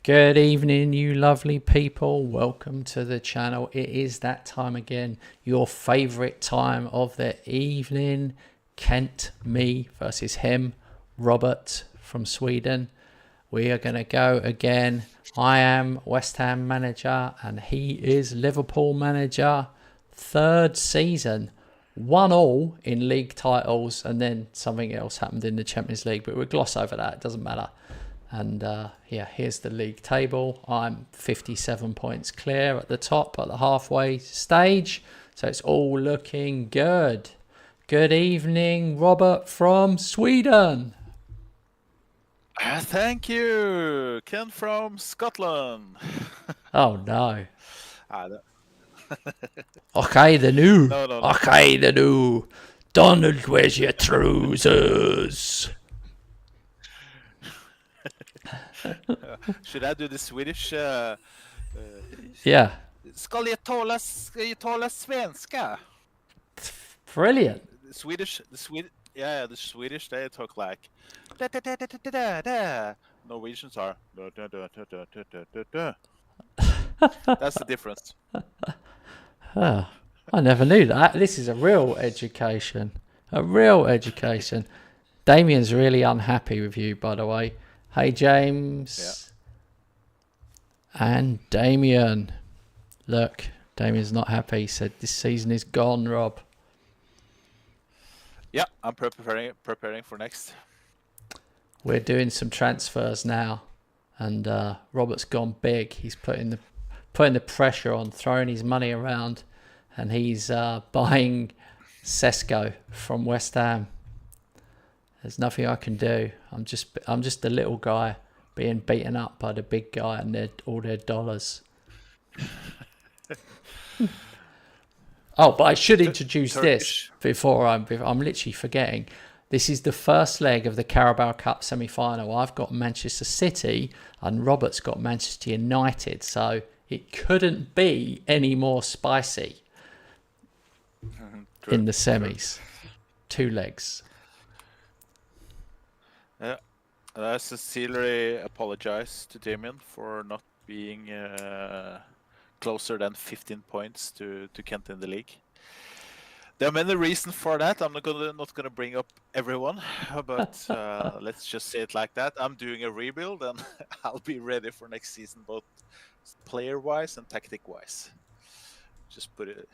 Good evening, you lovely people. Welcome to the channel. It is that time again, your favourite time of the evening. Kent, me versus him, Robert from Sweden. We are going to go again. I am West Ham manager and he is Liverpool manager. Third season, 1-1 in league titles, and then something else happened in the Champions League, but we'll gloss over that, it doesn't matter. And here's the league table. I'm 57 points clear at the top at the halfway stage. So it's all looking good. Good evening, Robert from Sweden. Thank you, Ken from Scotland. Oh, no. No. Okay, the new. No. Okay, the new. Donald, where's your trousers? Should I do the Swedish? Yeah. Ska jag tala svenska? Brilliant. The Swedish, they talk like da, da, da, da, da, da, da. Norwegians are da, da, da, da, da, da, da, da. That's the difference. Oh, I never knew that. This is a real education. A real education. Damien's really unhappy with you, by the way. Hey, James. Yeah. And Damien. Look, Damien's not happy. He said this season is gone, Rob. Yeah, I'm preparing for next. We're doing some transfers now. And Robert's gone big. He's putting the pressure on, throwing his money around. And he's buying Sesko from West Ham. There's nothing I can do. I'm just a little guy being beaten up by the big guy and all their dollars. Oh, but I should introduce this before I'm literally forgetting. This is the first leg of the Carabao Cup semi-final. I've got Manchester City and Robert's got Manchester United. So it couldn't be any more spicy in the semis. 2 legs. Yeah, I sincerely apologize to Damien for not being closer than 15 points to Kent in the league. There are many reasons for that. I'm not gonna bring up everyone, but let's just say it like that. I'm doing a rebuild, and I'll be ready for next season, both player-wise and tactic-wise. Just put it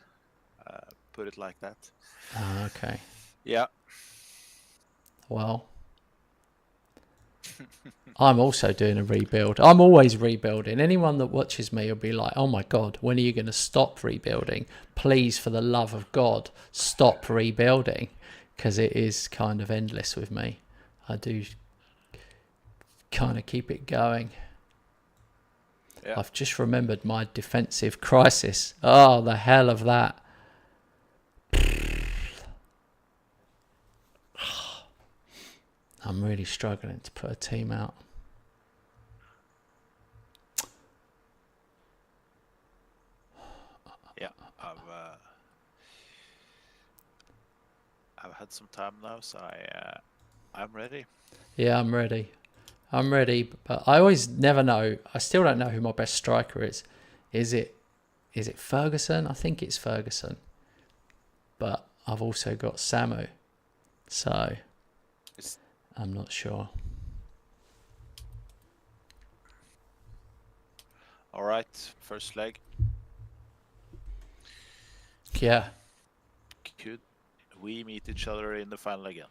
like that. Okay. Yeah. Well, I'm also doing a rebuild. I'm always rebuilding. Anyone that watches me will be like, oh my God, when are you going to stop rebuilding? Please, for the love of God, stop rebuilding. Because it is kind of endless with me. I do kind of keep it going. Yeah. I've just remembered my defensive crisis. Oh, the hell of that. I'm really struggling to put a team out. Yeah, I've had some time now, so I'm ready. Yeah, I'm ready. But I always never know. I still don't know who my best striker is. Is it Ferguson? I think it's Ferguson. But I've also got Samu. So I'm not sure. All right, first leg. Yeah. Could we meet each other in the final again?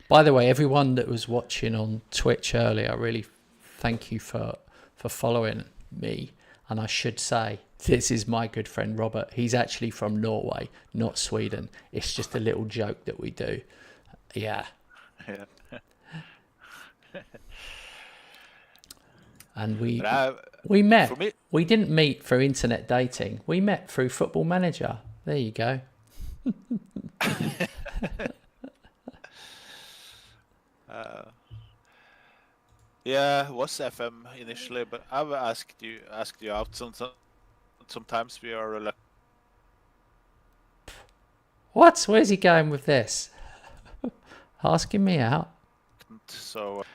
By the way, everyone that was watching on Twitch earlier, I really thank you for following me. And I should say, this is my good friend Robert. He's actually from Norway, not Sweden. It's just a little joke that we do. Yeah. Yeah. And we met. We didn't meet through internet dating. We met through Football Manager. There you go. Yeah, it was FM initially, but I've asked you out. Sometimes we are reluctant. What? Where's he going with this? Asking me out? So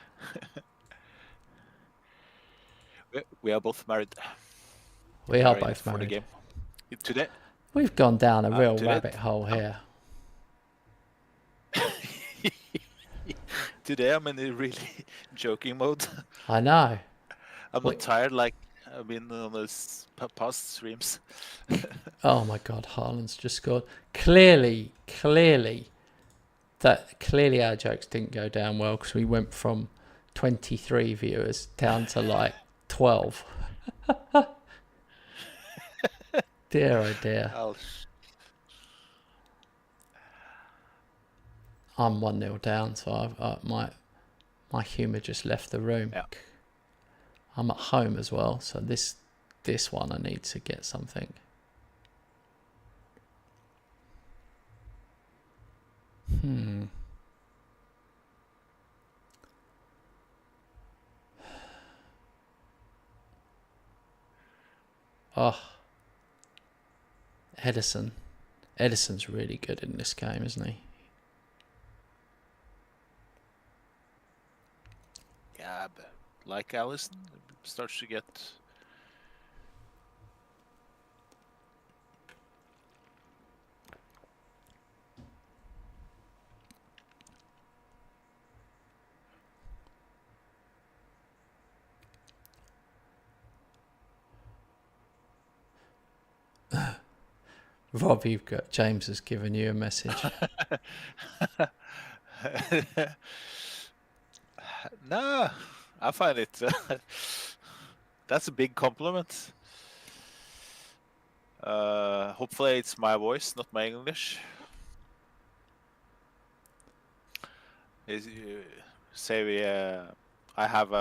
We are both married. We are in it both for the married. game. Today, We've gone down a real today, rabbit hole here. today I'm in a really joking mode. I know. I'm not tired like I've been on those past streams. Oh my God, Haaland's just scored. Clearly our jokes didn't go down well because we went from 23 viewers down to like 12. Dear oh dear. I'm 1-0 down, so my humour just left the room. Yeah. I'm at home as well, so this one I need to get something. Oh, Edison's really good in this game, isn't he? Yeah, but like Allison, starts to get. Rob, James has given you a message. No, I find it. That's a big compliment. Hopefully, it's my voice, not my English. I have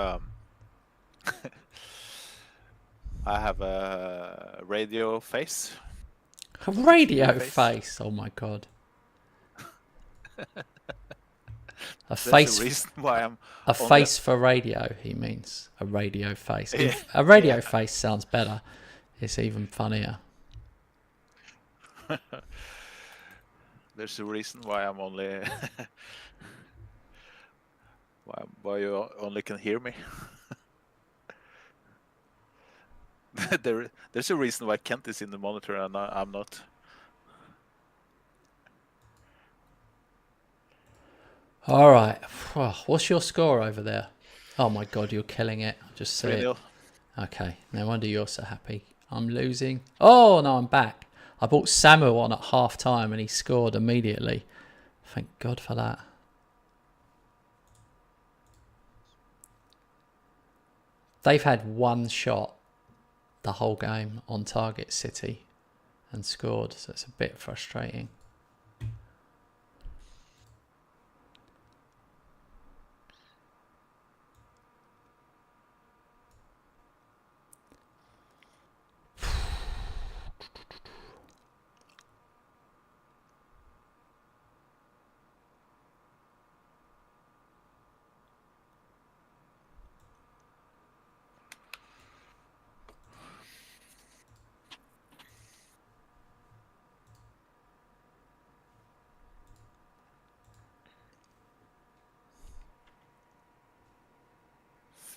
a radio face. A radio face. Oh my God. That's the reason why I'm a face for radio. He means a radio face. A radio face sounds better. It's even funnier. There's a reason why I'm only why you only can hear me. There's a reason why Kent is in the monitor and I'm not. All right. What's your score over there? Oh my God, you're killing it. Just see it. Okay. No wonder you're so happy. I'm losing. Oh no, I'm back. I brought Samu on at half time and he scored immediately. Thank God for that. They've had one shot the whole game on target, City, and scored, so it's a bit frustrating.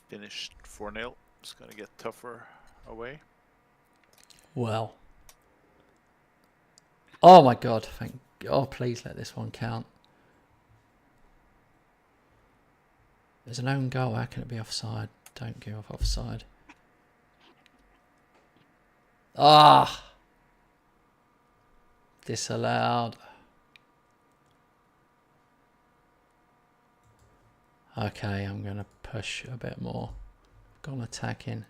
Finished 4-0. It's going to get tougher away. Well. Oh my God. Please let this one count. There's an own goal. How can it be offside? Don't give off offside. Disallowed. Okay, I'm going to push a bit more. Gone attacking.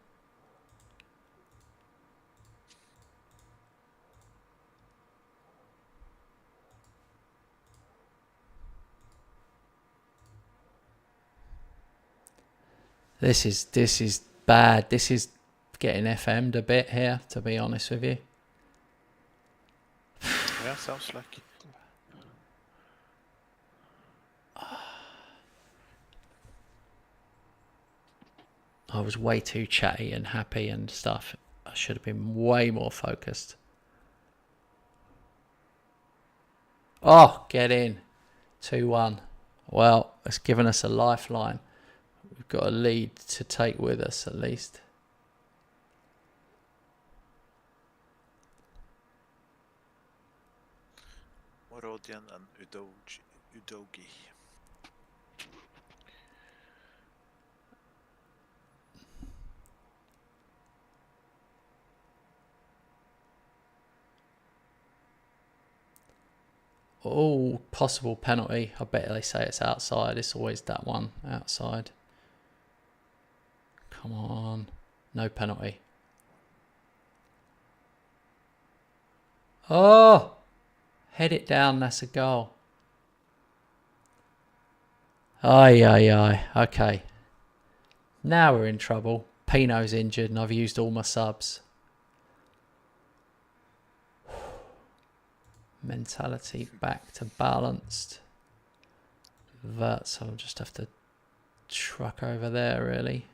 This is bad. This is getting FM'd a bit here, to be honest with you. Yeah, sounds like it. I was way too chatty and happy and stuff. I should have been way more focused. Oh, get in. 2-1. Well, it's given us a lifeline. We've got a lead to take with us at least. Morodian and Udogi. Oh, possible penalty. I bet they say it's outside. It's always that one, outside. Come on. No penalty. Oh! Head it down, that's a goal. Aye, aye, aye. Okay. Now we're in trouble. Pino's injured and I've used all my subs. Mentality back to balanced. So I'll just have to truck over there, really.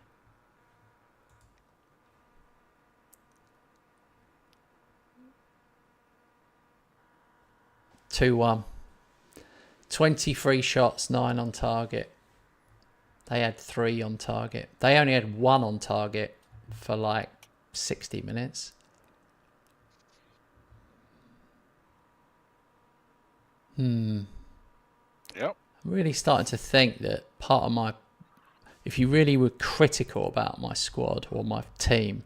(2-1). 23 shots, 9 on target. They had 3 on target. They only had 1 on target for like 60 minutes. Yep. I'm really starting to think that part of my... If you really were critical about my squad or my team,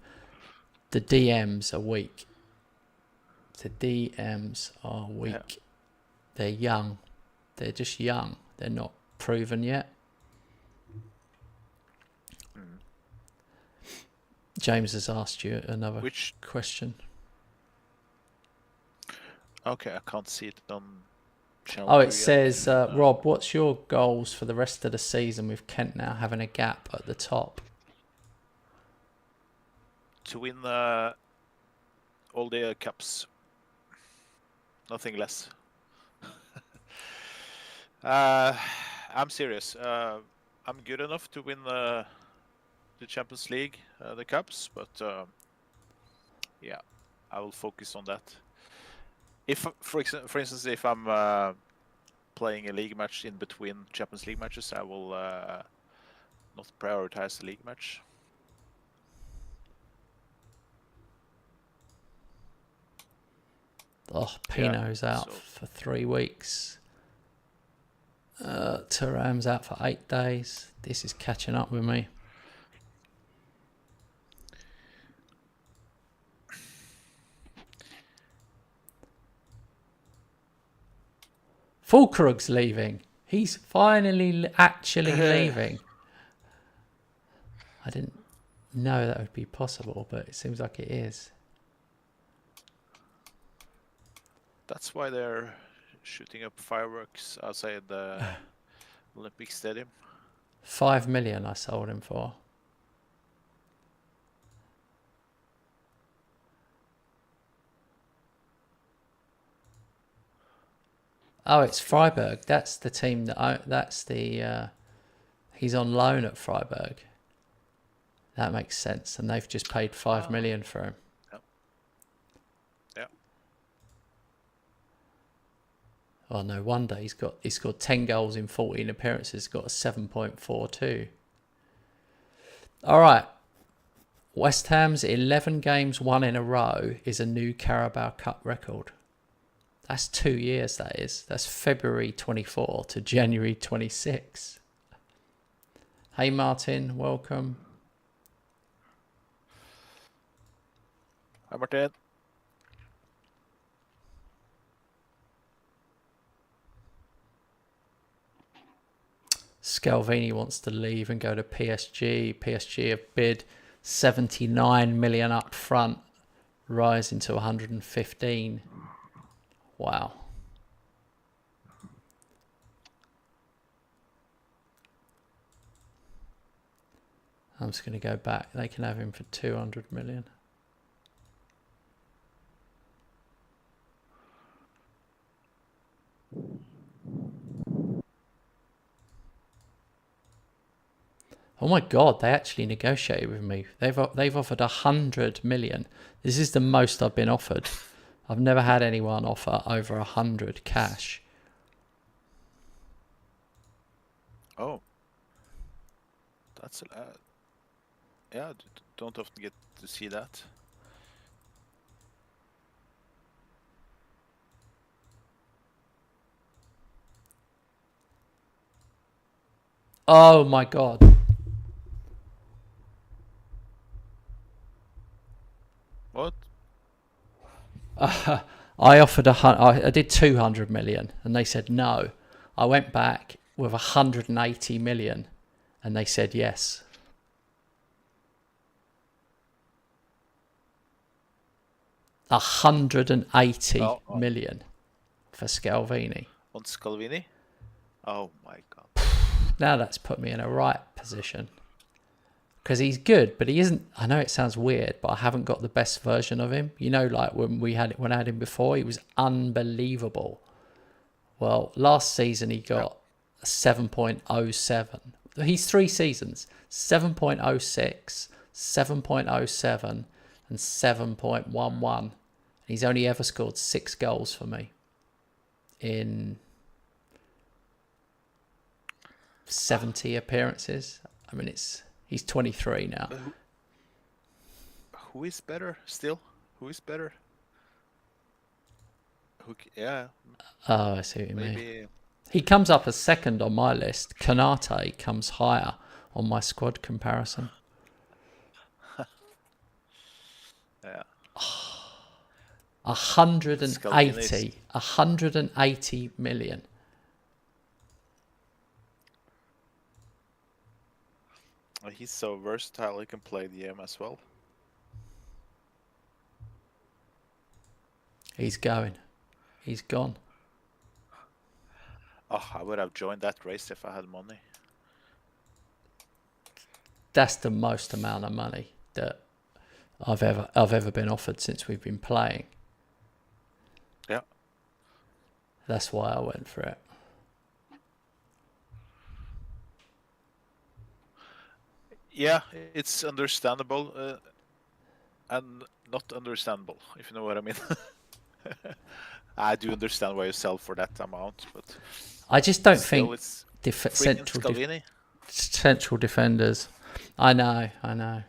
the DMs are weak. The DMs are weak. Yeah. They're young. They're just young. They're not proven yet. James has asked you another question. Okay, I can't see it on channel. Oh, it says, Rob, what's your goals for the rest of the season with Kent now having a gap at the top? To win all the cups. Nothing less. I'm serious. I'm good enough to win the Champions League, the cups, but yeah, I will focus on that. If, for instance, if I'm playing a league match in between Champions League matches, I will not prioritize the league match. Oh, Pino's out for 3 weeks. Thuram's out for 8 days. This is catching up with me. Fulkrug's leaving. He's finally actually leaving. I didn't know that would be possible, but it seems like it is. That's why they're shooting up fireworks outside the Olympic Stadium. 5 million I sold him for. Oh, it's Freiburg. That's the team that he's on loan at Freiburg. That makes sense, and they've just paid 5 million for him. Oh, no wonder he scored 10 goals in 14 appearances. Got a 7.42. All right. West Ham's 11 games won in a row is a new Carabao Cup record. That's 2 years, that is. That's February 24 to January 26. Hey, Martin. Welcome. Hi, Martin. Scalvini wants to leave and go to PSG. PSG have bid 79 million up front, rising to 115. Wow. I'm just going to go back. They can have him for 200 million. Oh my God, they actually negotiated with me. They've offered 100 million. This is the most I've been offered. I've never had anyone offer over 100 cash. Oh. That's yeah, don't often get to see that. Oh my God. What? I offered I did 200 million and they said no. I went back with 180 million and they said yes. 180 million for Scalvini. On Scalvini? Oh my God. Now that's put me in a right position. Because he's good, but he isn't. I know it sounds weird, but I haven't got the best version of him. You know, like when I had him before, he was unbelievable. Well, last season he got a 7.07. He's 3 seasons: 7.06, 7.07, and 7.11. He's only ever scored 6 goals for me in 70 appearances. I mean, he's 23 now. Who is better still? Who is better? Yeah. Oh, I see what you mean. He comes up as second on my list. Kanate comes higher on my squad comparison. Yeah. 180 million. He's so versatile, he can play the game as well. He's going. He's gone. Oh, I would have joined that race if I had money. That's the most amount of money that I've ever been offered since we've been playing. Yeah. That's why I went for it. Yeah, it's understandable and not understandable, if you know what I mean. I do understand why you sell for that amount, but I just don't think central defenders. I know. Well,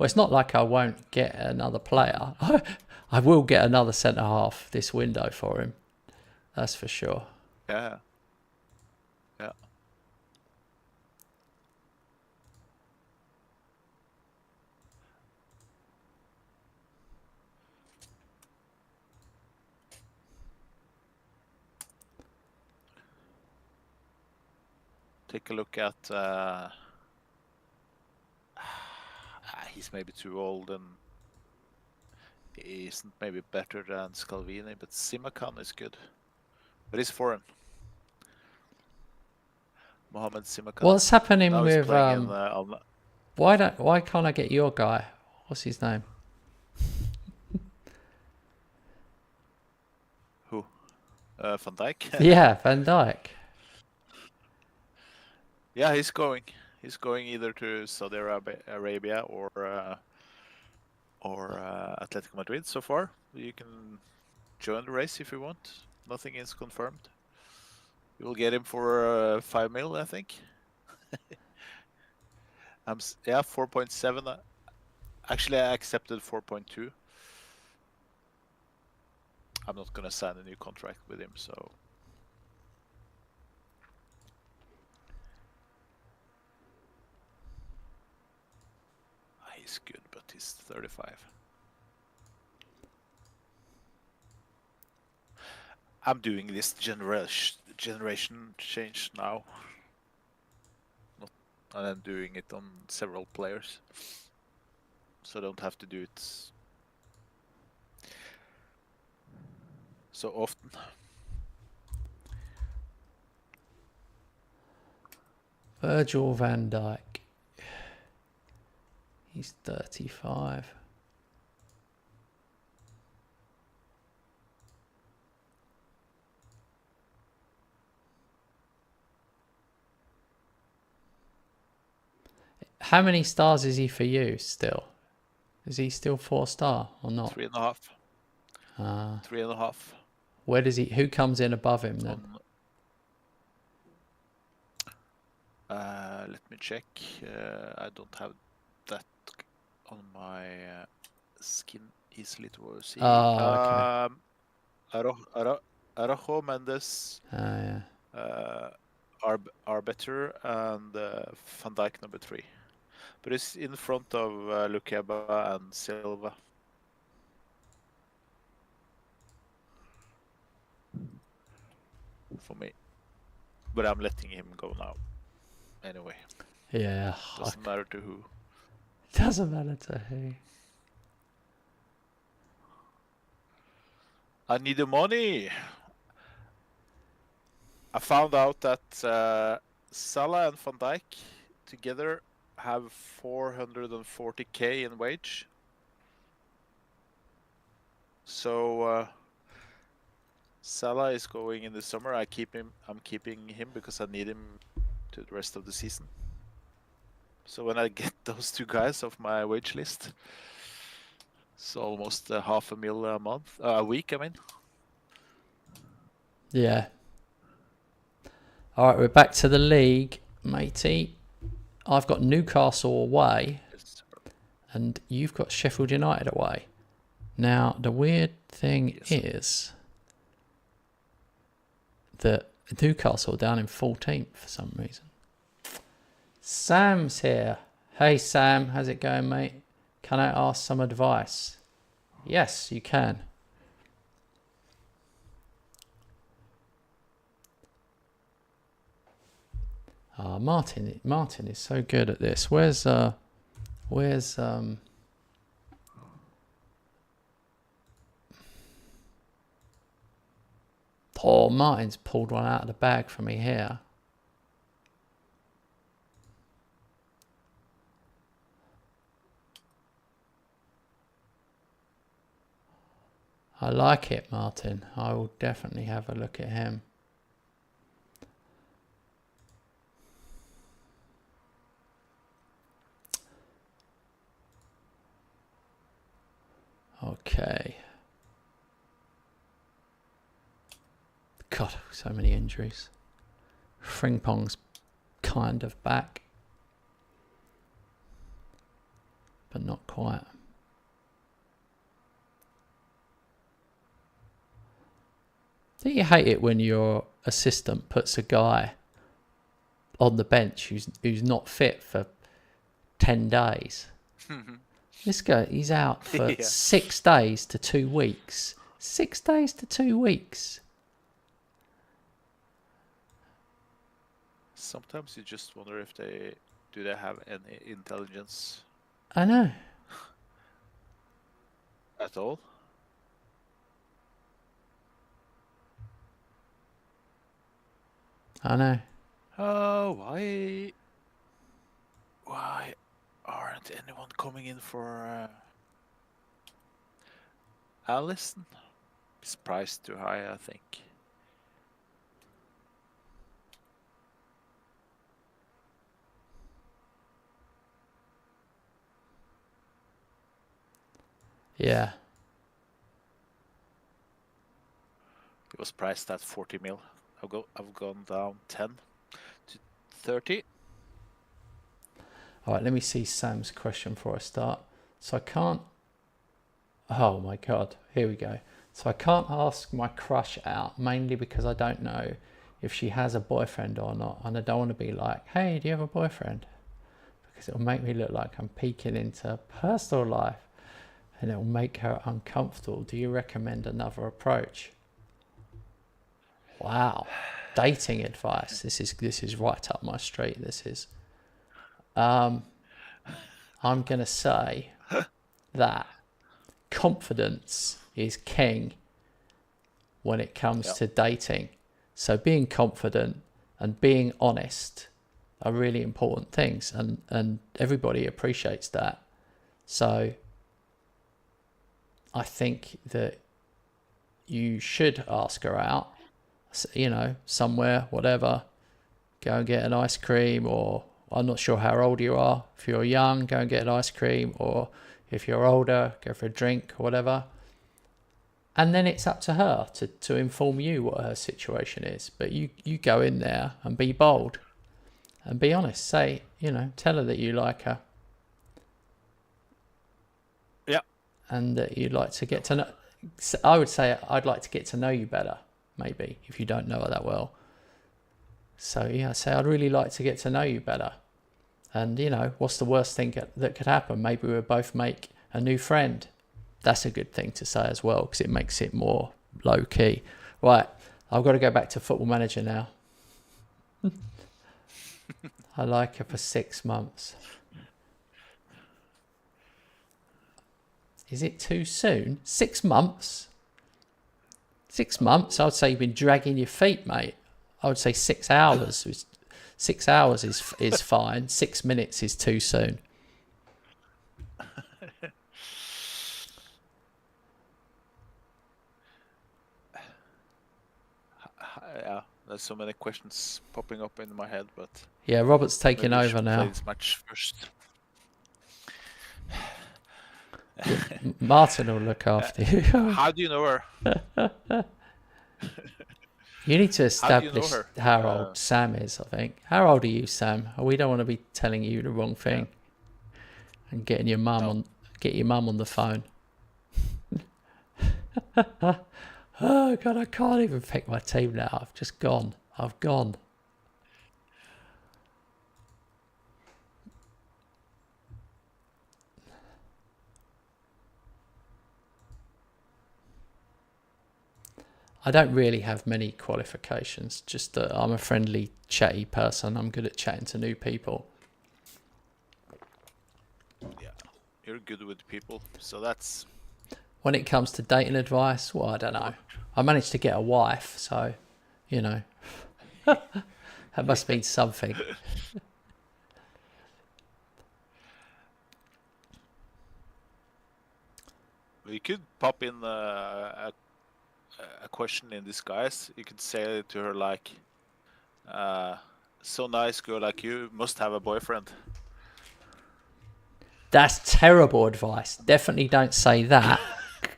it's not like I won't get another player. I will get another centre half this window for him. That's for sure. Yeah. Yeah. Take a look at he's maybe too old and he isn't maybe better than Scalvini, but Simakan is good. But he's foreign. Mohamed Simakan. What's happening now with why can't I get your guy? What's his name? Who? Van Dijk? Yeah, Van Dijk. Yeah, he's going. He's going either to Saudi Arabia or Atletico Madrid so far. You can join the race if you want. Nothing is confirmed. You will get him for 5 mil, I think. Yeah, 4.7. Actually, I accepted 4.2. I'm not gonna sign a new contract with him, so. He's good, but he's 35. I'm doing this generation change now. And I'm doing it on several players. So I don't have to do it so often. Virgil van Dijk. He's 35. How many stars is he for you still? Is he still 4-star or not? 3.5. 3.5. Where does he? Who comes in above him then? Let me check. I don't have that on my skin easily to see. Oh, okay. Araujo, Mendes. Yeah. are better, and Van Dijk number 3. But it's in front of Lukeba and Silva. For me. But I'm letting him go now. Anyway. Yeah. Doesn't matter to who. Doesn't matter to who. I need the money. I found out that Salah and Van Dijk together have 440k in wage. So Salah is going in the summer. I'm keeping him because I need him to the rest of the season. So when I get those two guys off my wage list, it's almost $500,000 a week. I mean. Yeah. All right, we're back to the league, matey. I've got Newcastle away, and you've got Sheffield United away. Now, the weird thing is that Newcastle are down in 14th for some reason. Sam's here. Hey, Sam, how's it going, mate? Can I ask some advice? Yes, you can. Martin is so good at this. Where's Oh, Martin's pulled one out of the bag for me here. I like it, Martin. I will definitely have a look at him. Okay. God, so many injuries. Frimpong's kind of back, but not quite. Do you hate it when your assistant puts a guy on the bench who's not fit for 10 days? This guy, he's out for 6 days to 2 weeks. 6 days to 2 weeks. Sometimes you just wonder if they have any intelligence. I know. At all. I know. Oh, why aren't anyone coming in for Allison? It's priced too high, I think. Yeah. It was priced at 40 mil. I've gone down 10 to 30. All right, let me see Sam's question before I start. So I can't... Oh my God, here we go. So I can't ask my crush out, mainly because I don't know if she has a boyfriend or not. And I don't want to be like, hey, do you have a boyfriend? Because it'll make me look like I'm peeking into personal life. And it'll make her uncomfortable. Do you recommend another approach? Wow. Dating advice. This is right up my street. This is... I'm going to say that confidence is king when it comes to dating. So being confident and being honest are really important things, and everybody appreciates that. So I think that you should ask her out, somewhere, whatever, go and get an ice cream, or I'm not sure how old you are. If you're young, go and get an ice cream, or if you're older, go for a drink or whatever. And then it's up to her to inform you what her situation is. But you go in there and be bold and be honest. Say, tell her that you like her. Yeah. And that you'd like to get to know... I would say I'd like to get to know you better, maybe, if you don't know her that well. So yeah, I say I'd really like to get to know you better. And you know, what's the worst thing that could happen? Maybe we'll both make a new friend. That's a good thing to say as well, because it makes it more low key. Right, I've got to go back to Football Manager now. I like her for 6 months. Is it too soon? 6 months? 6 months? I would say you've been dragging your feet, mate. I would say 6 hours. 6 hours is fine. 6 minutes is too soon. Yeah, there's so many questions popping up in my head, but yeah, Robert's taking maybe we over should now. play this match first. Martin will look after you. How do you know her? You need to establish her? how old Sam is, I think. How old are you, Sam? We don't want to be telling you the wrong thing. And getting your mum get your mum on the phone. Oh God, I can't even pick my team now. I've just gone. I've gone. I don't really have many qualifications, just that I'm a friendly, chatty person. I'm good at chatting to new people. Yeah, you're good with people, so that's... When it comes to dating advice, well, I don't know. I managed to get a wife, so, you know, that must mean something. You could pop in a question in disguise. You could say to her like, so nice girl like you must have a boyfriend. That's terrible advice. Definitely don't say that.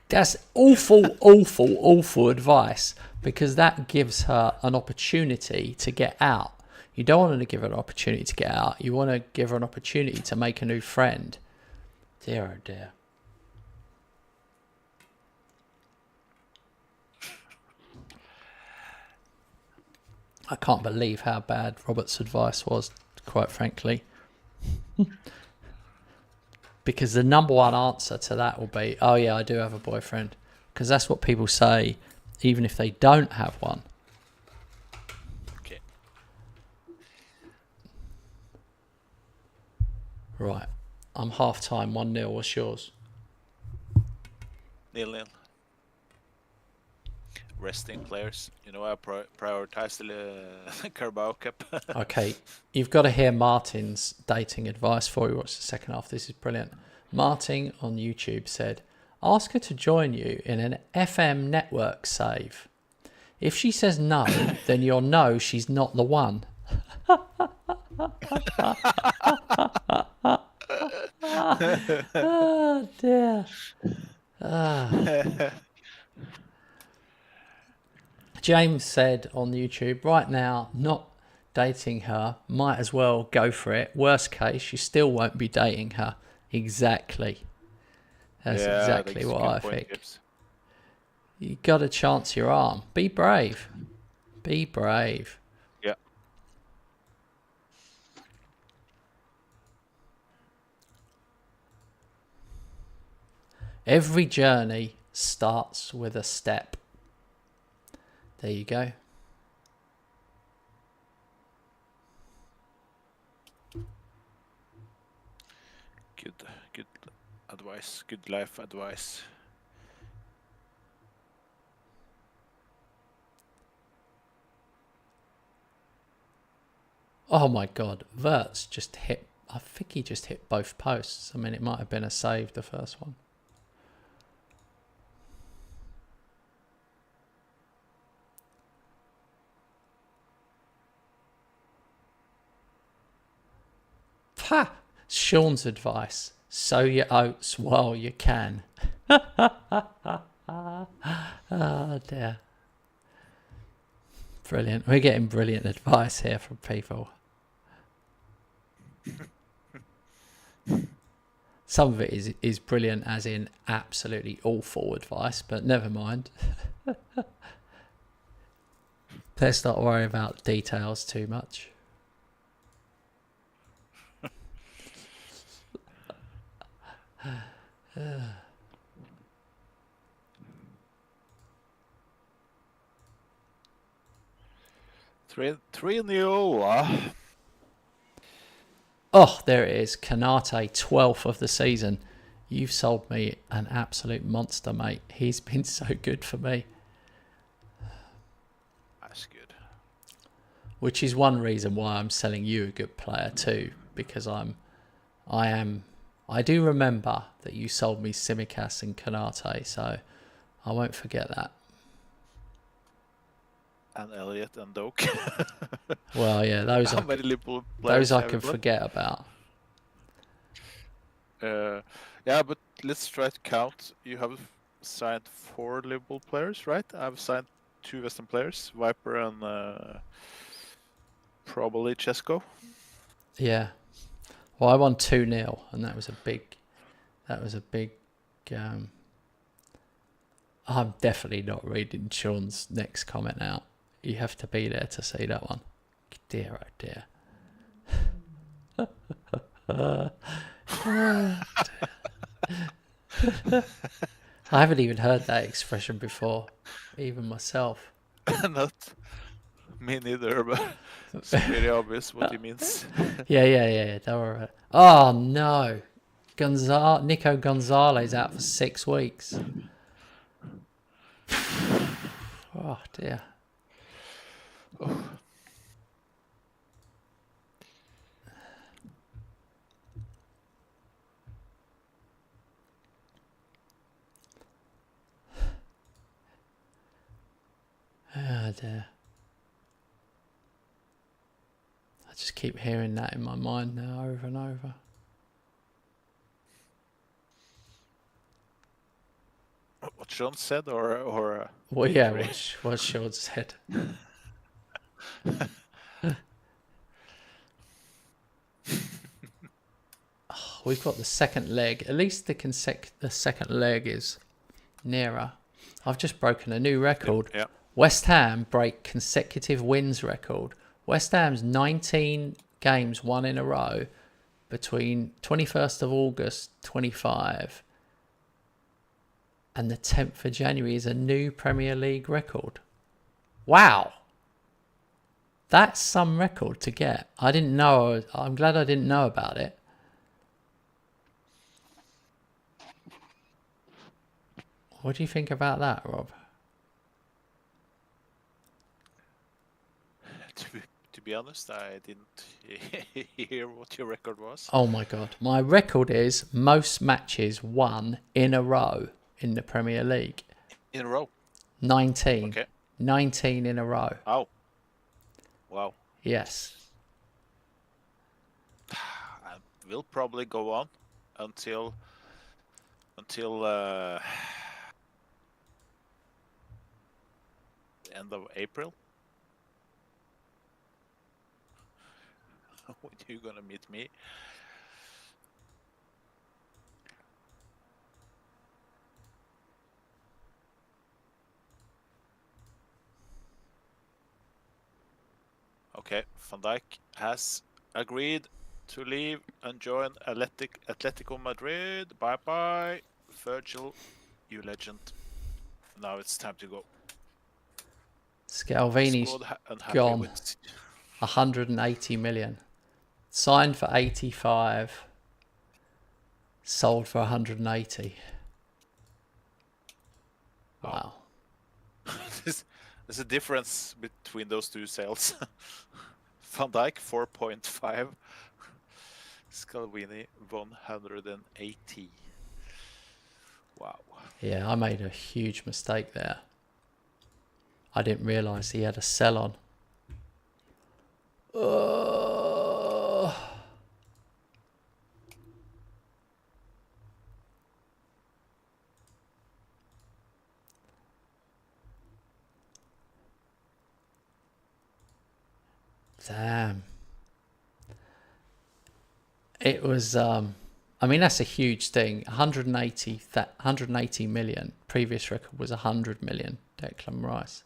That's awful, awful, awful advice, because that gives her an opportunity to get out. You don't want to give her an opportunity to get out. You want to give her an opportunity to make a new friend. Dear oh dear. I can't believe how bad Robert's advice was, quite frankly. Because the number one answer to that will be, oh yeah, I do have a boyfriend. Because that's what people say, even if they don't have one. Okay. Right. I'm half-time, 1-0. What's yours? 0-0. Resting players. You know, I prioritize the Carabao Cup. Okay, you've got to hear Martin's dating advice before we watch the second half. This is brilliant. Martin on YouTube said, ask her to join you in an FM network save. If she says no, then you'll know she's not the one. Oh dear. James said on YouTube, right now, not dating her, might as well go for it. Worst case, you still won't be dating her. Exactly. That's exactly what I think. Tips. You got to chance your arm. Be brave. Be brave. Yeah. Every journey starts with a step. There you go. Good advice. Good life advice. Oh my God. Verts just hit. I think he just hit both posts. I mean, it might have been a save, the first one. Ha! Sean's advice. Sow your oats while you can. Oh dear. Brilliant. We're getting brilliant advice here from people. Some of it is brilliant, as in absolutely awful advice, but never mind. Let's not worry about details too much. Three nil. Oh, there it is. Kanate, 12th of the season. You've sold me an absolute monster, mate. He's been so good for me. That's good. Which is one reason why I'm selling you a good player too, because I do remember that you sold me Tsimikas and Kanate, so I won't forget that. And Elliot and Doak. Well, yeah, those How I, many Liverpool players those I have can you bought? forget about. Yeah, but let's try to count. You have signed 4 Liverpool players, right? I've signed 2 Western players, Viper and probably Chesko. Yeah. Well, I won 2-0, and that was a big. I'm definitely not reading Sean's next comment out. You have to be there to see that one. Dear, oh dear. I haven't even heard that expression before, even myself. Not me neither, but it's pretty obvious what he means. Yeah. Don't worry. Oh no, Nico Gonzalez out for 6 weeks. Oh dear. Oh dear. I just keep hearing that in my mind now, over and over. What Sean said, or Well, yeah, what Sean said. Oh, we've got the second leg. At least the second leg is nearer. I've just broken a new record. Yeah. West Ham break consecutive wins record. West Ham's 19 games won in a row between 21st of August 25 and the 10th of January is a new Premier League record. Wow. That's some record to get. I didn't know. I'm glad I didn't know about it. What do you think about that, Rob? To be honest, I didn't hear what your record was. Oh my God. My record is most matches won in a row in the Premier League. In a row? 19. Okay. 19 in a row. Oh. Wow. Yes. I will probably go on until the end of April. When are you gonna meet me? Okay, Van Dijk has agreed to leave and join Atletico Madrid. Bye bye, Virgil, you legend. Now it's time to go. Scalvini's gone. 180 million. Signed for 85. Sold for 180. Wow. There's a difference between those two sales. Van Dijk 4.5. Scalvini 180. Wow. Yeah, I made a huge mistake there. I didn't realise he had a sell on. Damn. It was, I mean, that's a huge thing. 180 million. Previous record was 100 million. Declan Rice.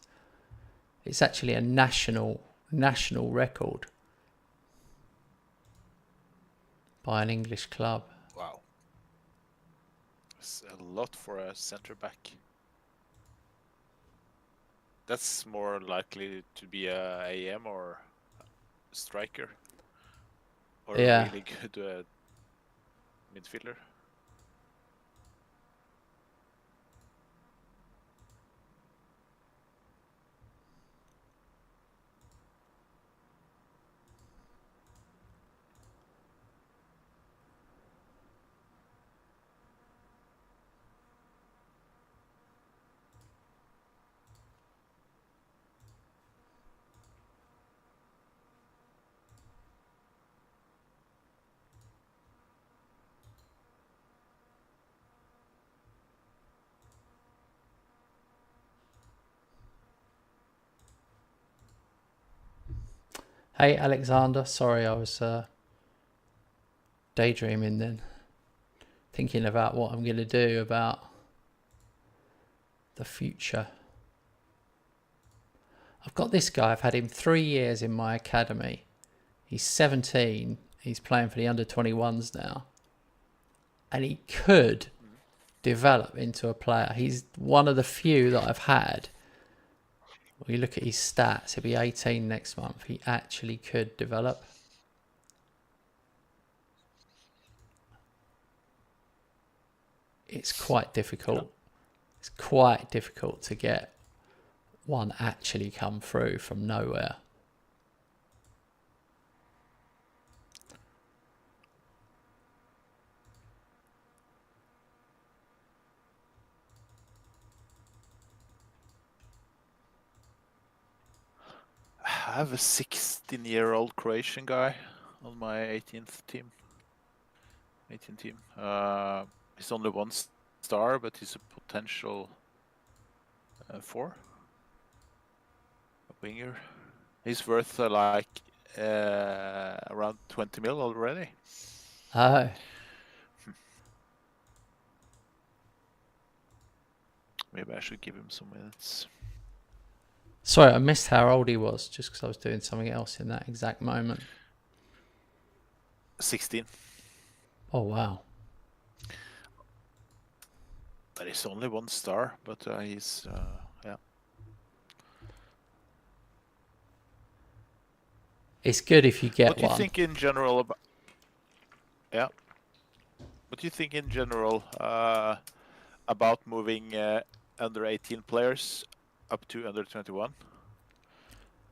It's actually a national record by an English club. Wow. It's a lot for a centre back. That's more likely to be a AM or a striker. Or Yeah. a really good midfielder. Hey, Alexander. Sorry, I was daydreaming then. Thinking about what I'm going to do about the future. I've got this guy. I've had him 3 years in my academy. He's 17. He's playing for the under-21s now. And he could develop into a player. He's one of the few that I've had. When you look at his stats, he'll be 18 next month. He actually could develop. It's quite difficult. Yeah. It's quite difficult to get one actually come through from nowhere. I have a 16-year-old Croatian guy on my 18th team. 18 team. He's only 1 star, but he's a potential 4. A winger. He's worth like around 20 mil already. Oh. Maybe I should give him some minutes. Sorry, I missed how old he was just because I was doing something else in that exact moment. 16. Oh, wow. But he's only 1 star, but he's, yeah. It's good if you get What do you one. think in general about... Yeah. What do you think in general about moving under 18 players up to under 21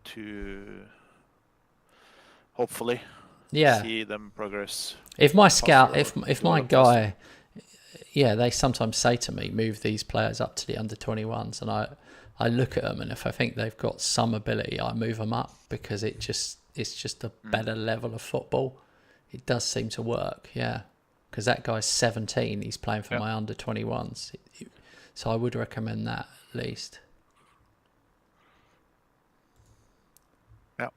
to hopefully see them progress? If my scout, if my develop guy, yeah, they sometimes say to me, move these players up to the under 21s, and I look at them, and if I think they've got some ability, I move them up because it's just a better level of football. It does seem to work, yeah. Because that guy's 17, he's playing for my under 21s, so I would recommend that at least. Yeah.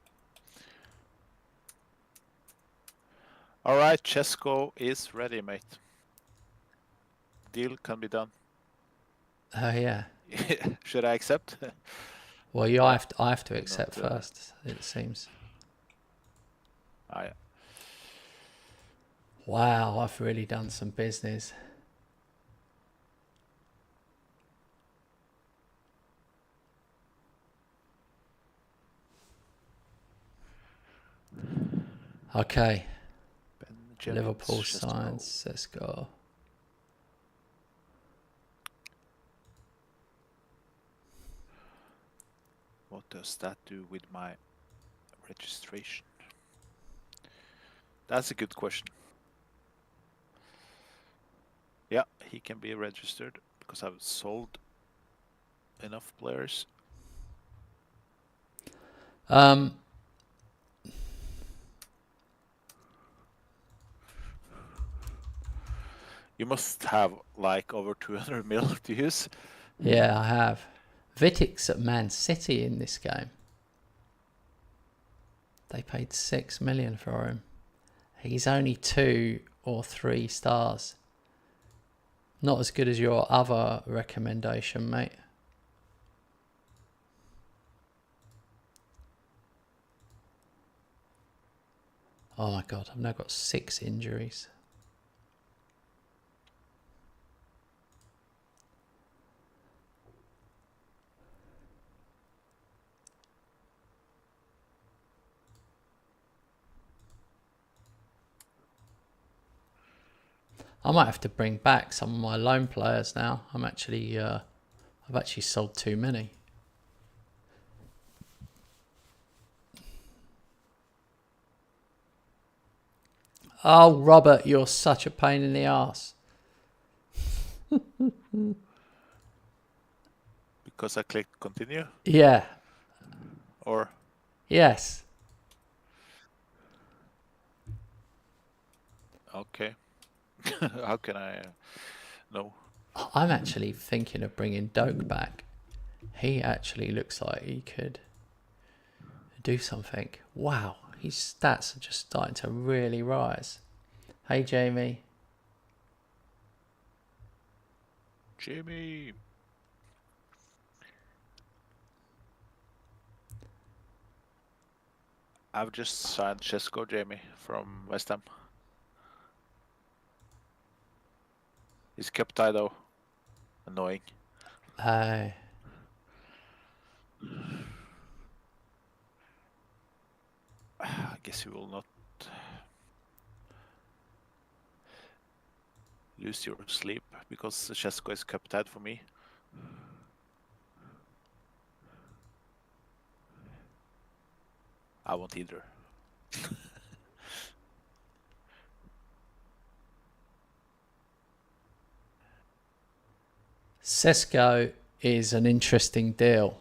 All right, Chesko is ready, mate. Deal can be done. Oh yeah. Should I accept? Well, I have to accept first, it seems. Yeah. Wow, I've really done some business. Okay. Liverpool signs. Let's go. What does that do with my registration? That's a good question. Yeah, he can be registered because I've sold enough players. You must have like over 200 mil to use. Yeah, I have. Vittik's at Man City in this game. They paid 6 million for him. He's only 2 or 3 stars. Not as good as your other recommendation, mate. Oh my God, I've now got 6 injuries. I might have to bring back some of my loan players now. I've actually sold too many. Oh, Robert, you're such a pain in the arse. Because I clicked continue? Yeah. Or? Yes. Okay. How can I know? I'm actually thinking of bringing Doak back. He actually looks like he could do something. Wow, his stats are just starting to really rise. Hey, Jamie. Jamie. I've just signed Chesko Jamie from West Ham. He's cup tie though. Annoying. Hey. I guess you will not lose your sleep because Chesko is cup tied for me. I won't either. Sesko is an interesting deal.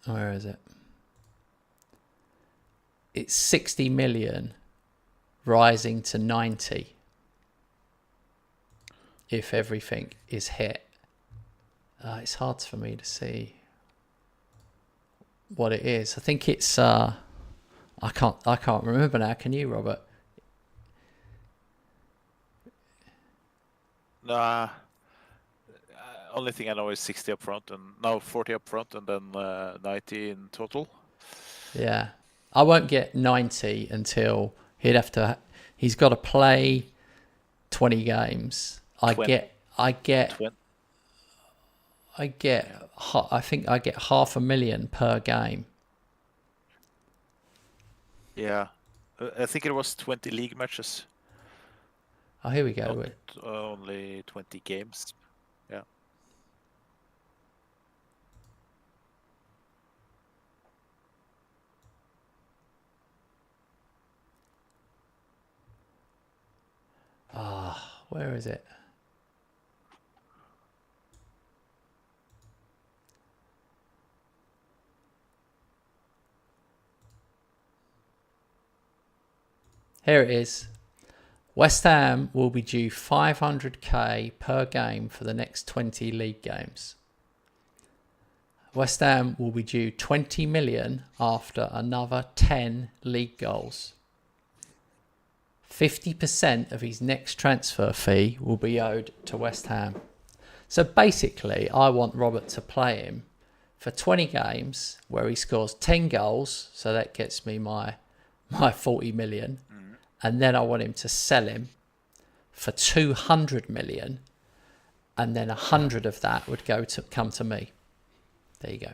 Where is it? It's 60 million rising to 90 if everything is hit. It's hard for me to see what it is. I think it's I can't remember now. Can you, Robert? Nah. Only thing I know is 60 up front and no 40 up front and then 90 in total. Yeah. I won't get 90 until he's got to play 20 games. I think I get $500,000 per game. Yeah. I think it was 20 league matches. Oh, here we go. Not only 20 games. Yeah. Where is it? Here it is. West Ham will be due 500k per game for the next 20 league games. West Ham will be due 20 million after another 10 league goals. 50% of his next transfer fee will be owed to West Ham. So basically, I want Robert to play him for 20 games where he scores 10 goals. So that gets me my 40 million. And then I want him to sell him for 200 million. And then 100 of that would come to me. There you go.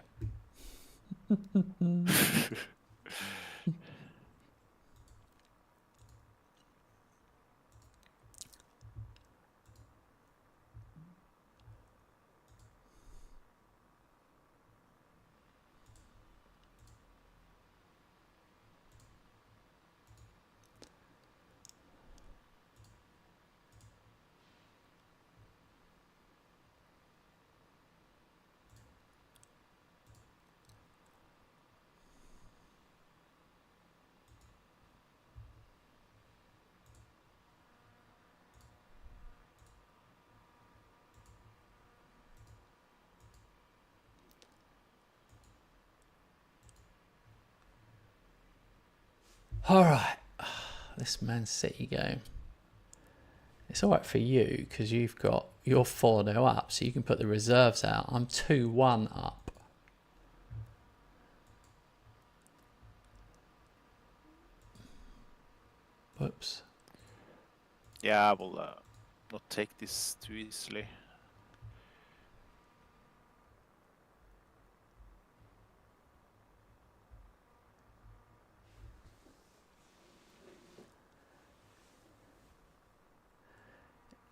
All right. This Man City game. It's all right for you because you're 4-0 up, so you can put the reserves out. I'm 2-1 up. Whoops. Yeah, I will not take this too easily.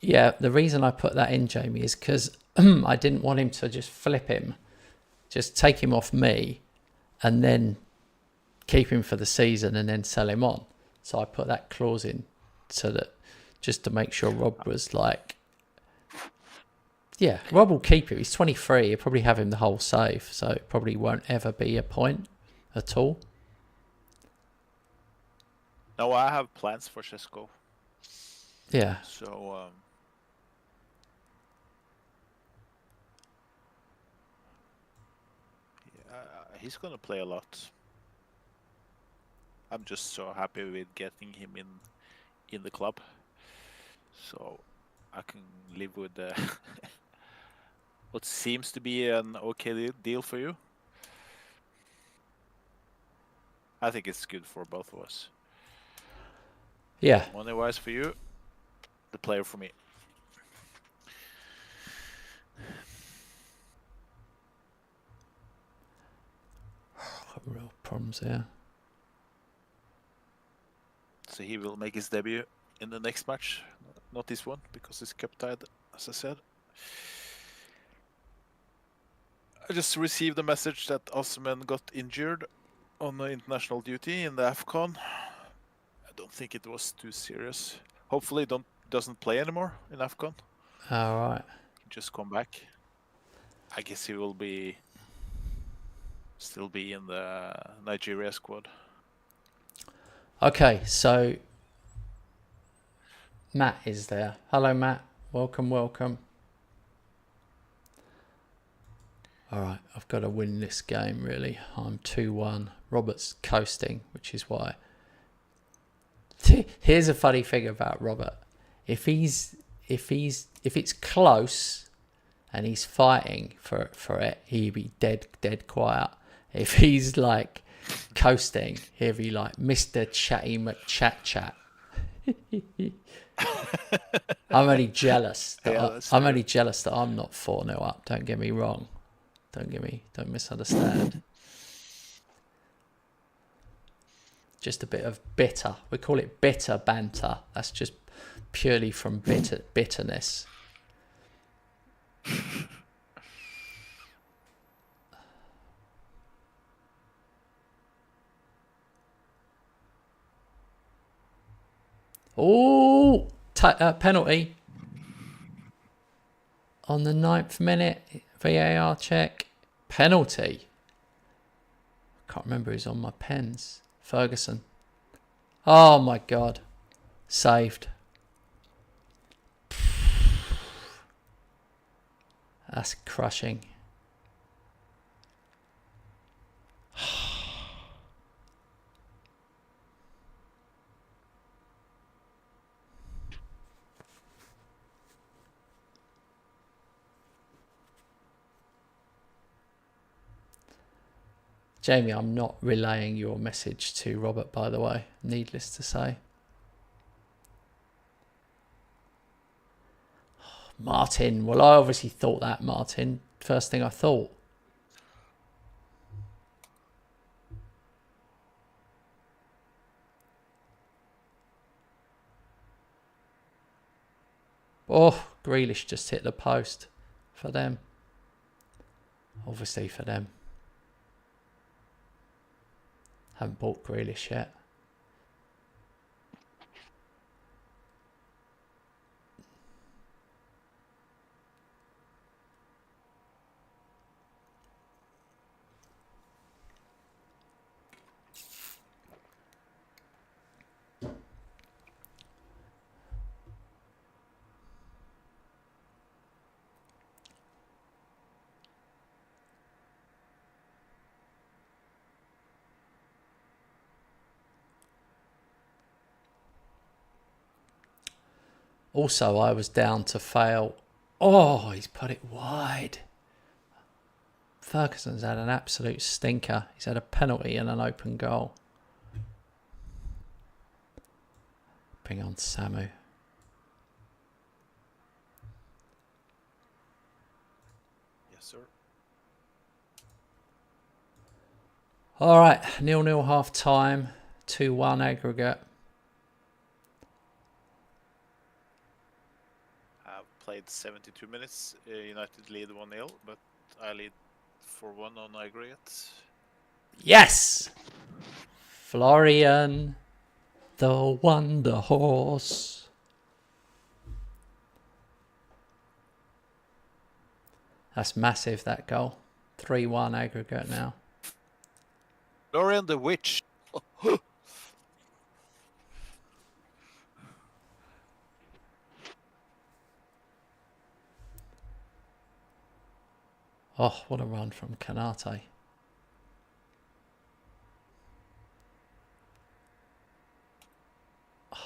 Yeah, the reason I put that in, Jamie, is because I didn't want him to just flip him, just take him off me, and then keep him for the season and then sell him on. So I put that clause in so that just to make sure Rob was like, yeah, Rob will keep him. He's 23. He'll probably have him the whole save, so it probably won't ever be a point at all. No, I have plans for Shesko. Yeah. So he's gonna play a lot. I'm just so happy with getting him in the club, so I can live with what seems to be an okay deal for you. I think it's good for both of us. Yeah. Money-wise for you, the player for me. Real problems there. So he will make his debut in the next match, not this one because it's cup tied, as I said. I just received a message that Osman got injured on international duty in the AFCON. I don't think it was too serious. Hopefully he doesn't play anymore in AFCON. All right. Just come back. I guess he will still be in the Nigeria squad. Okay, so Matt is there. Hello, Matt. Welcome. All right, I've got to win this game, really. I'm 2-1. Robert's coasting, which is why. Here's a funny thing about Robert. If it's close and he's fighting for it, he'd be dead quiet. If he's like coasting, he'll be like Mr. Chatty McChat. I'm only jealous that I'm not 4-0 up. Don't get me wrong. Don't misunderstand. Just a bit of bitter. We call it bitter banter. That's just purely from bitterness. Oh, penalty on the 9th minute. VAR check. Penalty. I can't remember who's on my pens. Ferguson. Oh my God. Saved. That's crushing. Jamie, I'm not relaying your message to Robert, by the way, needless to say. Martin. Well, I obviously thought that, Martin. First thing I thought. Oh, Grealish just hit the post for them. Obviously for them. Haven't bought Grealish yet. Also, I was down to fail. Oh, he's put it wide. Ferguson's had an absolute stinker. He's had a penalty and an open goal. Bring on Samu. Yes, sir. All right, 0-0 half time, 2-1 aggregate. I've played 72 minutes. United lead 1-0, but I lead 4-1 on aggregate. Yes! Florian, the Wonder Horse. That's massive, that goal. 3-1 aggregate now. Florian the Witch. Oh, what a run from Kanate. Oh,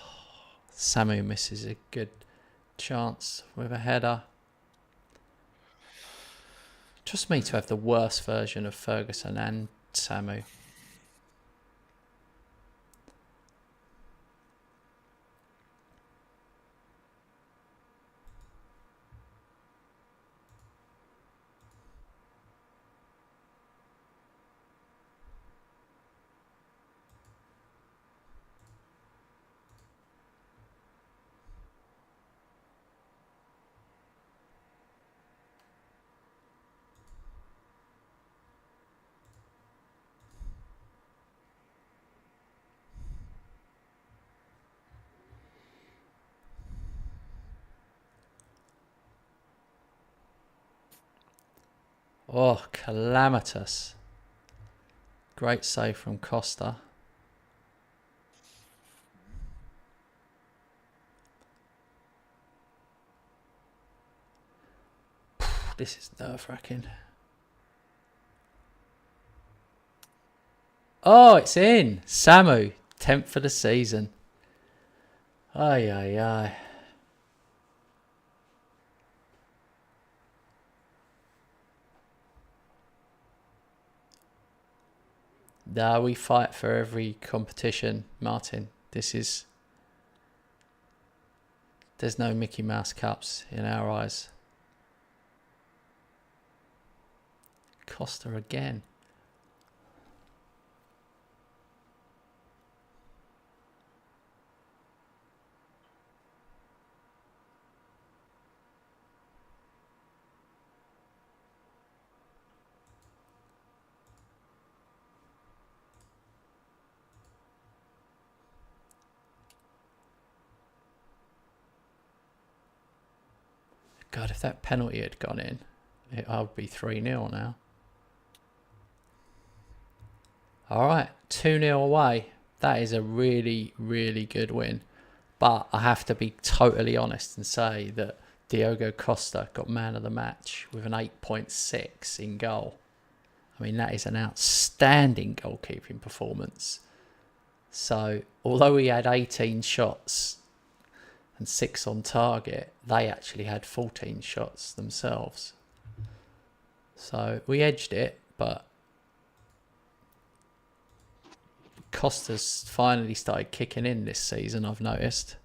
Samu misses a good chance with a header. Trust me to have the worst version of Ferguson and Samu. Oh, calamitous. Great save from Costa. This is nerve-wracking. Oh, it's in. Samu, 10th for the season. Ay, ay, ay. Nah, we fight for every competition, Martin. There's no Mickey Mouse Cups in our eyes. Costa again. God, if that penalty had gone in, I would be 3-0 now. All right, 2-0 away. That is a really, really good win. But I have to be totally honest and say that Diogo Costa got man of the match with an 8.6 in goal. I mean, that is an outstanding goalkeeping performance. So, although he had 18 shots and 6 on target, they actually had 14 shots themselves. So, we edged it, but Costa's finally started kicking in this season, I've noticed.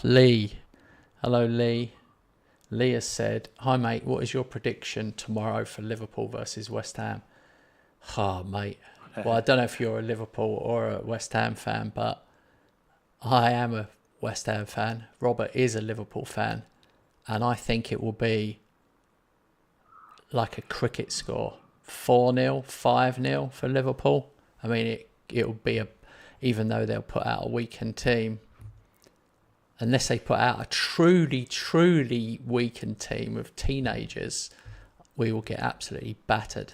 Lee. Hello, Lee. Lee has said, hi, mate, what is your prediction tomorrow for Liverpool versus West Ham? Mate. Well, I don't know if you're a Liverpool or a West Ham fan, but I am a West Ham fan. Robert is a Liverpool fan. And I think it will be like a cricket score. 4-0, 5-0 for Liverpool. I mean, it'll be even though they'll put out a weakened team, unless they put out a truly, truly weakened team of teenagers, we will get absolutely battered.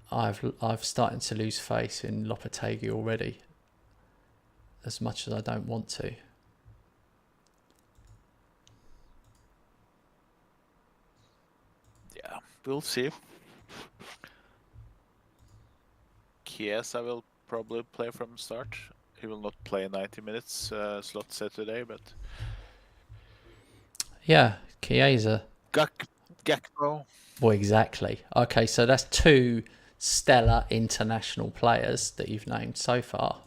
I've started to lose faith in Lopetegui already, as much as I don't want to. Yeah, we'll see. Chiesa will probably play from start. He will not play 90 minutes slot set today, but Yeah, Chiesa. Gakpo. Well, exactly. Okay, so that's 2 stellar international players that you've named so far.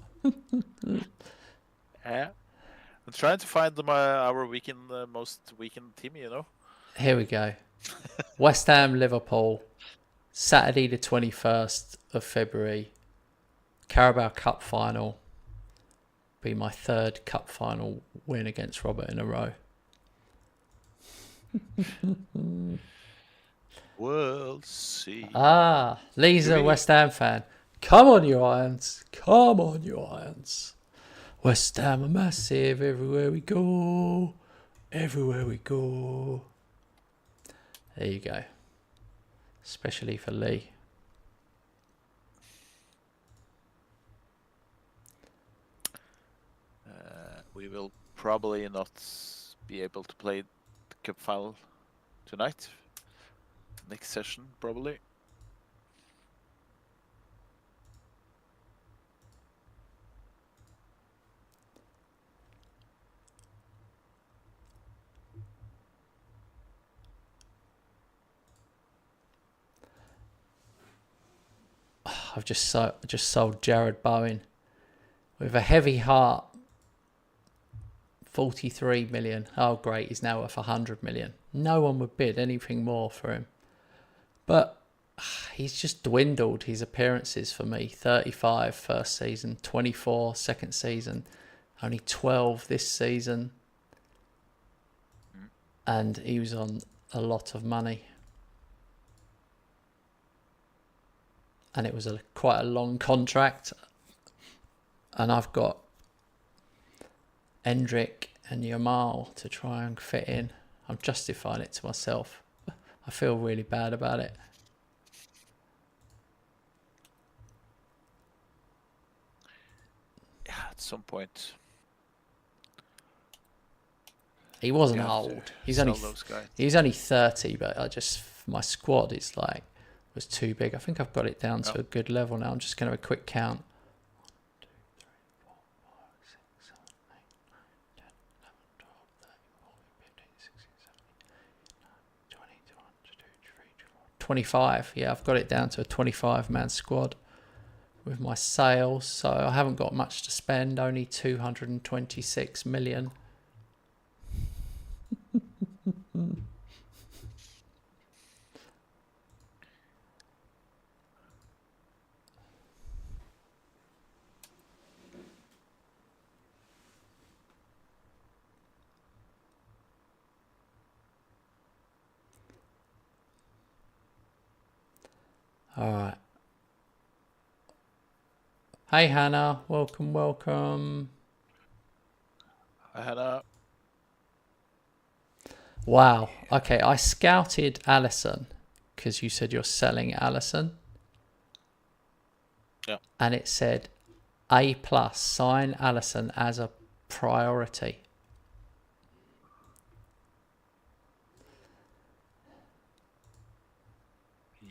Yeah. I'm trying to find our most weekend team, you know. Here we go. West Ham, Liverpool, Saturday the 21st of February. Carabao Cup final. Be my 3rd cup final win against Robert in a row. We'll see. Lee's a West Ham fan. Come on, you Irons. Come on, you Irons. West Ham are massive everywhere we go. Everywhere we go. There you go. Especially for Lee. We will probably not be able to play the cup final tonight. Next session, probably. I've just sold Jared Bowen with a heavy heart. 43 million. Oh, great. He's now worth 100 million. No one would bid anything more for him. But he's just dwindled his appearances for me. 35 first season, 24 second season, only 12 this season. And he was on a lot of money. And it was quite a long contract. And I've got Endrick and Yamal to try and fit in. I'm justifying it to myself. I feel really bad about it. Yeah, at some point. He wasn't old. He's only 30, but my squad is was too big. I think I've got it down to a good level now. I'm just going to have a quick count. 25. Yeah, I've got it down to a 25-man squad with my sales. So I haven't got much to spend, only 226 million. All right. Hey, Hannah. Welcome. Hi, Hannah. Wow. Okay, I scouted Allison because you said you're selling Allison. Yeah. And it said A+, sign Allison as a priority.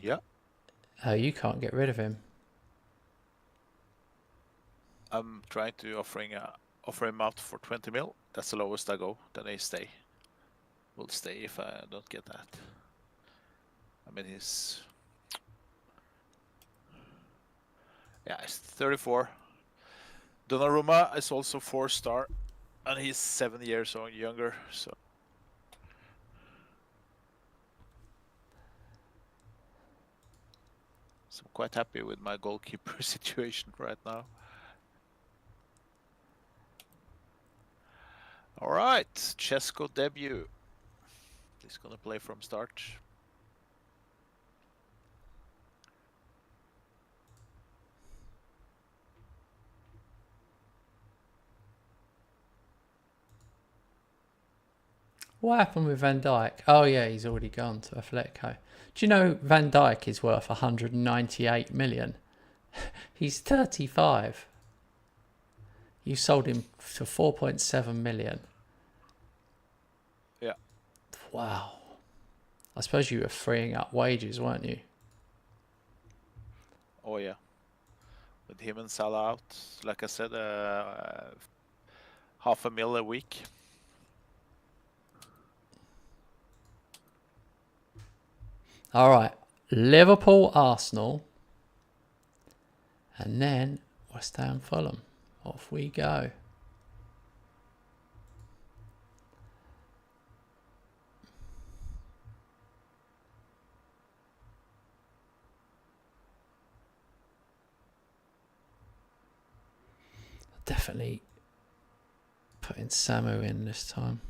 Yeah. Oh, you can't get rid of him. I'm trying to offer him out for 20 mil. That's the lowest I go. Then I stay. Will stay if I don't get that. I mean, he's 34. Donnarumma is also 4-star, and he's 7 years younger. So I'm quite happy with my goalkeeper situation right now. All right, Chesko debut. He's gonna play from start. What happened with Van Dijk? Oh, yeah, he's already gone to Atletico. Do you know Van Dijk is worth 198 million? He's 35. You sold him for 4.7 million. Yeah. Wow. I suppose you were freeing up wages, weren't you? Oh yeah. with him and Salah out. Like I said, $500,000 a week. All right, Liverpool, Arsenal, and then West Ham, Fulham. Off we go. Definitely putting Samu in this time.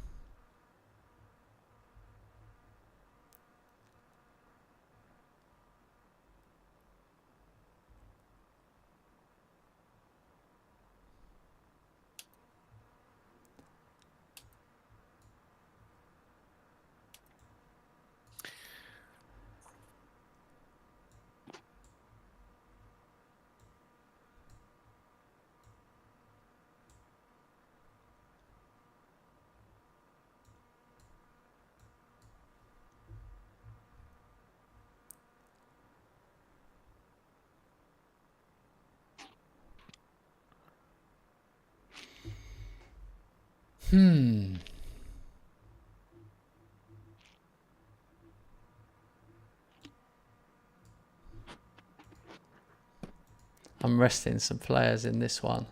I'm resting some players in this one.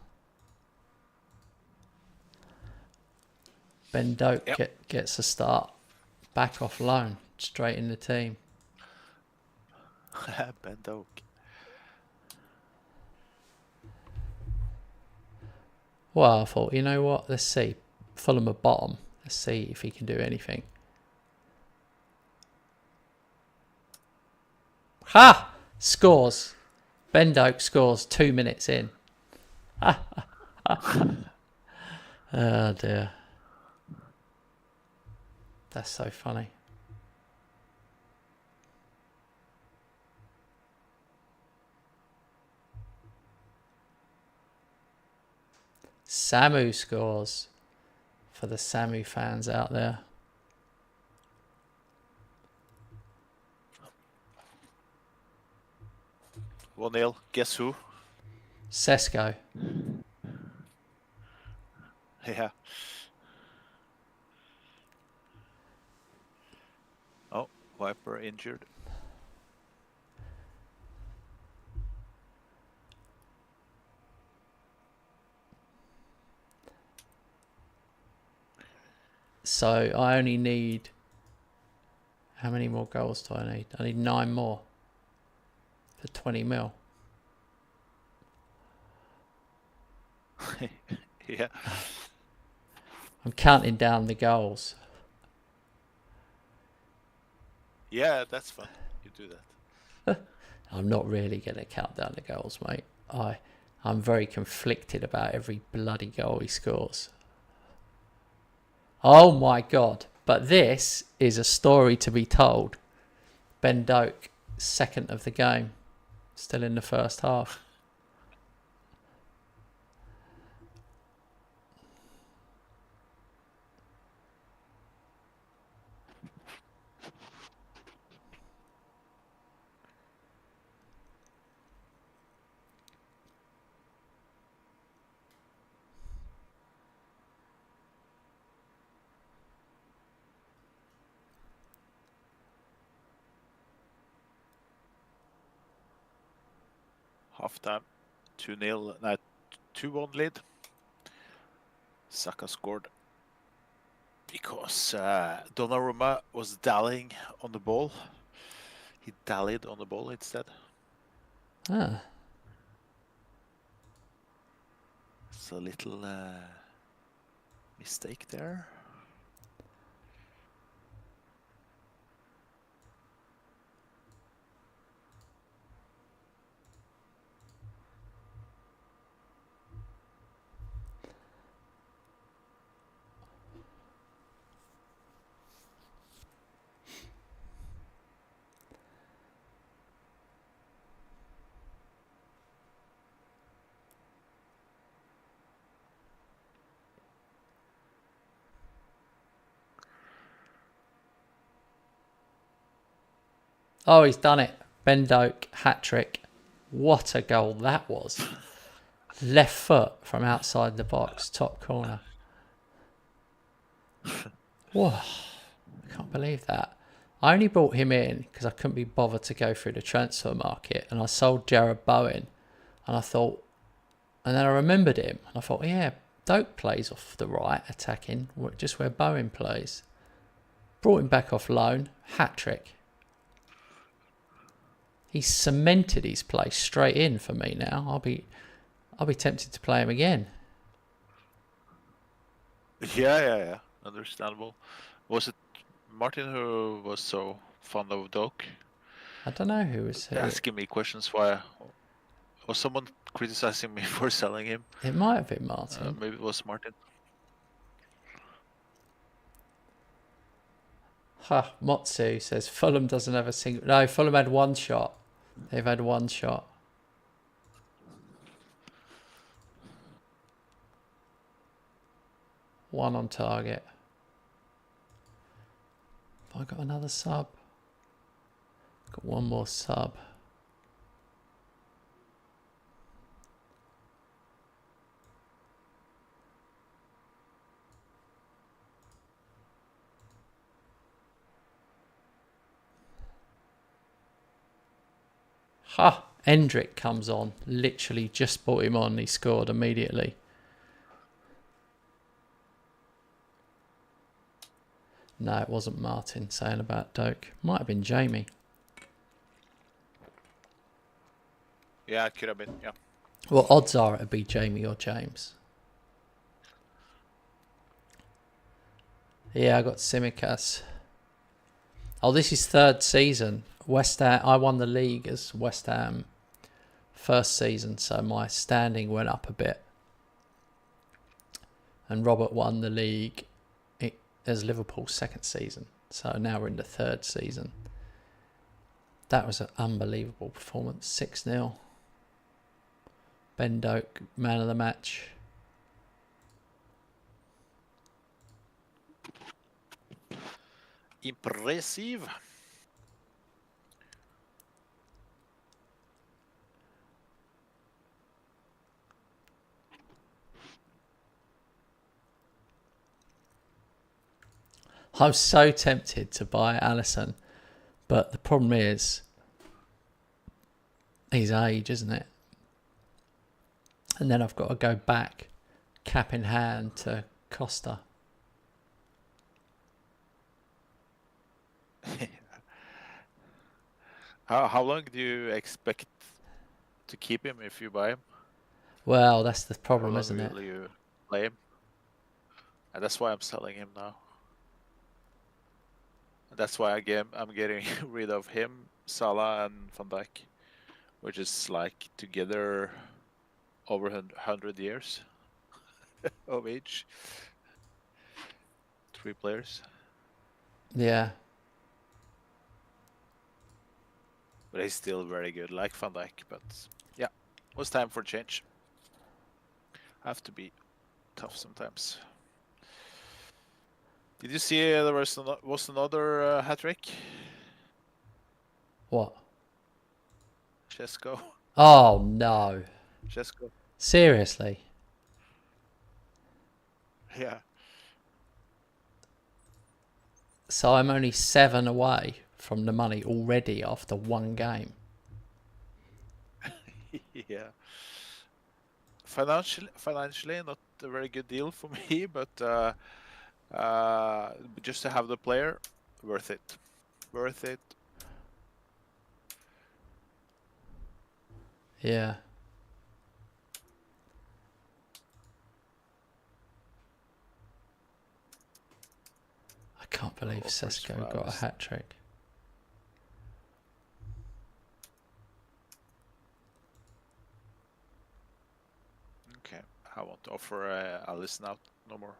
Ben Doak gets a start. Back off loan. Straight in the team. Ben Doak. Well, I thought, you know what? Let's see. Fulham are bottom. Let's see if he can do anything. Ha! Scores. Ben Doak scores 2 minutes in. Oh dear. That's so funny. Samu scores for the Samu fans out there. One 0. Guess who? Sesko. Yeah. Oh, Viper injured. So I only need... How many more goals do I need? I need 9 more. For 20 mil. Yeah. I'm counting down the goals. Yeah, that's fun. You do that. I'm not really going to count down the goals, mate. I'm very conflicted about every bloody goal he scores. Oh my God. But this is a story to be told. Ben Doak, second of the game. Still in the first half. Half time. 2-0. 2-1 lead. Saka scored because Donnarumma was dallying on the ball. He dallied on the ball instead. Ah. It's a little mistake there. Oh, he's done it. Ben Doak, hat-trick. What a goal that was. Left foot from outside the box, top corner. Whoa, I can't believe that. I only brought him in because I couldn't be bothered to go through the transfer market, and I sold Jared Bowen, and I thought, and then I remembered him, and I thought, yeah, Doak plays off the right, attacking, just where Bowen plays. Brought him back off loan, hat trick. He's cemented his place straight in for me now. I'll be tempted to play him again. Yeah. Understandable. Was it Martin who was so fond of Doak? I don't know who was who. Asking me questions why. Was someone criticizing me for selling him? It might have been Martin. Maybe it was Martin. Motsu says Fulham doesn't have a single. No, Fulham had one shot. They've had one shot. One on target. Have I got another sub? Got one more sub. Endrick comes on. Literally just brought him on. He scored immediately. No, it wasn't Martin saying about Doak. Might have been Jamie. Yeah, it could have been, yeah. Well, odds are it'd be Jamie or James. Yeah, I got Simicas. Oh, this is third season. West Ham. I won the league as West Ham first season, so my standing went up a bit. And Robert won the league as Liverpool's second season, so now we're in the third season. That was an unbelievable performance. 6-0. Ben Doak, man of the match. Impressive. I'm so tempted to buy Alisson, but the problem is his age, isn't it? And then I've got to go back, cap in hand, to Costa. How long do you expect to keep him if you buy him? Well, that's the problem, How long isn't it? will you play him? And that's why I'm selling him now. That's why I'm getting rid of him, Salah, and Van Dijk, which is like together over 100 years of age. 3 players. Yeah. But he's still very good, like Van Dijk. But yeah, it was time for change. Have to be tough sometimes. Did you see there was another hat trick? What? Chesko. Oh, no. Chesko. Seriously? Yeah. So I'm only 7 away from the money already after one game. Yeah. Financially, not a very good deal for me, but just to have the player, worth it. Worth it. Yeah. I can't believe Sesko got a hat trick. Okay, I won't offer a listen out no more.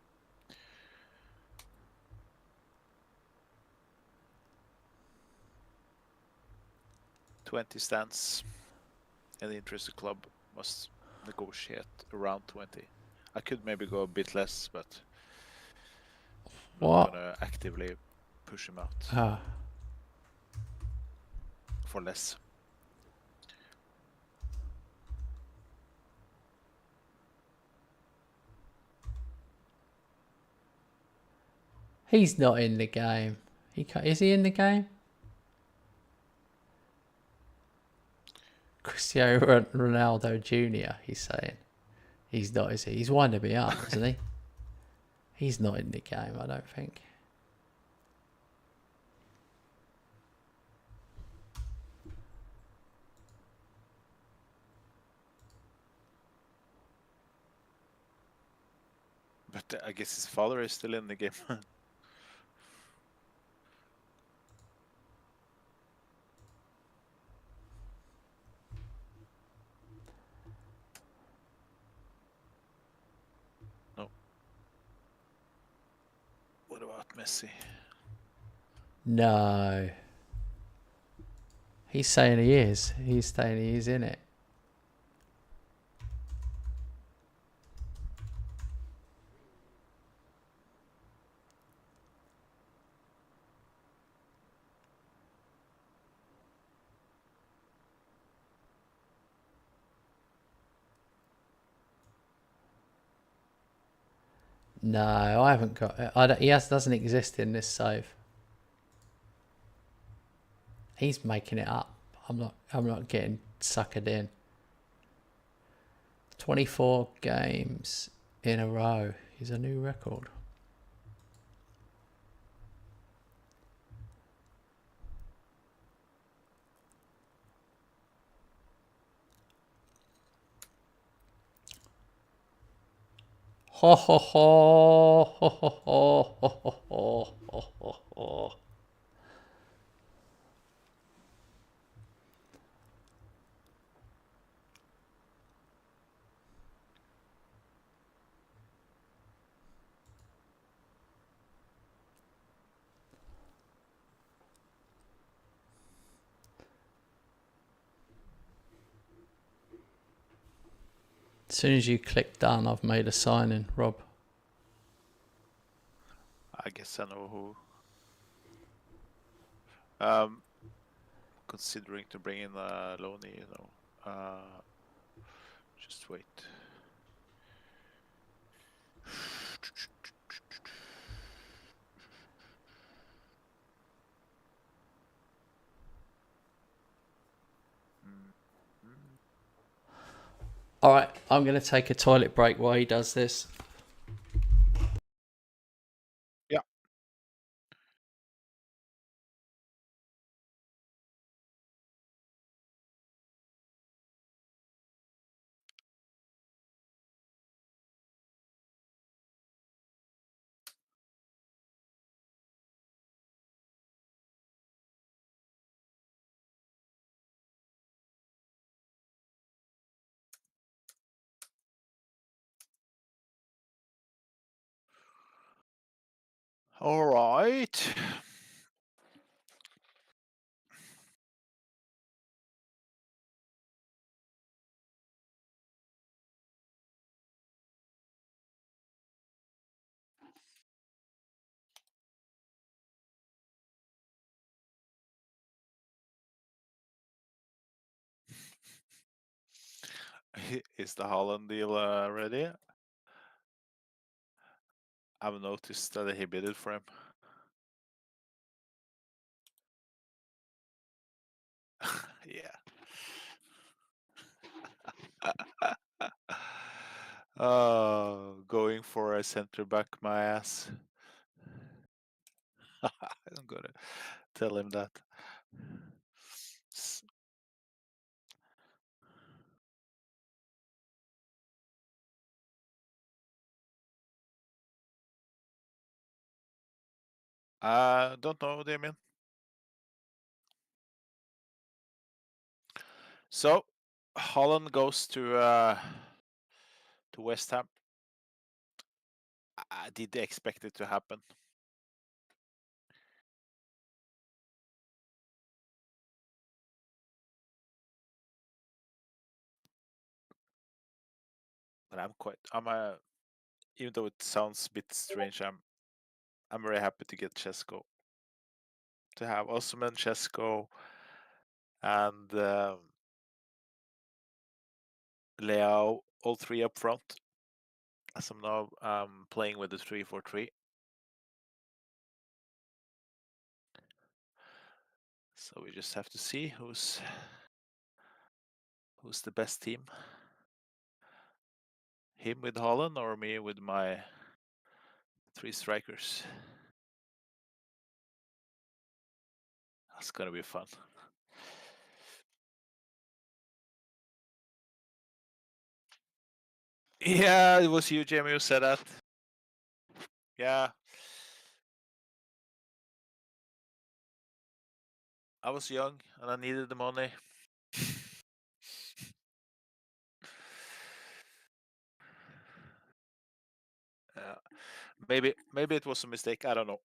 $20 stands. Any interested club must negotiate around 20. I could maybe go a bit less, but I'm not gonna actively push him out for less. He's not in the game. Is he in the game? Cristiano Ronaldo Jr. He's saying. He's not, is he? He's winding me up, isn't he? He's not in the game, I don't think. But I guess his father is still in the game. No. What about Messi? No. He's saying he is. He's saying he is in it. No, I haven't got it. Doesn't exist in this save. He's making it up. I'm not getting suckered in. 24 games in a row is a new record. Ho ho ho ho ho ho ho ho ho ho ho. As soon as you click done, I've made a sign-in, Rob. I guess I know who. Considering to bring in Loney, you know. Just wait. All right, I'm going to take a toilet break while he does this. Yeah. All right. Is the Holland deal ready? I've noticed that he bid it for him. Yeah. Going for a center back, my ass. I'm gonna tell him that. Don't know, Damien. So, Holland goes to West Ham. I did expect it to happen. But even though it sounds a bit strange, I'm very happy to get Chesko. To have Osman, Chesko, and Leao, all three up front. As I'm now playing with the 3-4-3. So we just have to see who's the best team. Him with Haaland or me with my 3 strikers. That's gonna be fun. Yeah, it was you, Jamie, who said that. Yeah. I was young and I needed the money. Maybe it was a mistake. I don't know.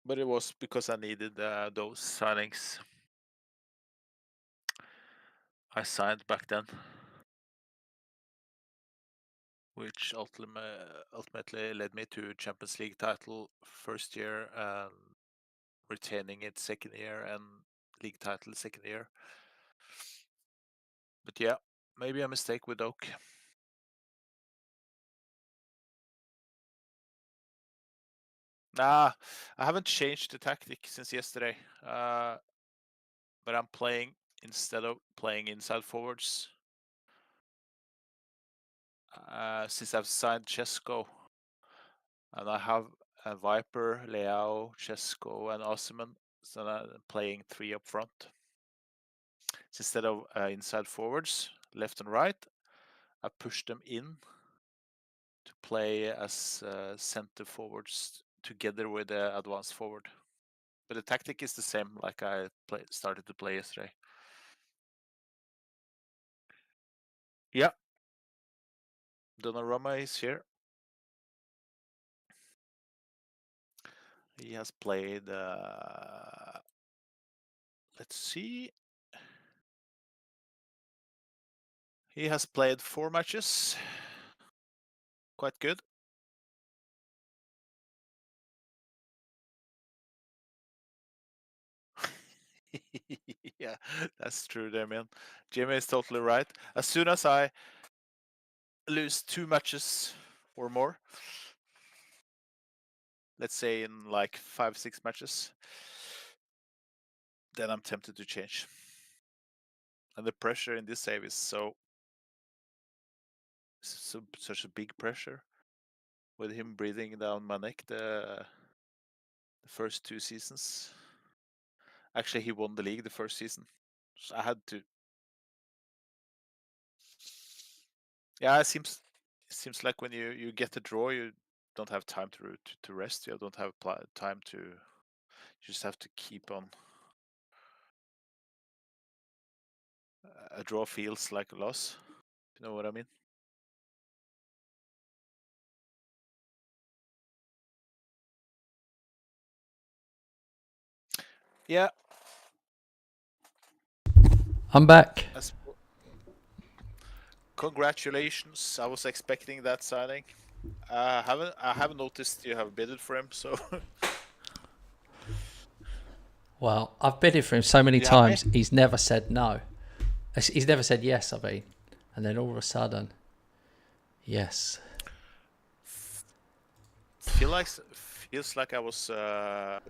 But it was because I needed those signings I signed back then, which ultimately led me to Champions League title first year, retaining it second year, and league title second year. But yeah, maybe a mistake with Oak. Nah, I haven't changed the tactic since yesterday. But I'm playing, instead of playing inside forwards, since I've signed Chesko, and I have Viper, Leao, Chesko, and Osimhen, so I'm playing 3 up front. So instead of inside forwards, left and right, I push them in to play as center forwards together with the advanced forward. But the tactic is the same, like I started to play yesterday. Yeah, Donnarumma is here. He has played, let's see. He has played 4 matches. Quite good. Yeah, that's true, Damien. Jimmy is totally right. As soon as I lose 2 matches or more, let's say in like 5-6 matches, then I'm tempted to change. And the pressure in this save is such a big pressure, with him breathing down my neck the first 2 seasons. Actually, he won the league the first season, so I had to. Yeah, it seems like when you get a draw, you don't have time to rest. You don't have time to. You just have to keep on. A draw feels like a loss. You know what I mean? Yeah. I'm back. Congratulations! I was expecting that signing. I haven't noticed you have bidded for him, so. Well, I've bidded for him so many You happy? times, he's never said no. He's never said yes, I mean. And then all of a sudden, yes. Feels like I was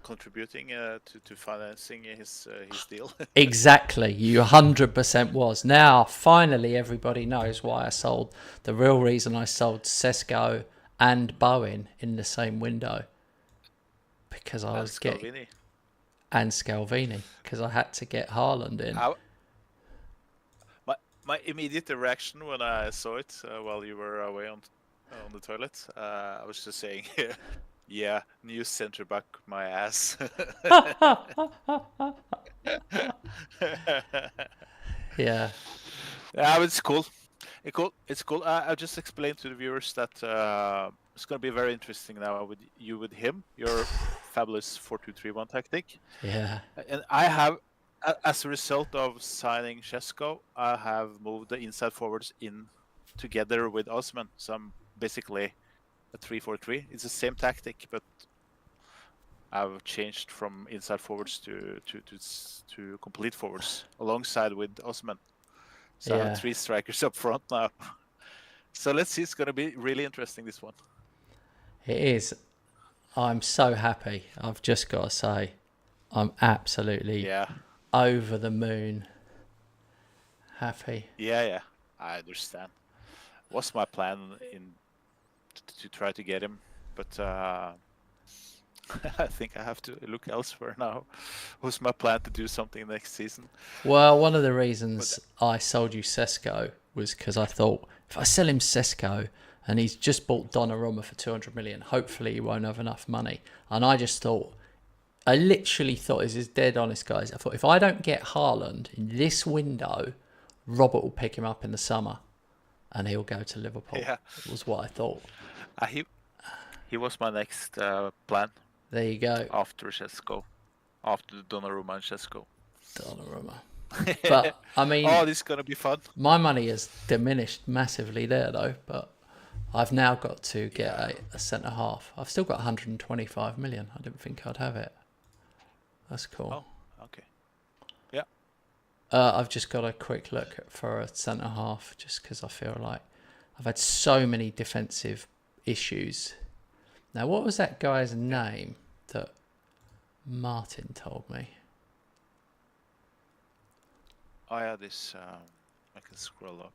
contributing to financing his deal. Exactly, you 100% was. Now, finally, everybody knows why I sold. The real reason I sold Sesko and Bowen in the same window. Because I was getting... Scalvini. And Scalvini, because I had to get Haaland in. My immediate reaction when I saw it while you were away on the toilet, I was just saying, yeah, new centre back, my ass. Yeah. Yeah, it's cool. It's cool. I just explained to the viewers that it's going to be very interesting now with him, your fabulous 4-2-3-1 tactic. Yeah. And I have, as a result of signing Chesko, I have moved the inside forwards in together with Osman. So I'm basically a 3-4-3. It's the same tactic, but I've changed from inside forwards to complete forwards alongside with Osman. So I have 3 strikers up front now. So let's see. It's going to be really interesting, this one. It is. I'm so happy. I've just got to say, I'm absolutely Yeah, over the moon happy. yeah. I understand. What's my plan to try to get him, but I think I have to look elsewhere now. What's my plan to do something next season? Well, one of the But reasons I sold you Sesko was because I thought if I sell him Sesko and he's just bought Donnarumma for 200 million, hopefully he won't have enough money. And I just thought, I literally thought, this is dead honest, guys. I thought if I don't get Haaland in this window, Robert will pick him up in the summer and he'll go to Liverpool. yeah, Was what I thought. he was my next plan There you go, after Sesko, after the Donnarumma and Sesko. Donnarumma. But I mean, Oh, this is gonna be fun. my money has diminished massively there though. But I've now got to get a centre half. I've still got 125 million. I didn't think I'd have it. That's cool. Oh, okay. Yeah. I've just got a quick look for a centre half just because I feel like I've had so many defensive issues. Now, what was that guy's name that Martin told me? Oh yeah, this I can scroll up.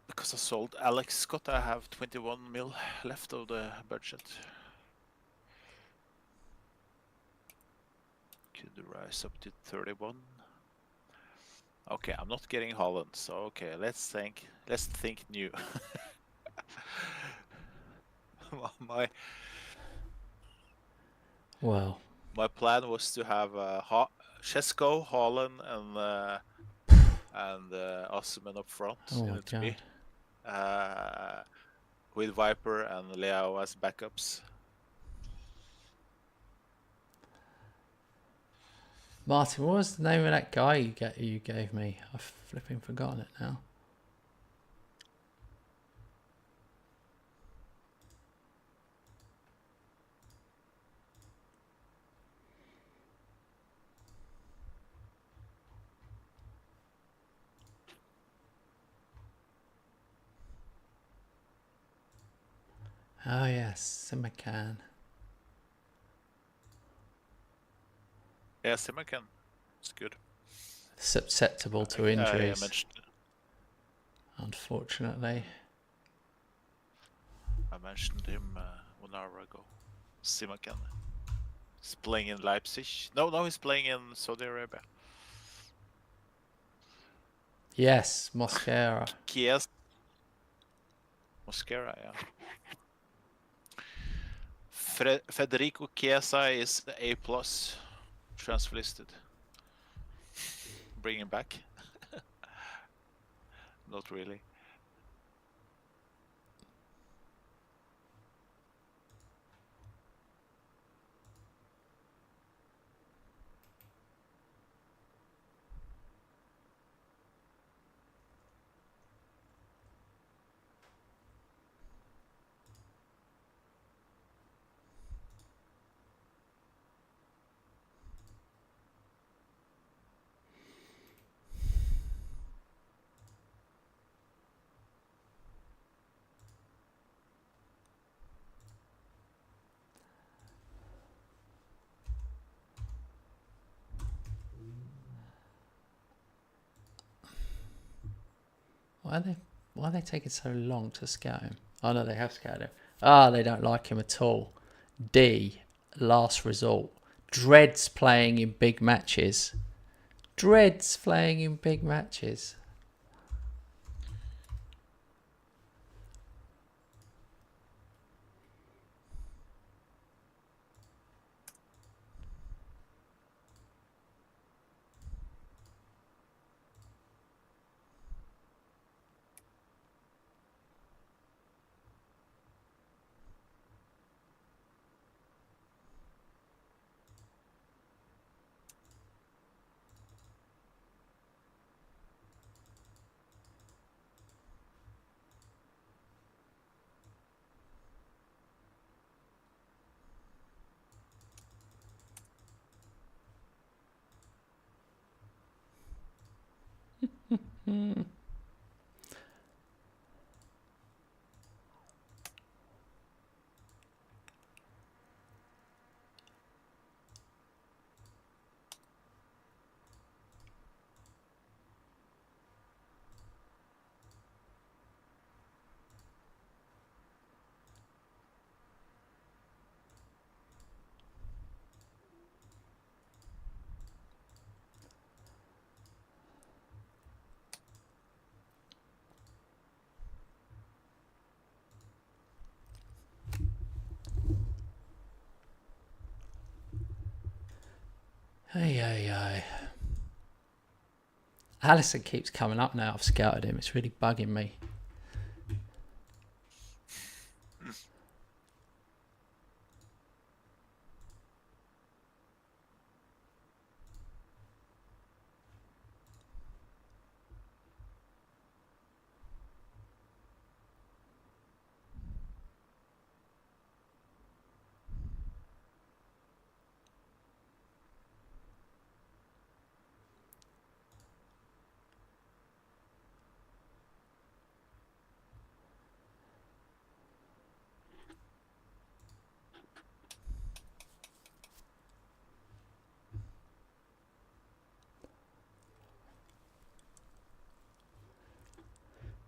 Because I sold Alex Scott, I have 21 mil left of the budget. Could rise up to 31. Okay, I'm not getting Holland, so okay, let's think new. my Well, my plan was to have Shesko, Holland, and Osimhen up front oh in my the three, God. with Viper and Leo as backups. Martin, what was the name of that guy you gave me? I've flipping forgotten it now. Oh yes, Simakan. Yeah, Simakan. It's good. Susceptible to I injuries, mentioned unfortunately. him 1 hour ago. Simakan. He's playing in Leipzig. No, he's playing in Saudi Arabia. Yes, Mosquera. Chiesa. Mosquera, yeah. Federico Chiesa is A+, transfer listed. Bring him back. Not really. Why are they taking so long to scout him? Oh no, they have scouted him. Ah, they don't like him at all. D, last resort. Dreads playing in big matches. Dreads playing in big matches. Hey. Allison keeps coming up now. I've scouted him. It's really bugging me.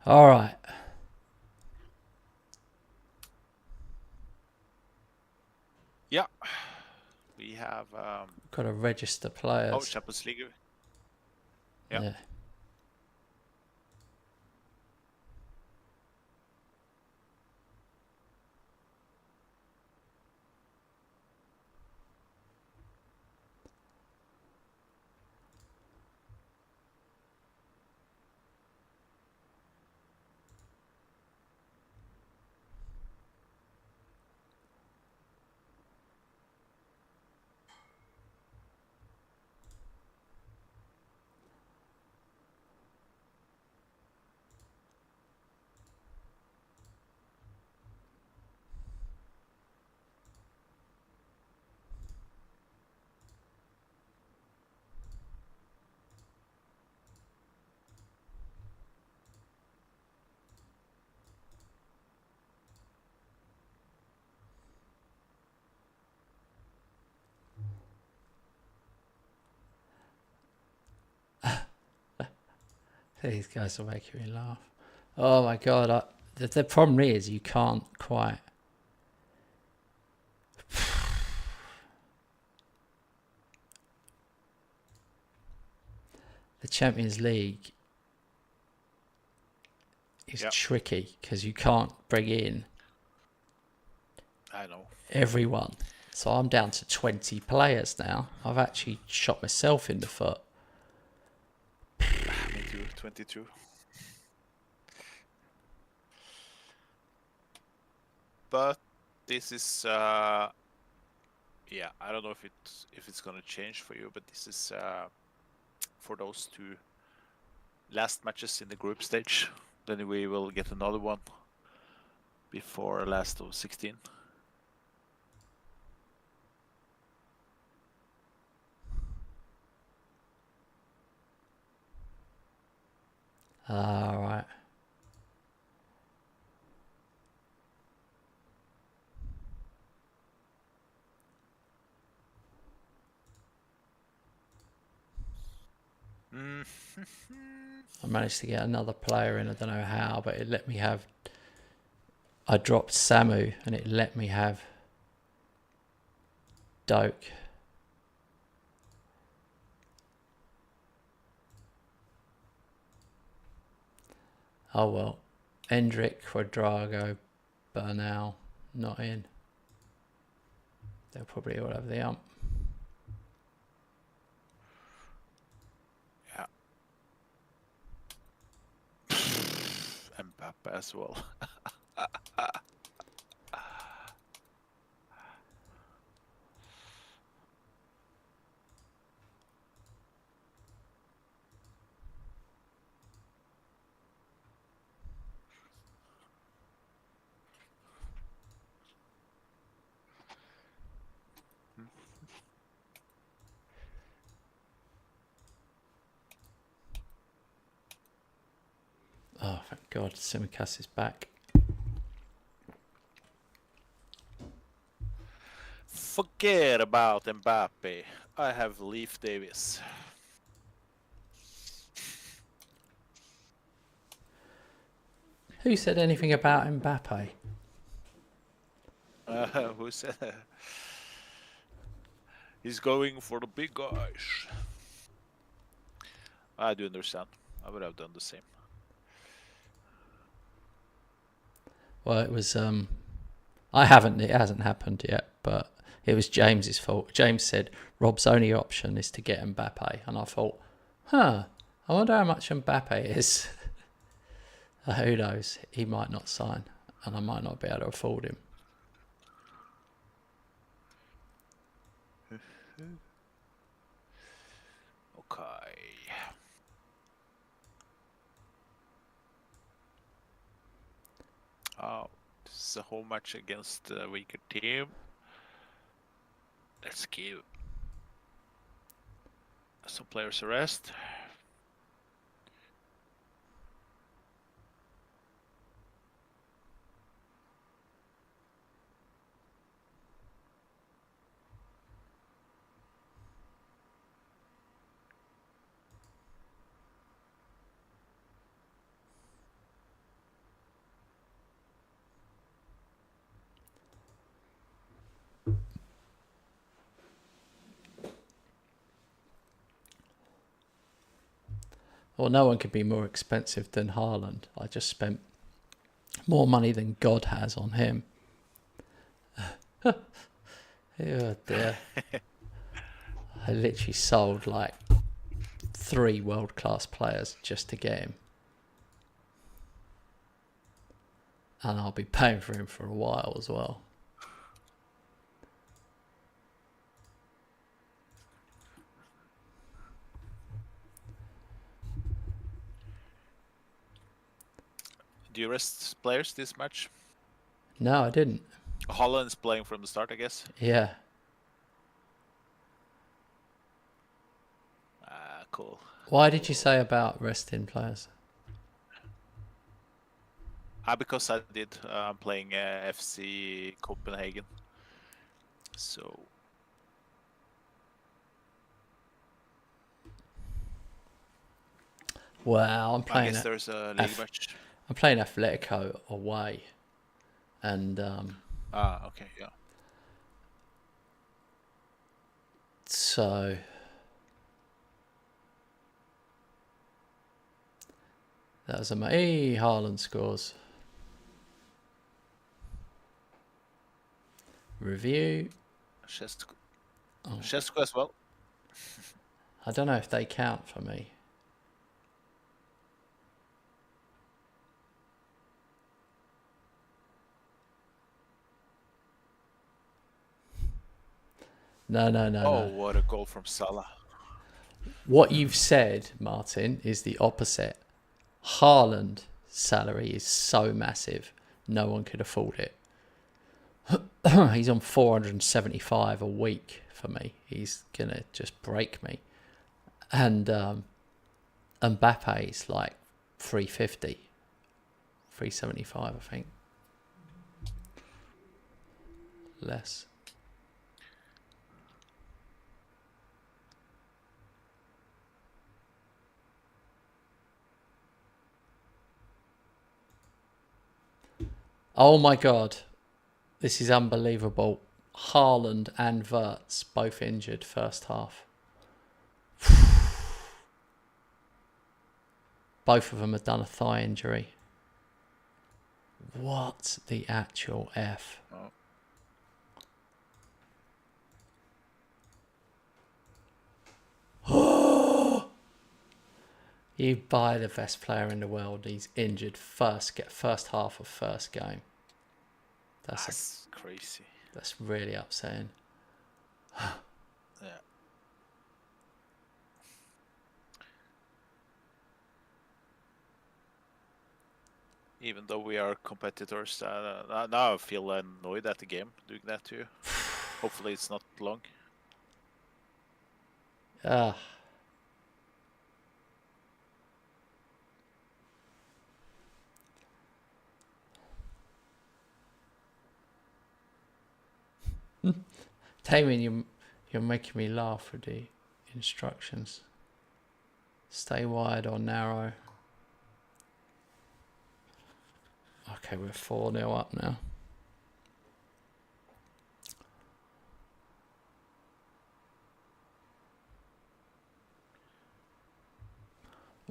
All right. Yeah. We have... Got to register players. Oh, Champions League. Yeah. These guys will make me laugh. Oh my god! The problem is you can't quite. The Champions League is tricky because you can't bring in. I know. Everyone. So I'm down to 20 players now. I've actually shot myself in the foot. Me too, 22. But this is... I don't know if it's gonna change for you, but this is for those two last matches in the group stage. Then we will get another one before last of 16. All right. I managed to get another player in. I don't know how, but it let me have. I dropped Samu and it let me have Doak. Oh well. Endrick, Quadrago, Bernal, not in. They'll probably all have the ump. Yeah. Mbappe as well. Oh, thank God, Simicast is back. Forget about Mbappe. I have Leaf Davis. Who said anything about Mbappe? Who said he's going for the big guys? I do understand. I would have done the same. Well, it was. I haven't. It hasn't happened yet, but it was James's fault. James said Rob's only option is to get Mbappe, and I thought, I wonder how much Mbappe is. Who knows? He might not sign, and I might not be able to afford him. Okay. Oh, this is a home match against a weaker team. Let's give some players a rest. Well, no one could be more expensive than Haaland. I just spent more money than God has on him. Oh dear. I literally sold like 3 world-class players just to get him. And I'll be paying for him for a while as well. Do you rest players this match? No, I didn't. Holland's playing from the start, I guess. Yeah. Cool. Why did you say about resting players? Because I did. I'm playing FC Copenhagen. So. Well, I'm playing. I guess there's a league match. I'm playing Atletico away, and okay, yeah. So that was Haaland scores. Review. Shesco as well. I don't know if they count for me. No. Oh, what a goal from Salah. What you've said, Martin, is the opposite. Haaland's salary is so massive, no one could afford it. He's on 475 a week for me. He's going to just break me. And Mbappe's like 350, 375, I think. Less. Oh my God. This is unbelievable. Haaland and Wirtz both injured first half. Both of them had done a thigh injury. What the actual F? Oh. You buy the best player in the world. He's injured first half of first game. That's crazy. That's really upsetting. Yeah. Even though we are competitors, now I feel annoyed at the game doing that to you. Hopefully it's not long. Damien, you're making me laugh with the instructions. Stay wide or narrow. Okay, we're 4-0 up now.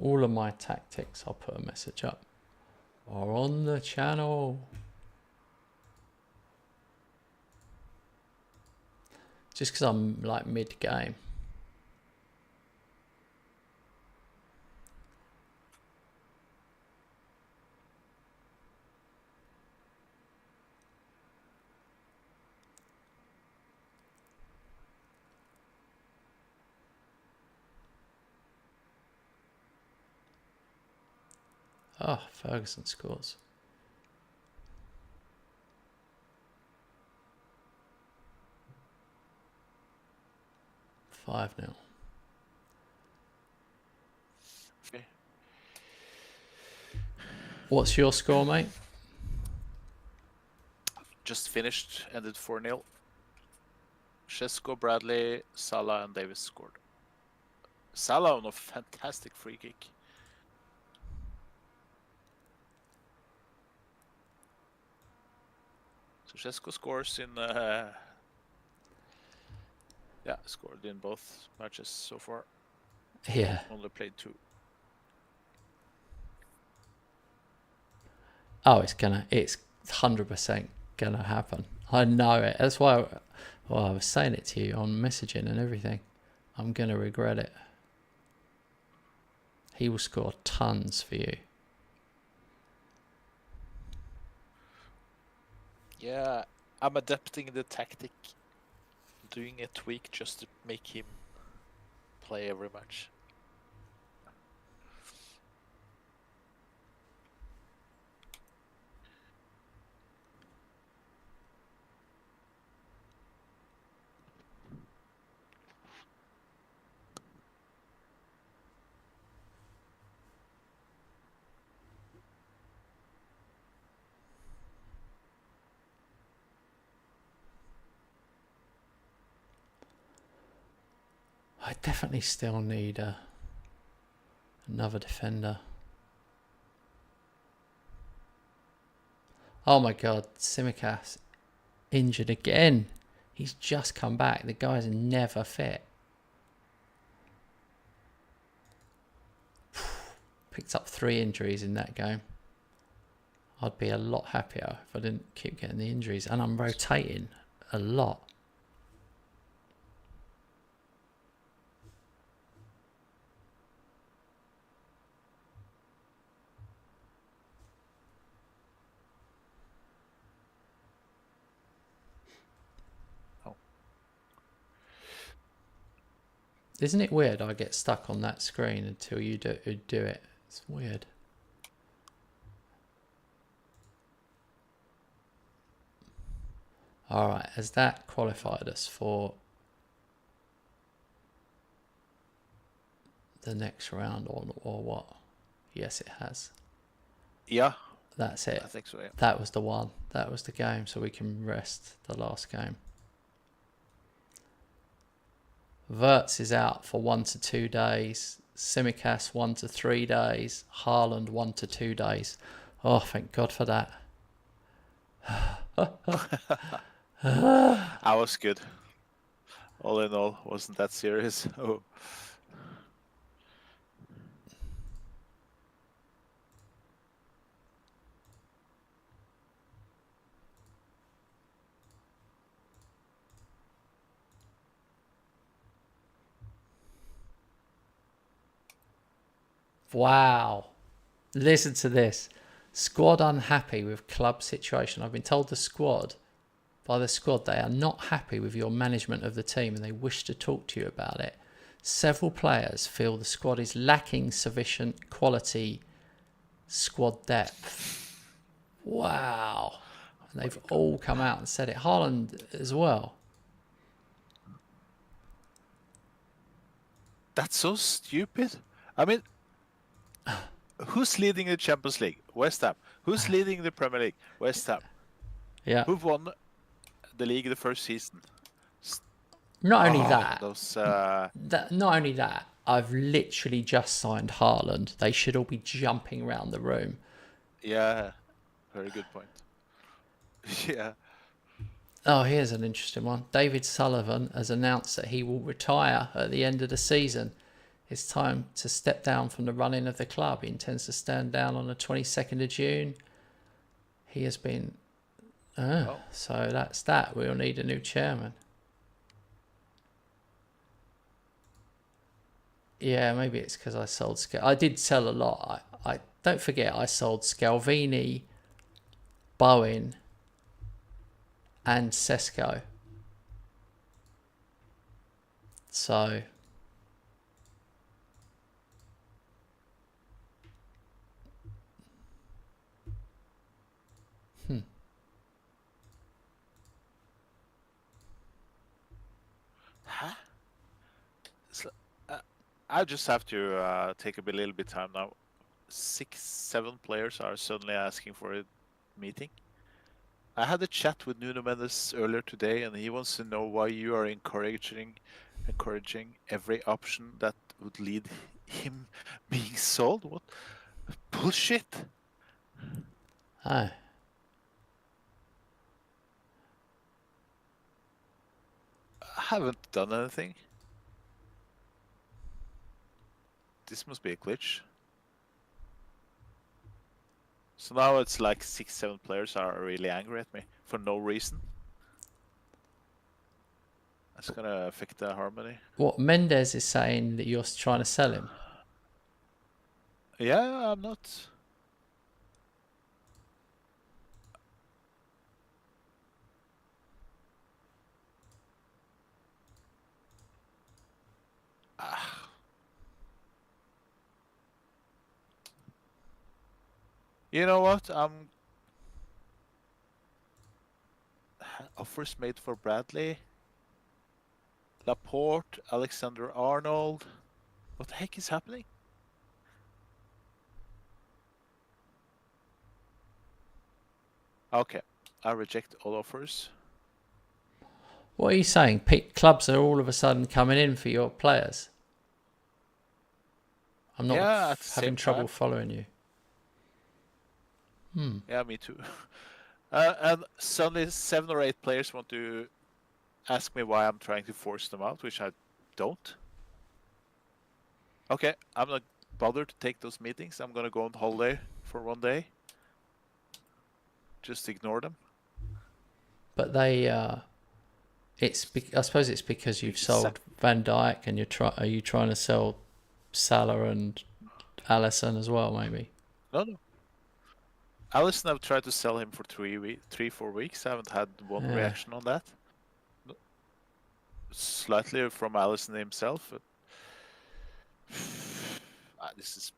All of my tactics, I'll put a message up, are on the channel. Just because I'm like mid-game. Oh, Ferguson scores. Five 0. Okay. What's your score, mate? Just finished, ended 4-0. Shesko, Bradley, Salah, and Davis scored. Salah on a fantastic free kick. So Shesko scores in... yeah, scored in both matches so far. Yeah. Only played 2. Oh, it's 100% gonna happen. I know it. That's why I was saying it to you on messaging and everything. I'm gonna regret it. He will score tons for you. Yeah, I'm adapting the tactic, doing a tweak just to make him play every match. I definitely still need another defender. Oh my god, Tsimikas injured again. He's just come back. The guy's never fit. Picked up 3 injuries in that game. I'd be a lot happier if I didn't keep getting the injuries. And I'm rotating a lot. Isn't it weird I get stuck on that screen until you do it? It's weird. Alright, has that qualified us for the next round or what? Yes, it has. Yeah. That's it. I think so, yeah. That was the one. That was the game, so we can rest the last game. Wirtz is out for 1 to 2 days. Tsimikas 1 to 3 days. Haaland 1 to 2 days. Oh, thank God for that. I was good. All in all, wasn't that serious. Oh. Wow. Listen to this. Squad unhappy with club situation. I've been told by the squad they are not happy with your management of the team and they wish to talk to you about it. Several players feel the squad is lacking sufficient quality squad depth. Wow. And they've all come out and said it. Haaland as well. That's so stupid. I mean, who's leading the Champions League? West Ham. Who's leading the Premier League? West Ham. Yeah. Who won the league the first season. Not only that, Those. not only that, I've literally just signed Haaland. They should all be jumping around the room. Yeah, very good point. Yeah. Oh, here's an interesting one. David Sullivan has announced that he will retire at the end of the season. It's time to step down from the running of the club. He intends to stand down on the 22nd of June. He has been... So that's that. We'll need a new chairman. Yeah, maybe it's because I sold... I did sell a lot. I don't forget, I sold Scalvini, Bowen, and Sesko. So... Huh? I just have to take a little bit time now. 6-7 players are suddenly asking for a meeting. I had a chat with Nuno Mendes earlier today, and he wants to know why you are encouraging every option that would lead him being sold. What bullshit! Oh. I haven't done anything. This must be a glitch. So now it's like 6-7 players are really angry at me for no reason. That's gonna affect the harmony. What, Mendes is saying that you're trying to sell him? Yeah, I'm not. You know what? Offers made for Bradley, Laporte, Alexander Arnold. What the heck is happening? Okay, I reject all offers. What are you saying? Clubs are all of a sudden coming in for your players? I'm not having trouble following you. Yeah, me too. And suddenly 7 or 8 players want to ask me why I'm trying to force them out, which I don't. Okay, I'm not bothered to take those meetings. I'm gonna go on holiday for 1 day. Just ignore them. But they, I suppose it's because you've sold Van Dijk and are you trying to sell Salah and Alisson as well, maybe? No. Alisson, I've tried to sell him for 3-4 weeks. I haven't had one reaction on that. Slightly from Alisson himself. But this is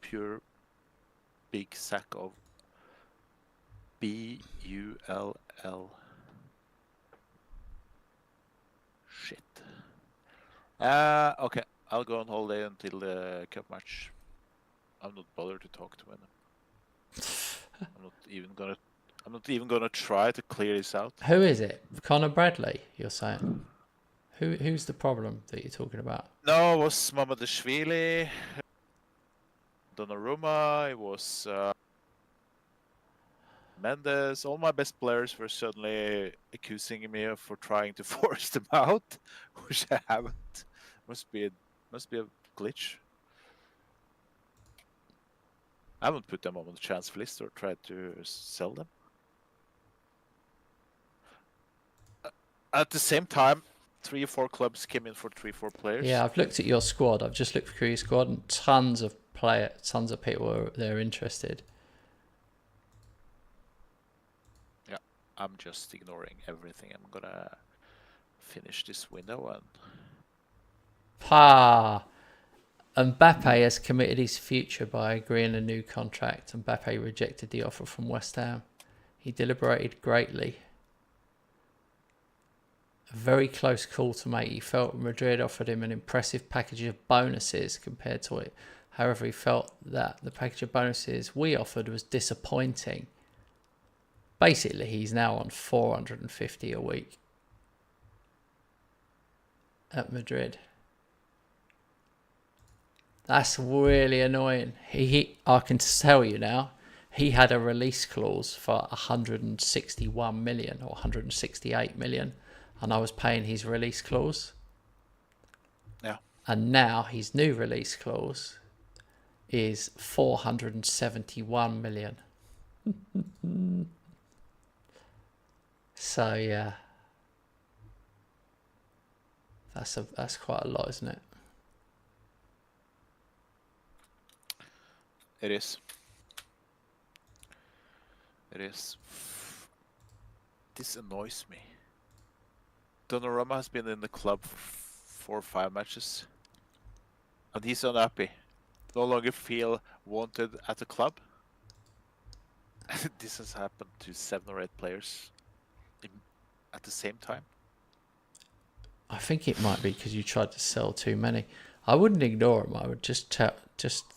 pure big sack of BULL shit. Okay, I'll go on holiday until the cup match. I'm not bothered to talk to him. I'm not even gonna try to clear this out. Who is it? Conor Bradley, you're saying? Who's the problem that you're talking about? No, it was Mamadashvili, Donnarumma, it was Mendes. All my best players were suddenly accusing me for trying to force them out, which I haven't. Must be a glitch. I haven't put them on the transfer list or tried to sell them. At the same time, 3 or 4 clubs came in for 3-4 players. Yeah, I've looked at your squad. I've just looked through your squad, and tons of people are there interested. Yeah, I'm just ignoring everything. I'm gonna finish this window and. Mbappe has committed his future by agreeing a new contract. Mbappe rejected the offer from West Ham. He deliberated greatly. A very close call to make. He felt Madrid offered him an impressive package of bonuses compared to it. However, he felt that the package of bonuses we offered was disappointing. Basically, he's now on 450 a week at Madrid. That's really annoying. I can tell you now, he had a release clause for 161 million or 168 million, and I was paying his release clause. Yeah. And now his new release clause is 471 million. So yeah, that's quite a lot, isn't it? It is. It is. This annoys me. Donnarumma has been in the club for 4 or 5 matches, and he's unhappy. No longer feel wanted at the club. This has happened to 7 or 8 players at the same time. I think it might be because you tried to sell too many. I wouldn't ignore him. I would just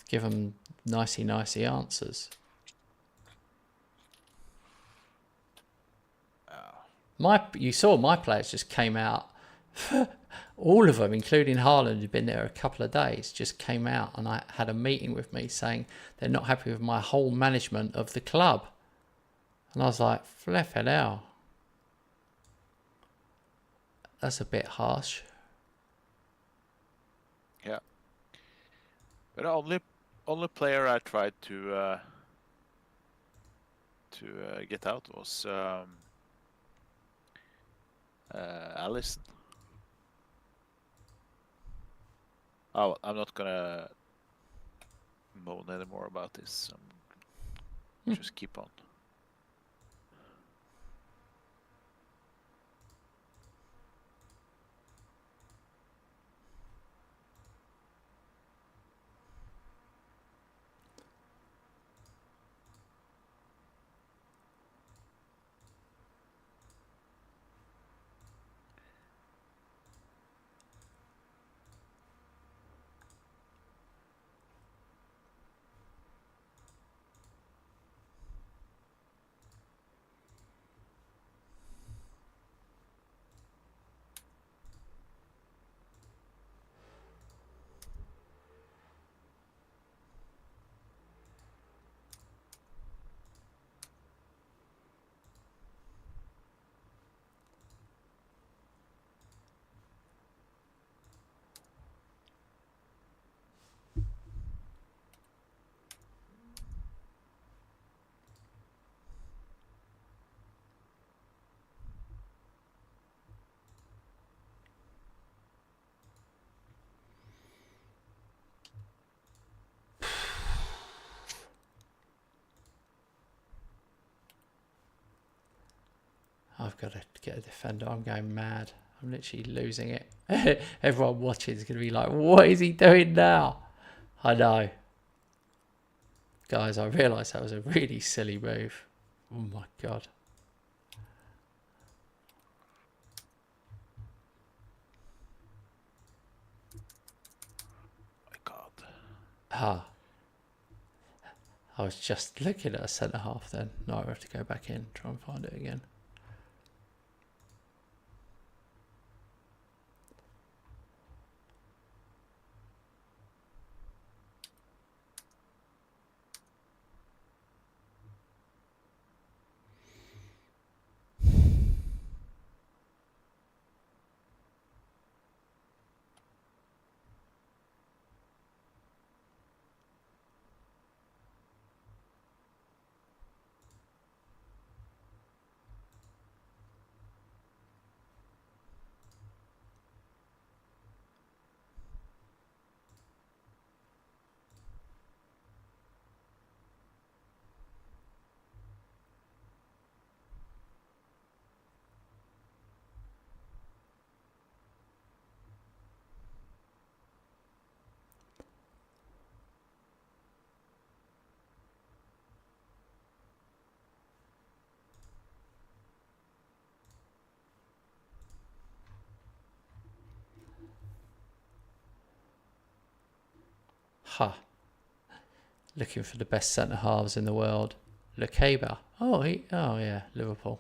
give him nicey answers. You saw my players just came out. All of them, including Haaland, who'd been there a couple of days, just came out, and I had a meeting with me saying they're not happy with my whole management of the club. And I was like, flippin' hell. That's a bit harsh. Yeah. But the only player I tried to get out was Alisson. Oh, I'm not gonna moan anymore about this. Just keep on. I've got to get a defender. I'm going mad. I'm literally losing it. Everyone watching is going to be like, what is he doing now? I know. Guys, I realise that was a really silly move. Oh my God. My God. Ah. I was just looking at a centre half then. No, I have to go back in, try and find it again. Ha. Looking for the best centre halves in the world. Lacaba. Oh, yeah, Liverpool.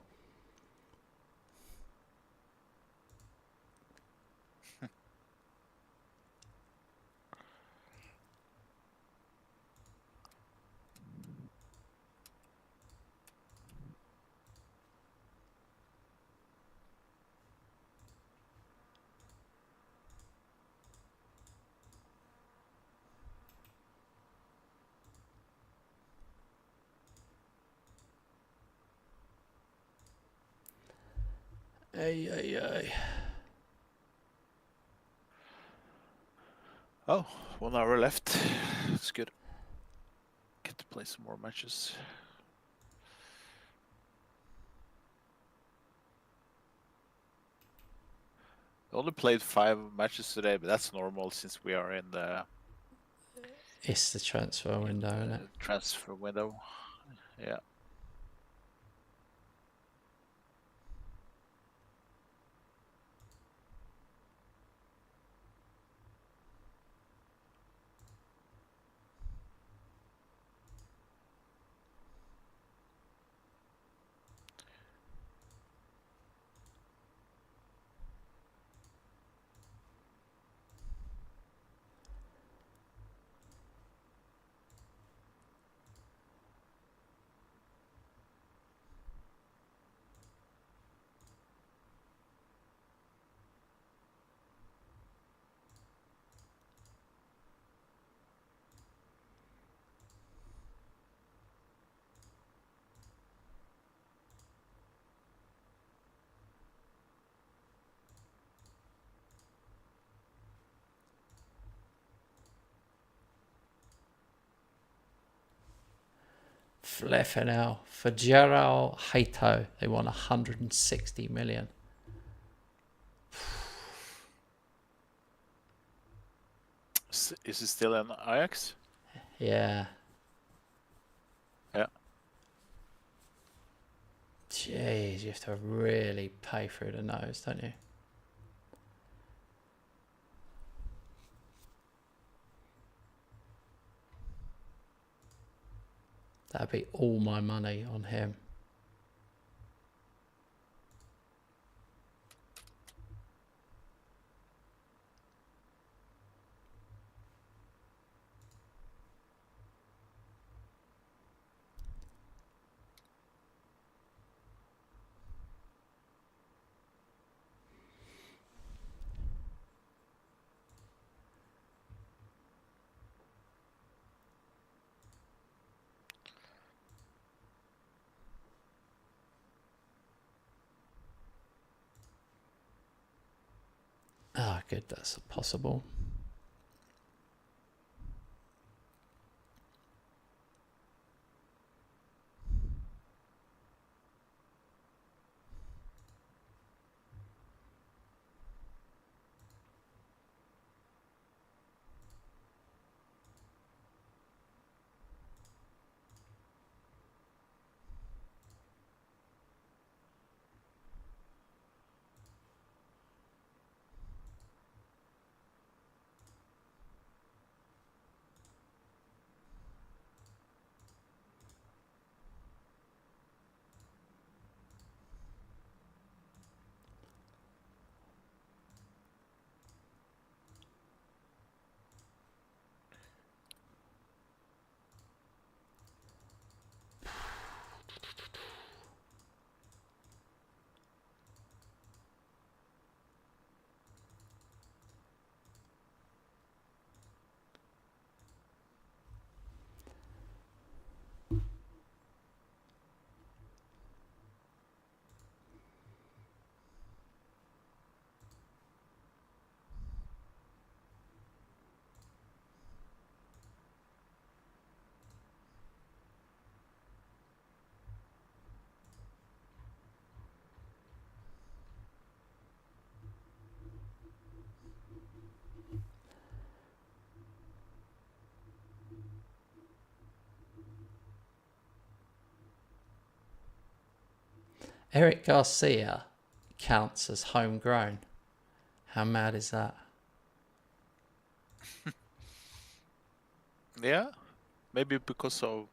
Ay. Oh, 1 hour left. It's good. Get to play some more matches. I only played 5 matches today, but that's normal since we are in the It's the transfer window, isn't it? transfer window. Yeah. Flipping hell. For Gerald Hato, they won 160 million. Is he still in Ajax? Yeah. Yeah. Jeez, you have to really pay through the nose, don't you? That'd be all my money on him. Ah, good, that's possible. Eric Garcia counts as homegrown. How mad is that? Yeah. Maybe because of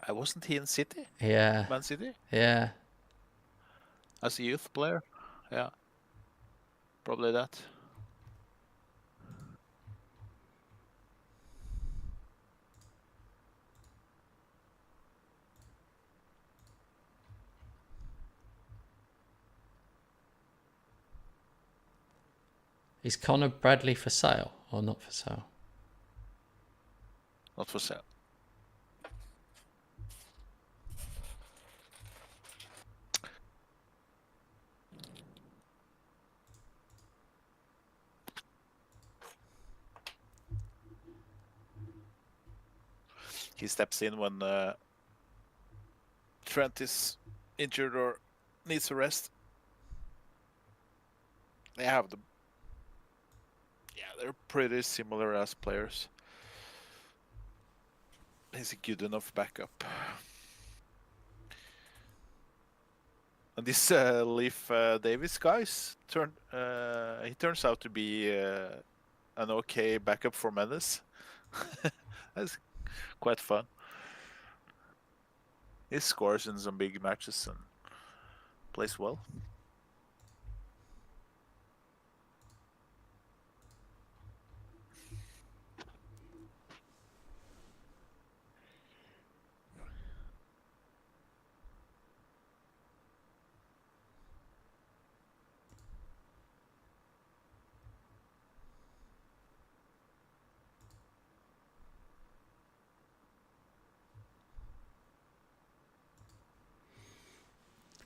Wasn't he in City? Yeah, Man City? yeah. As a youth player? Yeah. Probably that. Is Connor Bradley for sale or not for sale? Not for sale. He steps in when Trent is injured or needs a rest. They have the... Yeah, they're pretty similar as players. He's a good enough backup. And this Leif Davis guys he turns out to be an okay backup for Menace. That's quite fun. He scores in some big matches and plays well.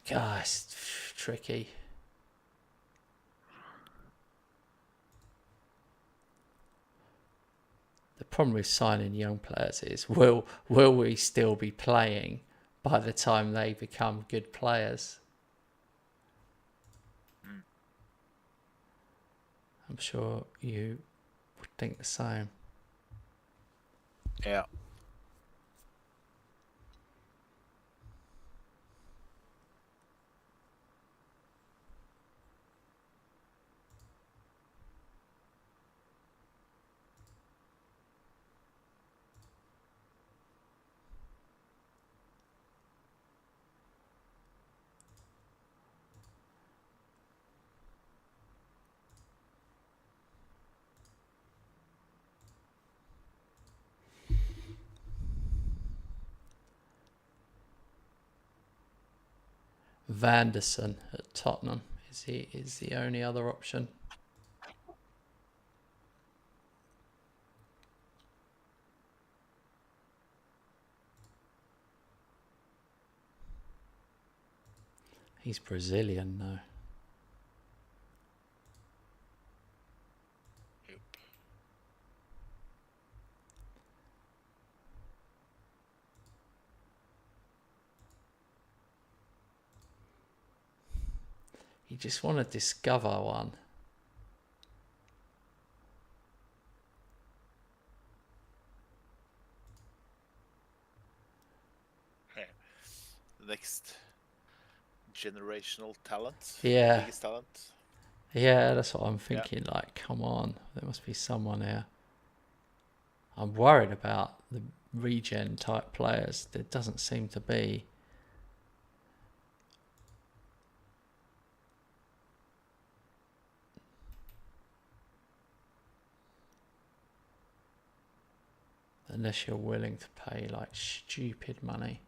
God, it's tricky. The problem with signing young players is will we still be playing by the time they become good players? I'm sure you would think the same. Yeah. Vanderson at Tottenham is the only other option. He's Brazilian though. You just want to discover one. Next generational talent. Yeah. Biggest talent. Yeah, that's what I'm thinking. Yeah. Like, come on, there must be someone here. I'm worried about the regen type players. There doesn't seem to be. Unless you're willing to pay like stupid money.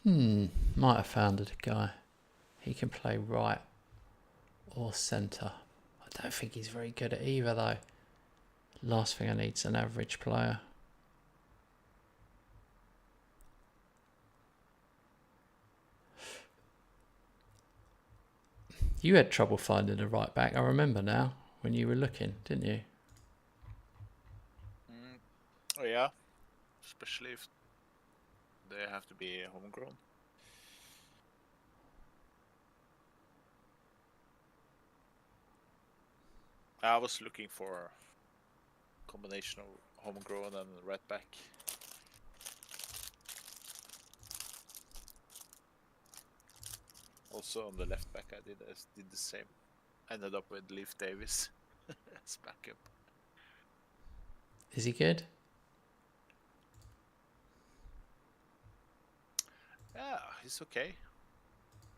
Might have found a guy. He can play right or centre. I don't think he's very good at either though. Last thing I need is an average player. You had trouble finding a right back, I remember now, when you were looking, didn't you? Oh yeah, especially if they have to be homegrown. I was looking for a combination of homegrown and right back. Also on the left back I did the same. Ended up with Leif Davis as backup. Is he good? Yeah, he's okay.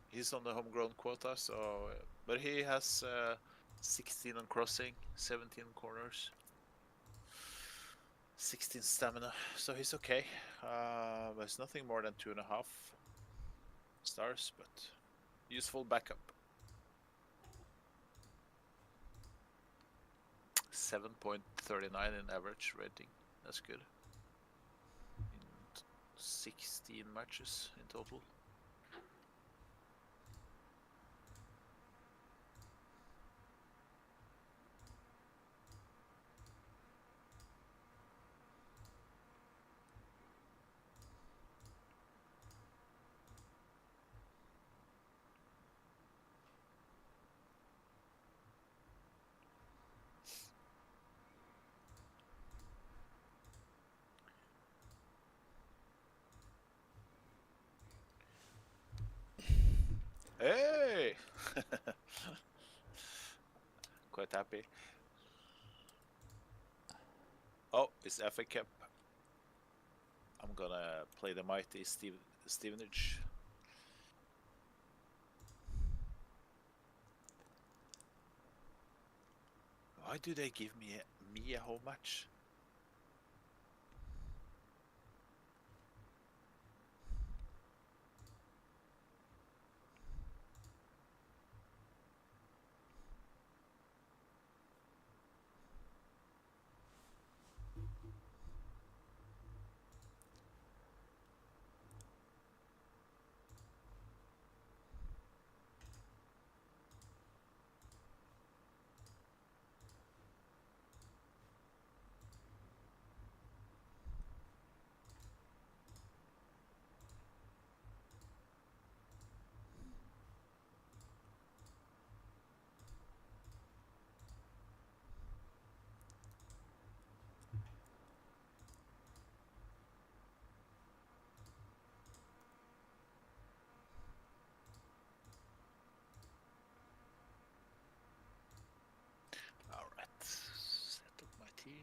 He's on the homegrown quota, so but he has 16 on crossing, 17 corners, 16 stamina, so he's okay. But it's nothing more than 2.5 stars, but useful backup. 7.39 in average rating. That's good. In 16 matches in total. Hey! Quite happy. Oh, it's FA Cup. I'm gonna play the mighty Stevenage. Why do they give me a home match? Alright, set up my team.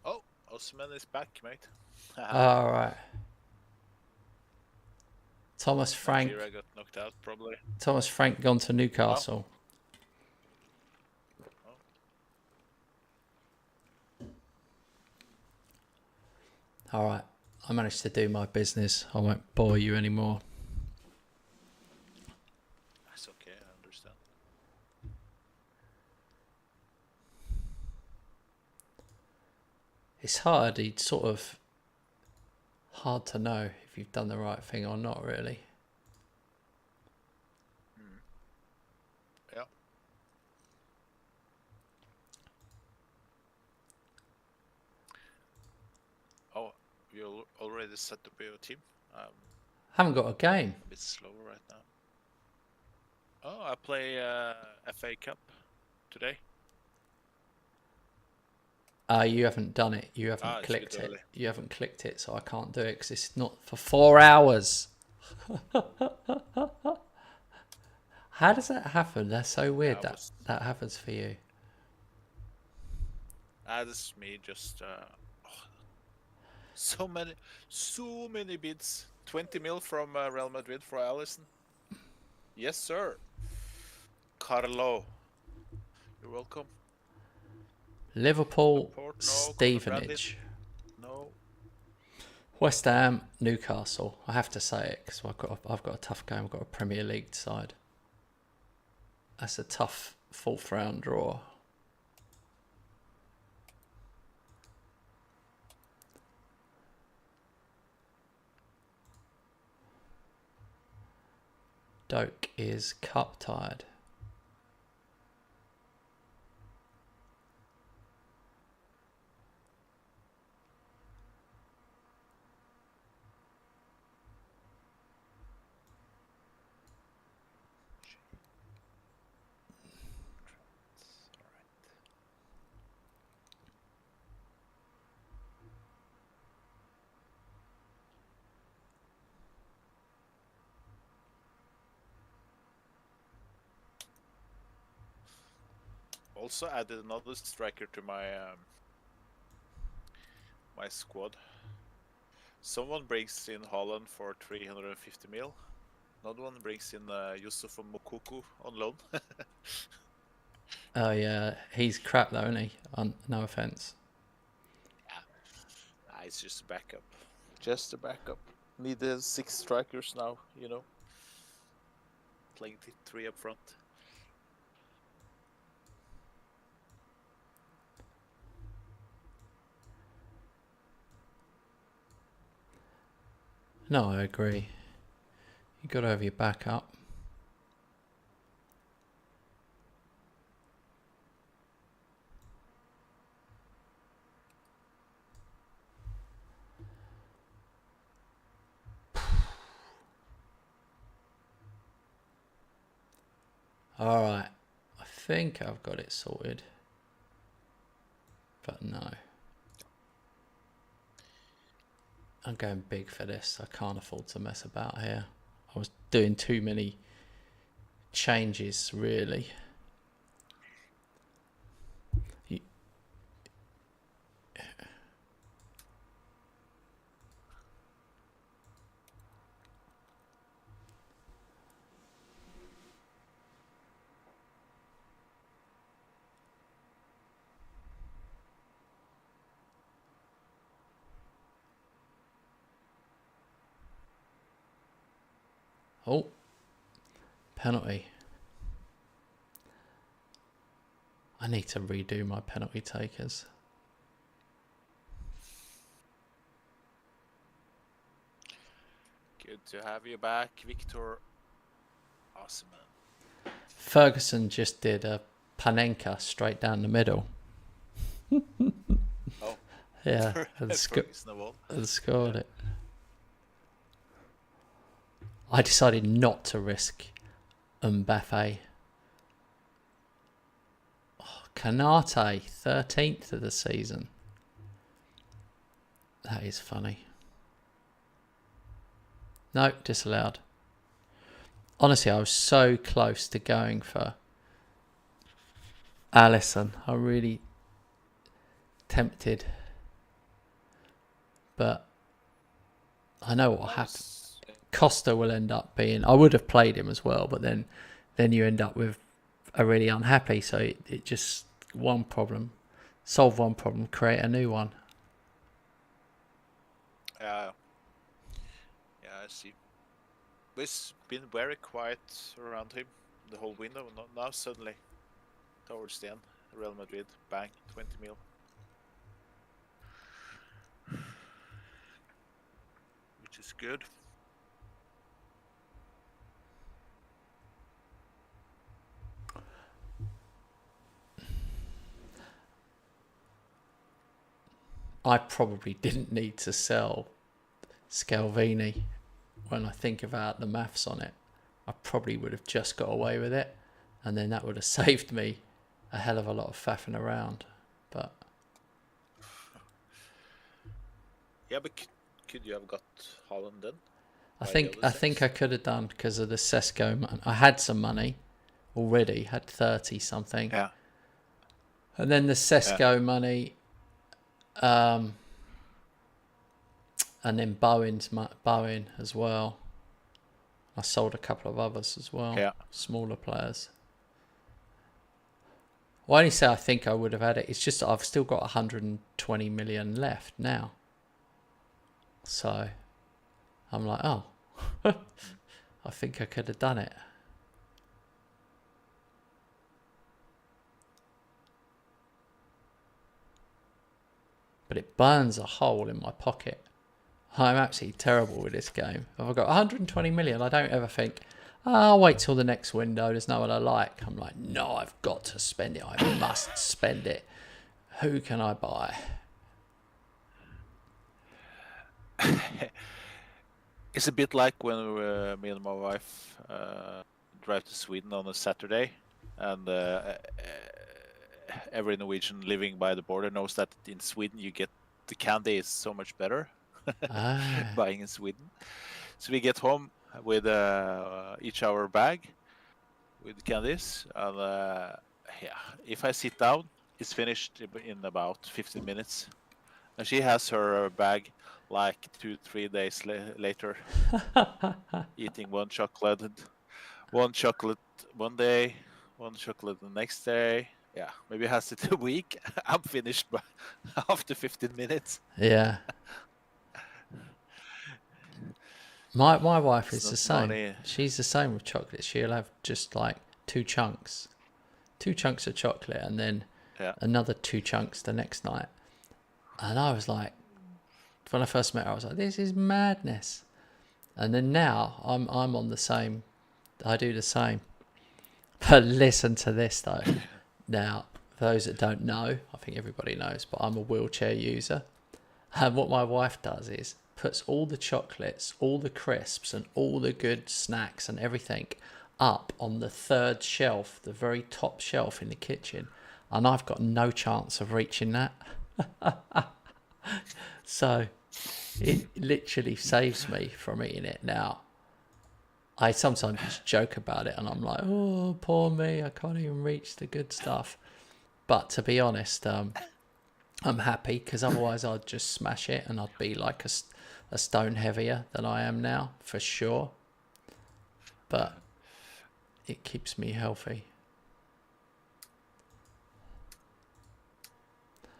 Oh, Osman is back, mate. All right. Thomas Frank. Nigeria got knocked out, probably. Thomas Frank gone to Newcastle. Oh. All right. I managed to do my business. I won't bore you anymore. That's okay, I understand. It's hard. It's sort of hard to know if you've done the right thing or not, really. Yeah. Oh, you already set up your team? Haven't got a game. A bit slower right now. Oh, I play FA Cup today. You haven't done it. You haven't It's clicked a bit it. early. You haven't clicked it, so I can't do it because it's not for 4 hours. How does that happen? That's so weird that happens for you. That's me just so many bids. 20 mil from Real Madrid for Allison. Yes, sir. Carlo. You're welcome. Liverpool, Laporte, no. Stevenage. No. West Ham, Newcastle. I have to say it because I've got a tough game. I've got a Premier League side. That's a tough 4th round draw. Doak is cup tied. Also added another striker to my my squad. Someone brings in Holland for 350 mil. Another one brings in Yusuf Mokuku on loan. Oh yeah, he's crap though, isn't he? No offense. Nah, it's just a backup. Just a backup. Need 6 strikers now, you know. Playing 3 up front. No, I agree. You got to have your backup. All right, I think I've got it sorted, but no. I'm going big for this. I can't afford to mess about here. I was doing too many changes, really. Oh, penalty. I need to redo my penalty takers. Good to have you back, Victor. Awesome, man. Ferguson just did a Panenka straight down the middle. Oh. Yeah, and scored it. I decided not to risk Mbappe. Oh, Kanate, 13th of the season. That is funny. No, disallowed. Honestly, I was so close to going for Alisson. I really tempted. But I know what will happen. Costa will end up being... I would have played him as well, but then you end up with a really unhappy. So it just... One problem. Solve one problem, create a new one. Yeah, I see. It's been very quiet around him the whole window. Now suddenly, towards the end, Real Madrid, bang, 20 mil. Which is good. I probably didn't need to sell Scalvini. When I think about the maths on it, I probably would have just got away with it, and then that would have saved me a hell of a lot of faffing around. But yeah, but could you have got Holland then? I think I could have done because of the Sesko. I had some money already, had 30 something. Yeah. And then the Sesko money, and then Bowen as well. I sold a couple of others as well. Yeah. Smaller players. Well, I only say I think I would have had it. It's just that I've still got 120 million left now. So I'm like, oh, I think I could have done it. But it burns a hole in my pocket. I'm absolutely terrible with this game. If I've got 120 million, I don't ever think, I'll wait till the next window. There's no one I like. I'm like, no, I've got to spend it. I must spend it. Who can I buy? It's a bit like when me and my wife drive to Sweden on a Saturday, and every Norwegian living by the border knows that in Sweden you get the candy is so much better buying in Sweden. So we get home with each our bag with candies, and yeah, if I sit down, it's finished in about 15 minutes. And she has her bag like 2-3 days later, eating one chocolate one day, one chocolate the next day. Yeah, maybe has it a week. I'm finished by after 15 minutes. Yeah. My wife It's is the not same. money. She's the same with chocolate. She'll have just like two chunks of chocolate, and then Yeah. another two chunks the next night. And I was like, when I first met her, I was like, this is madness. And then now I'm on the same. I do the same. But listen to this though. Now, for those that don't know, I think everybody knows, but I'm a wheelchair user. And what my wife does is puts all the chocolates, all the crisps, and all the good snacks and everything up on the third shelf, the very top shelf in the kitchen. And I've got no chance of reaching that. So it literally saves me from eating it now. I sometimes just joke about it and I'm like, oh, poor me, I can't even reach the good stuff. But to be honest, I'm happy because otherwise I'd just smash it and I'd be like a stone heavier than I am now, for sure. But it keeps me healthy.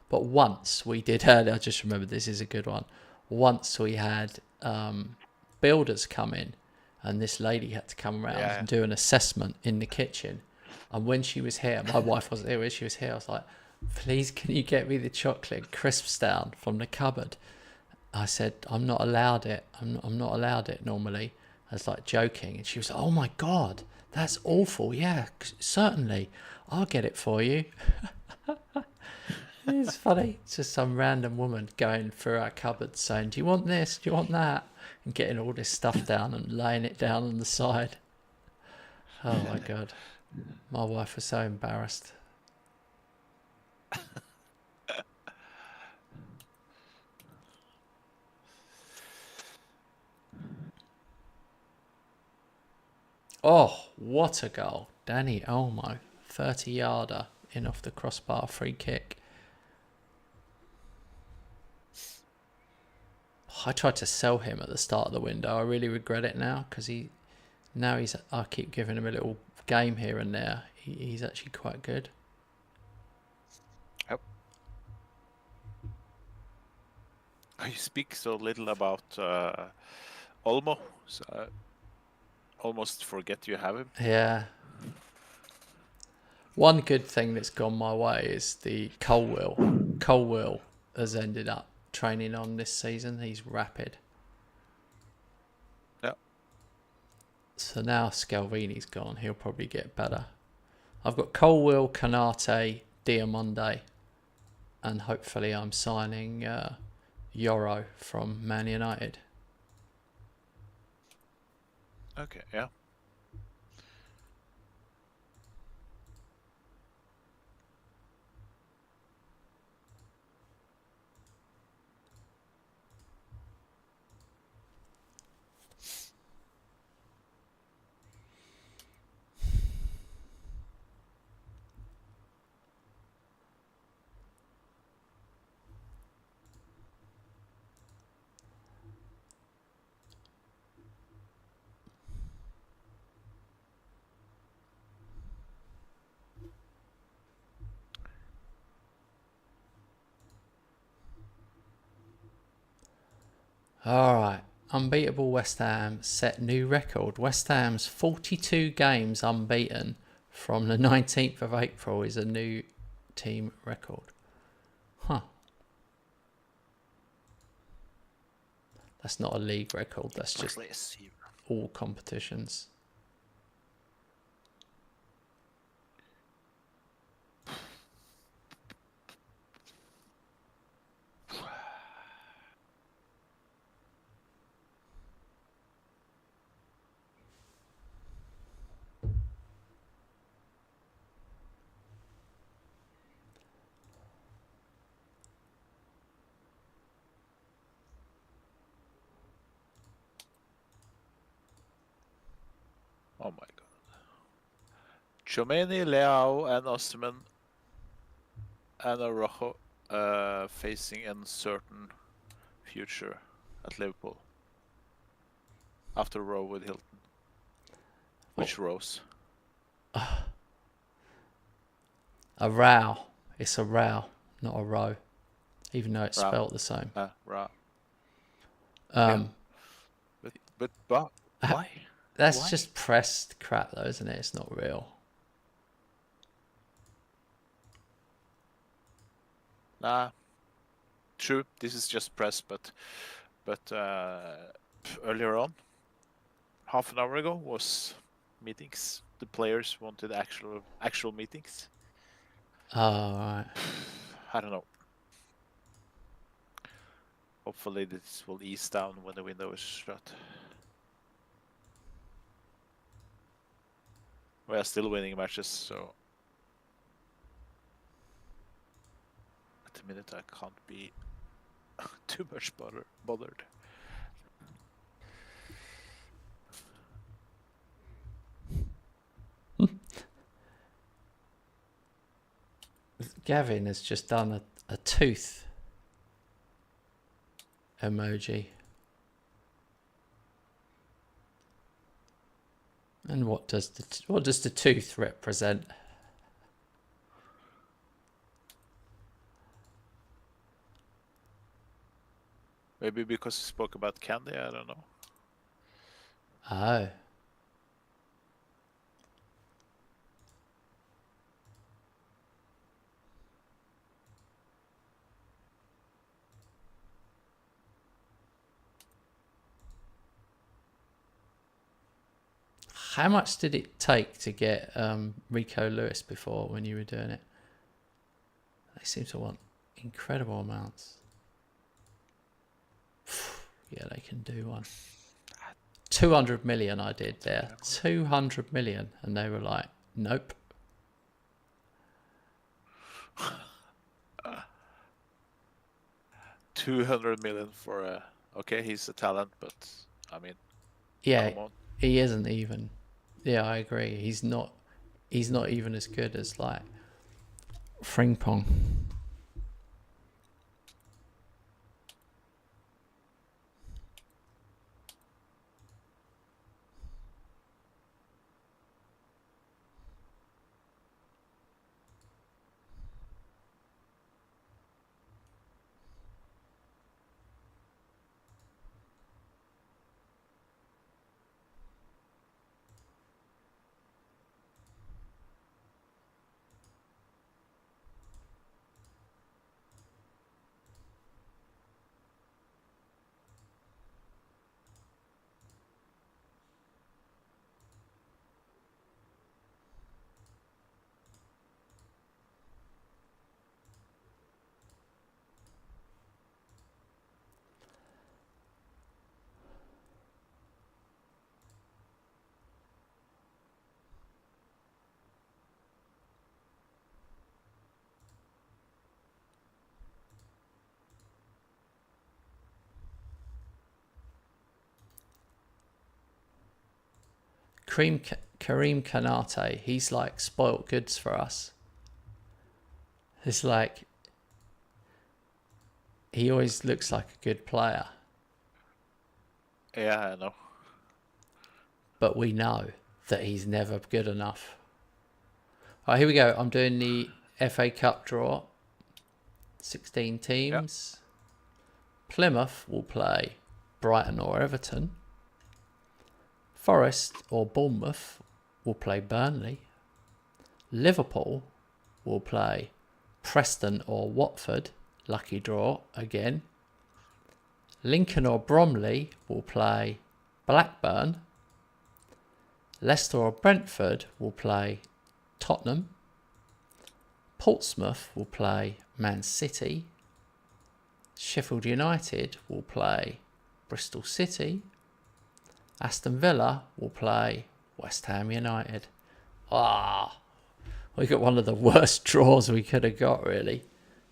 But once we did, I just remember this is a good one. Once we had builders come in and this lady had to come around and do an assessment in the kitchen. And when she was here, my wife wasn't here, when she was here, I was like, please can you get me the chocolate crisps down from the cupboard? I said, I'm not allowed it. I'm not allowed it normally. I was like joking. And she was like, oh my God, that's awful. Yeah, certainly. I'll get it for you. It's funny. It's just some random woman going through our cupboards saying, do you want this? Do you want that? And getting all this stuff down and laying it down on the side. Oh my God. My wife was so embarrassed. Oh, what a goal. Danny Olmo, 30-yarder in off the crossbar free kick. I tried to sell him at the start of the window. I really regret it now because I keep giving him a little game here and there. He's actually quite good. Yep. You speak so little about Olmo, so I almost forget you have him. Yeah. One good thing that's gone my way is the Colwill. Colwill has ended up training on this season. He's rapid. Yeah. So now Scalvini's gone. He'll probably get better. I've got Colwill, Canate, Diamonde, and hopefully I'm signing Yoro from Man United. Okay, yeah. All right. Unbeatable West Ham set new record. West Ham's 42 games unbeaten from the 19th of April is a new team record. Huh. That's not a league record. That's just all competitions. Oh my God. Tchouaméni, Leao, and Osimhen and Araujo facing uncertain future at Liverpool after a row with Hilton. Which rows? A row. It's a row, not a row, even though it's Row. spelt the same. Row. Um, But why? That's Why? just pressed crap, though, isn't it? It's not real. Nah. True. This is just press, but earlier on, half an hour ago, was meetings. The players wanted actual meetings. Oh, right. I don't know. Hopefully this will ease down when the window is shut. We are still winning matches, so at the minute I can't be too much bothered. Gavin has just done a tooth emoji. And what does the tooth represent? Maybe because he spoke about candy, I don't know. Oh. How much did it take to get Rico Lewis before when you were doing it? They seem to want incredible amounts. Yeah, they can do one. 200 million I did there. 200 million. And they were like, nope. $200 million for okay, he's a talent, but I mean, yeah, he isn't even. Yeah, I agree. He's not even as good as like Frimpong. Kareem Kanate, he's like spoilt goods for us. It's like he always looks like a good player. Yeah, I know. But we know that he's never good enough. All right, here we go. I'm doing the FA Cup draw. 16 teams. Yep. Plymouth will play Brighton or Everton. Forest or Bournemouth will play Burnley. Liverpool will play Preston or Watford. Lucky draw again. Lincoln or Bromley will play Blackburn. Leicester or Brentford will play Tottenham. Portsmouth will play Man City. Sheffield United will play Bristol City. Aston Villa will play West Ham United. We got one of the worst draws we could have got, really.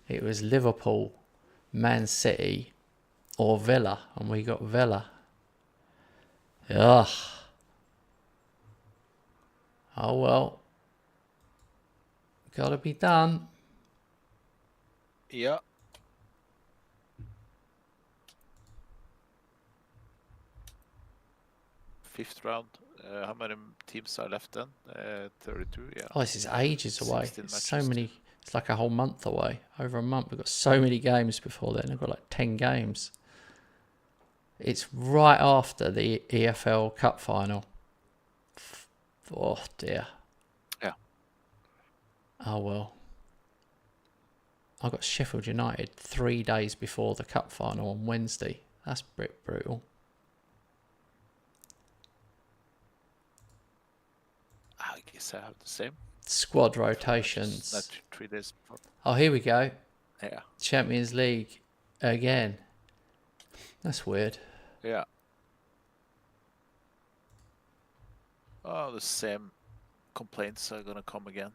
It was Liverpool, Man City, or Villa, and we got Villa. Ugh. Oh well. Gotta be done. Yeah. Fifth round. How many teams are left then? 32. Yeah. Oh, this is ages away. 16 It's so matches. many. It's like a whole month away. Over a month. We've got so many games before then. I've got like 10 games. It's right after the EFL Cup final. Oh dear. Yeah. Oh well. I got Sheffield United 3 days before the cup final on Wednesday. That's brutal. I guess I have the same. Squad rotations. Not 3 days before. Oh, here we go. Yeah. Champions League again. That's weird. Yeah. Oh, the same complaints are gonna come again.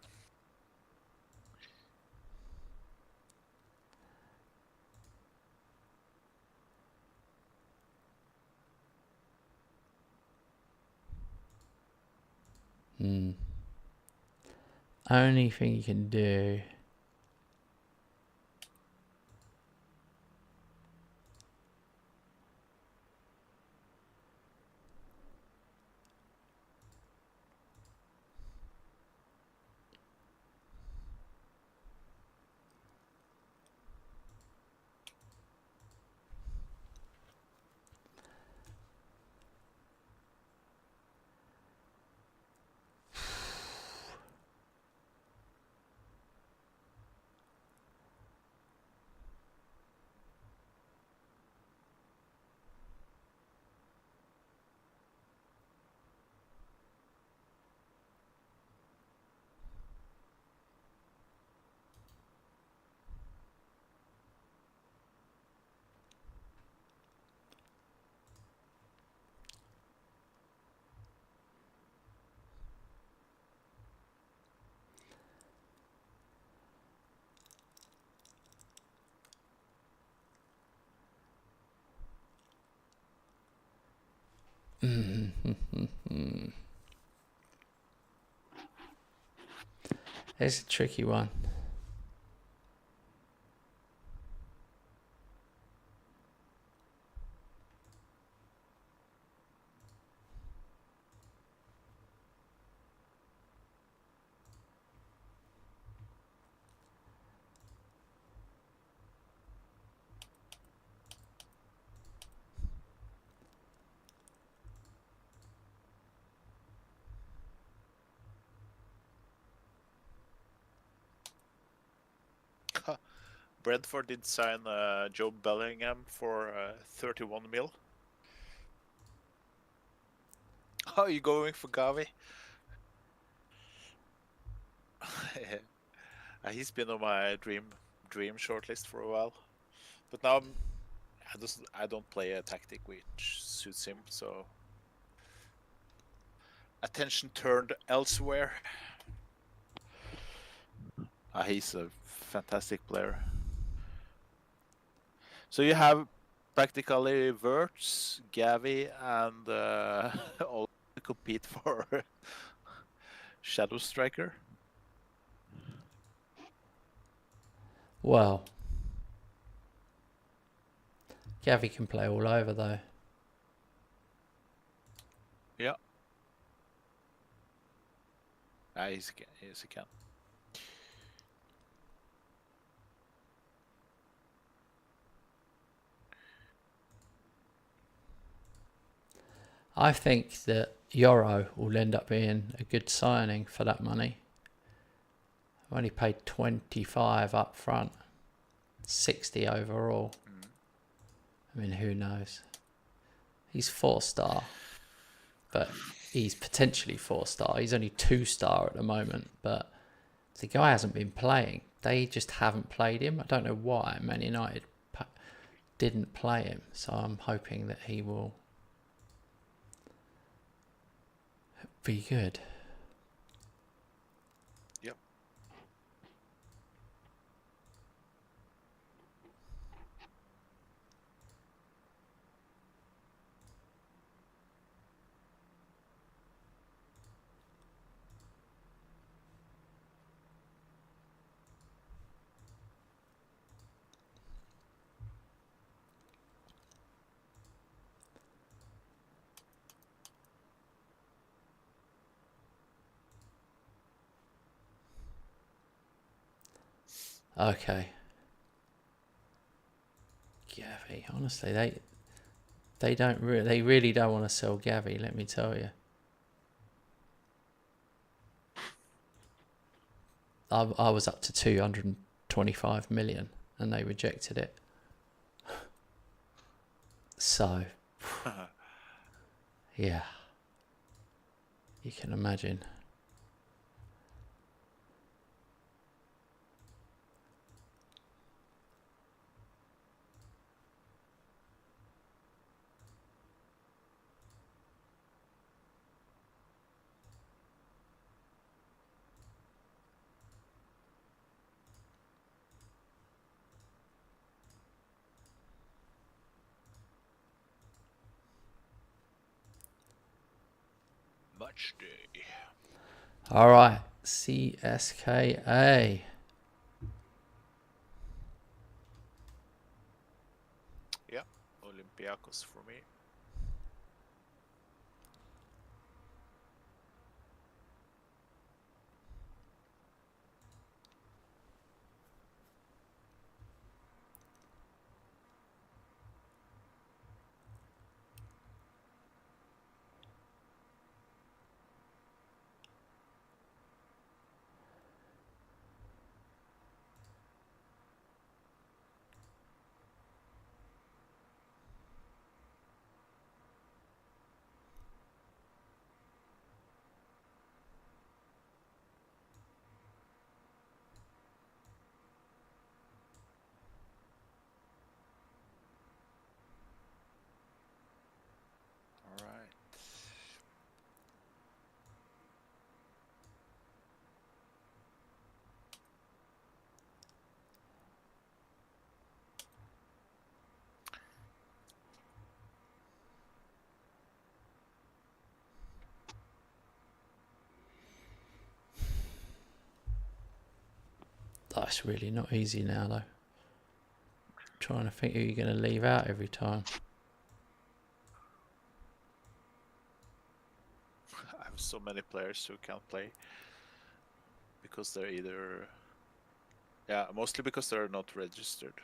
Only thing you can do. It's a tricky one. Brentford did sign Joe Bellingham for 31 mil. Oh, you going for Gavi? He's been on my dream shortlist for a while, but now I don't play a tactic which suits him, so attention turned elsewhere. He's a fantastic player. So you have practically Wirtz, Gavi, and all to compete for Shadow Striker. Well, Gavi can play all over though. Yeah. Yes, he can. I think that Euro will end up being a good signing for that money. I've only paid 25 up front, 60 overall. I mean, who knows? He's 4-star, but he's potentially 4-star. He's only 2-star at the moment, but the guy hasn't been playing. They just haven't played him. I don't know why Man United didn't play him, so I'm hoping that he will be good. Yep. Okay. Gavi, honestly, they really don't want to sell Gavi, let me tell you. I was up to 225 million and they rejected it. So, yeah, you can imagine. Match day. All right, CSKA. Yeah, Olympiacos for me. All right. That's really not easy now, though. Trying to think who you're going to leave out every time. I have so many players who can't play because they're either, yeah, mostly because they're not registered.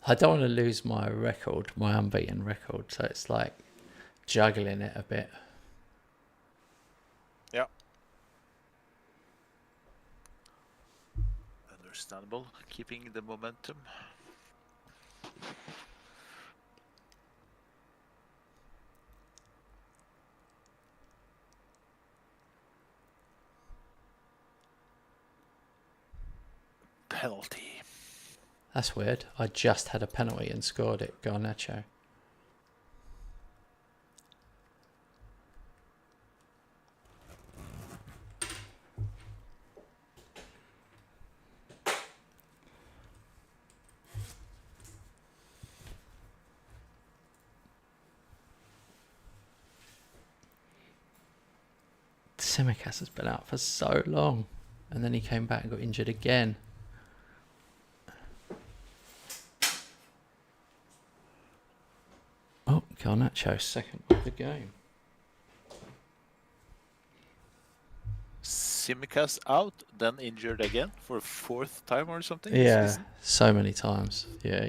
I don't want to lose my record, my unbeaten record, so it's like juggling it a bit. Yeah. Understandable. Keeping the momentum. Penalty. That's weird. I just had a penalty and scored it. Garnacho. Tsimikas has been out for so long, and then he came back and got injured again. Oh, Garnacho, second of the game. Tsimikas out, then injured again for a fourth time or something. Yeah, so many times. Yeah,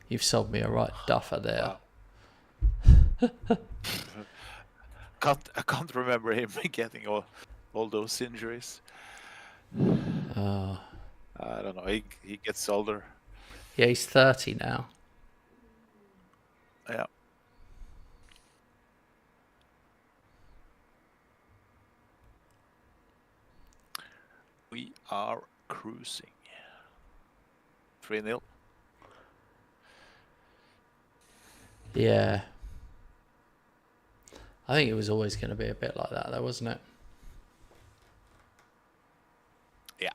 you've sold me a right duffer there. Wow. I can't remember him getting all those injuries. I don't know. He gets older. Yeah, he's 30 now. Yeah. We are cruising. 3-0. Yeah. I think it was always going to be a bit like that, though, wasn't it? Yeah.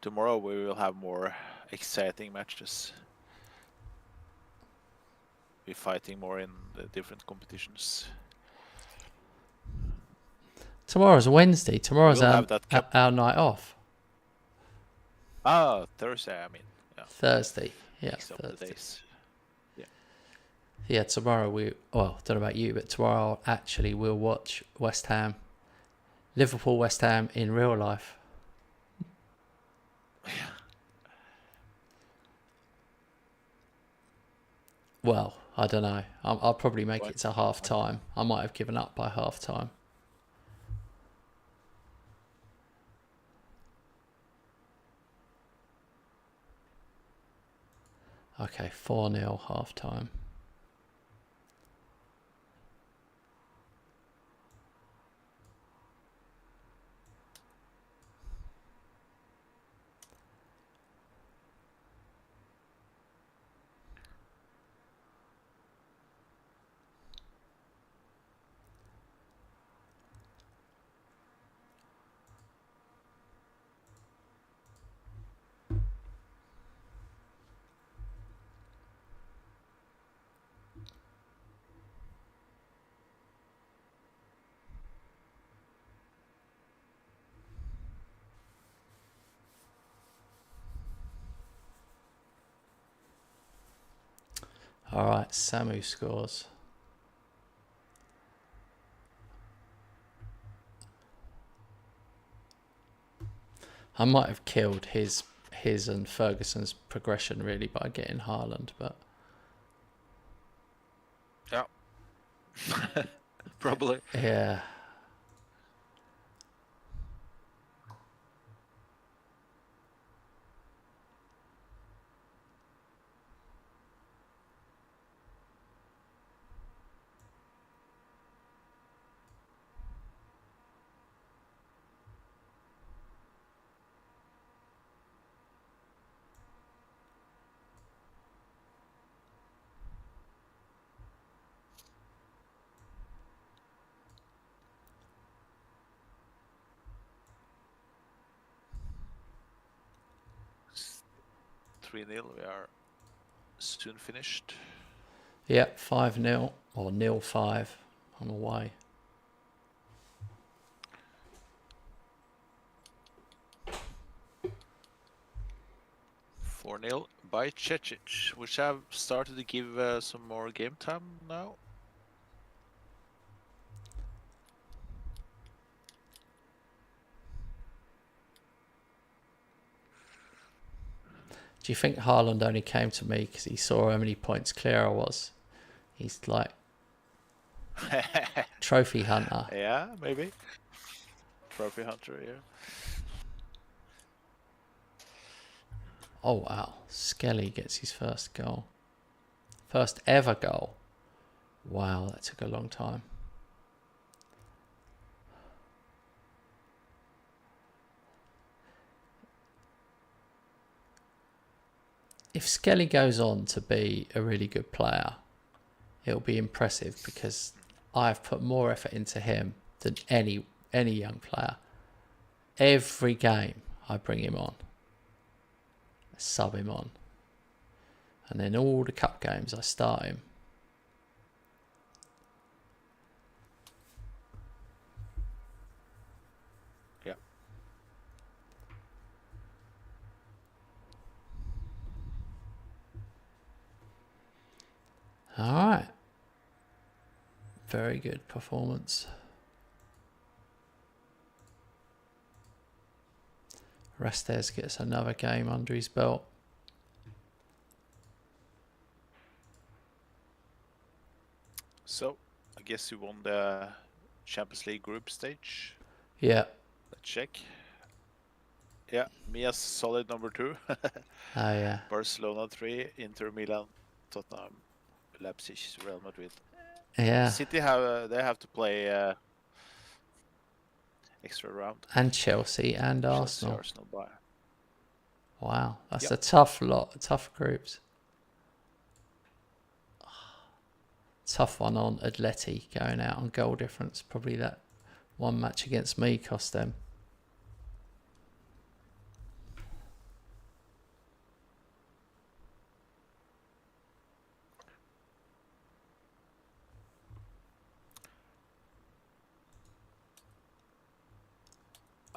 Tomorrow we will have more exciting matches. be fighting more in the different competitions. Tomorrow's Wednesday. Tomorrow's We'll have that cup. our night off. Thursday, I mean. Yeah. Thursday. Yeah, Mix up the Thursday. days. Yeah, tomorrow don't know about you, but tomorrow actually we'll watch West Ham, Liverpool West Ham in real life. Well, I don't know. I'll probably make it to half time. I might have given up by half time. Okay, 4-0 half time. All right, Samu scores. I might have killed his and Ferguson's progression really by getting Haaland, but Yeah. Probably. yeah. It's 3-0. We are soon finished. Yeah, 5-0 or 0-5. I'm away. Four 0 by Cecic, which have started to give some more game time now. Do you think Haaland only came to me because he saw how many points clear I was? He's like trophy hunter. Yeah, maybe. Trophy hunter, yeah. Oh wow, Skelly gets his first goal. First ever goal. Wow, that took a long time. If Skelly goes on to be a really good player, it'll be impressive because I've put more effort into him than any young player. Every game I bring him on, I sub him on, and then all the cup games I start him. Yeah. All right. Very good performance. Rastes gets another game under his belt. So, I guess you won the Champions League group stage. Yeah. Let's check. Yeah, Mia's solid number 2. Oh, yeah. Barcelona 3, Inter Milan, Tottenham, Leipzig, Real Madrid. Yeah. City have to play extra round. And Chelsea and Chelsea, Arsenal. Arsenal, Bayern. Wow, that's Yep. a tough lot, tough groups. Tough one on Atleti going out on goal difference. Probably that one match against me cost them.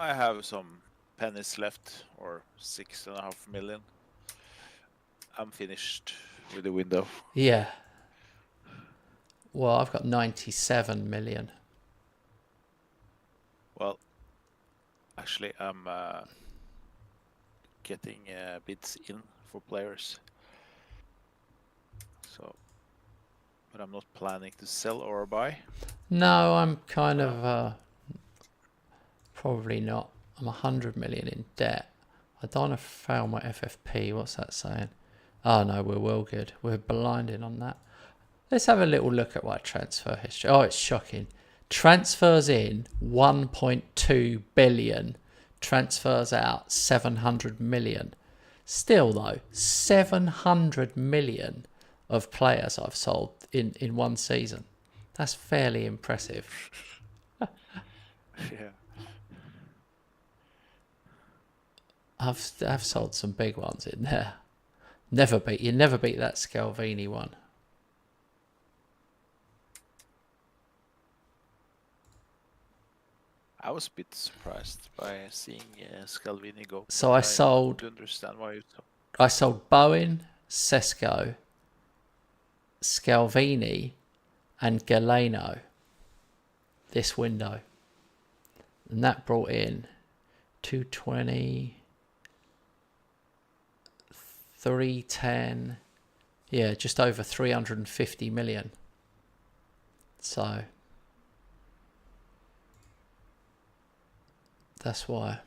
I have some pennies left, or 6.5 million. I'm finished with the window. Yeah. Well, I've got 97 million. Well, actually, I'm getting bids in for players. So, but I'm not planning to sell or buy. No, I'm kind of probably not. I'm 100 million in debt. I don't want to fail my FFP. What's that saying? Oh no, we're well good. We're blinding on that. Let's have a little look at my transfer history. Oh, it's shocking. Transfers in 1.2 billion. Transfers out 700 million. Still though, 700 million of players I've sold in one season. That's fairly impressive. Yeah. I've sold some big ones in there. You never beat that Scalvini one. I was a bit surprised by seeing Scalvini go. So but I sold do understand why you sold. I sold Bowen, Sesko, Scalvini, and Galeno this window. And that brought in 220, 310, yeah, just over 350 million. So that's why.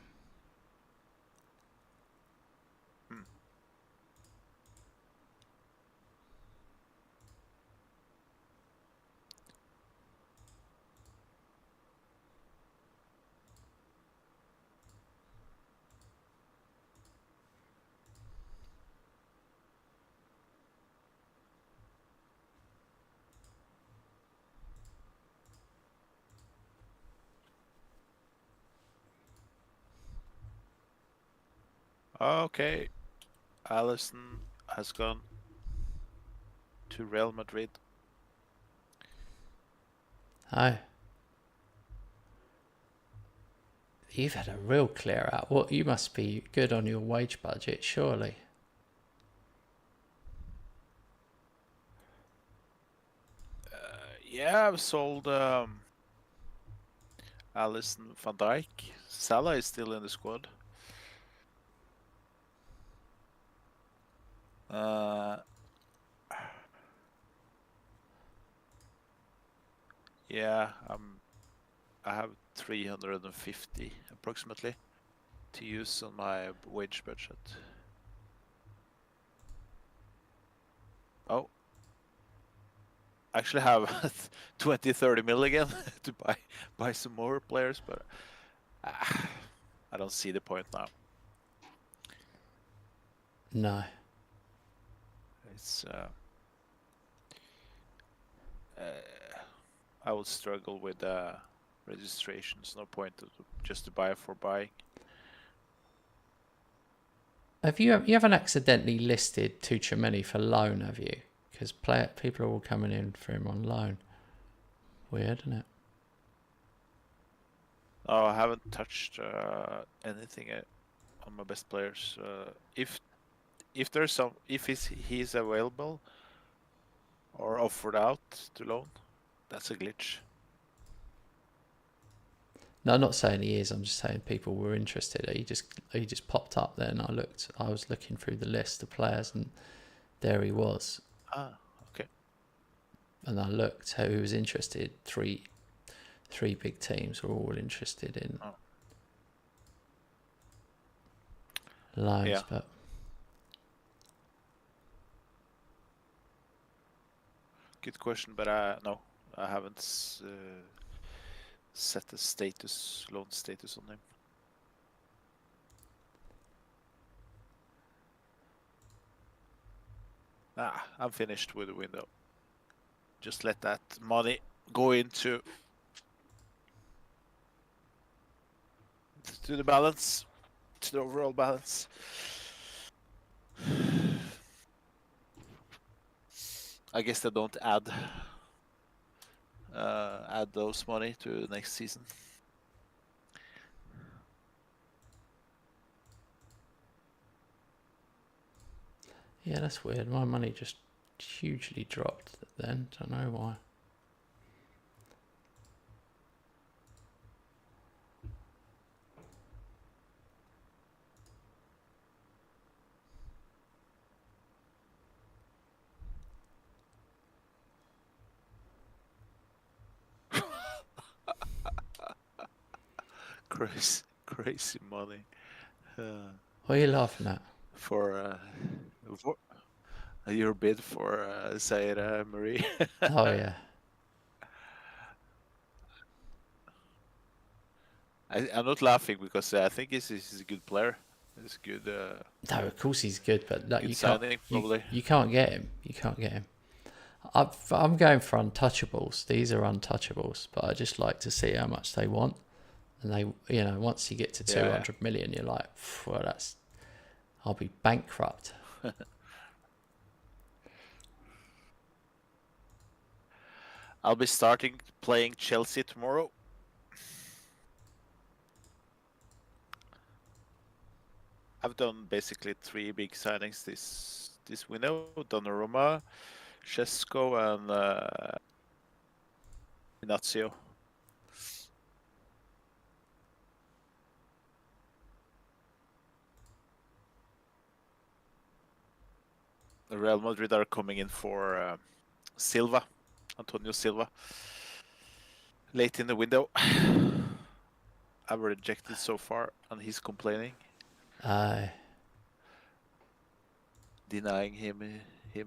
Okay, Allison has gone to Real Madrid. Oh. You've had a real clear out. What, you must be good on your wage budget, surely. Yeah, I've sold Allison Van Dijk. Salah is still in the squad. Yeah, I have 350 approximately to use on my wage budget. Oh, I actually have 20-30 mil again to buy some more players, but I don't see the point now. No. It's I would struggle with registrations. No point just to buy for buying. You haven't accidentally listed Tuchemeni for loan, have you? Because people are all coming in for him on loan. Weird, isn't it? Oh, I haven't touched anything on my best players. If he's available or offered out to loan, that's a glitch. No, I'm not saying he is. I'm just saying people were interested. He just popped up there, and I was looking through the list of players, and there he was. Ah, okay. And I looked who was interested. Three big teams were all interested in loans, Yeah. but Good question, but no, I haven't set a loan status on him. I'm finished with the window. Just let that money go into the balance, to the overall balance. I guess they don't add those money to next season. Yeah, that's weird. My money just hugely dropped then. Don't know why. Crazy money. What are you laughing at? For your bid for Zaire Marie. Oh, yeah. I'm not laughing because I think he's a good player. He's a good No, of course he's good, but like, good you can't signing probably. you can't get him. You can't get him. I'm going for untouchables. These are untouchables, but I just like to see how much they want. And they, once you get to 200 million, you're like, well, I'll be bankrupt. I'll be starting playing Chelsea tomorrow. I've done basically 3 big signings this window: Donnarumma, Šeško, and Ignacio. Real Madrid are coming in for Silva, Antonio Silva, late in the window. I've rejected so far, and he's complaining, denying him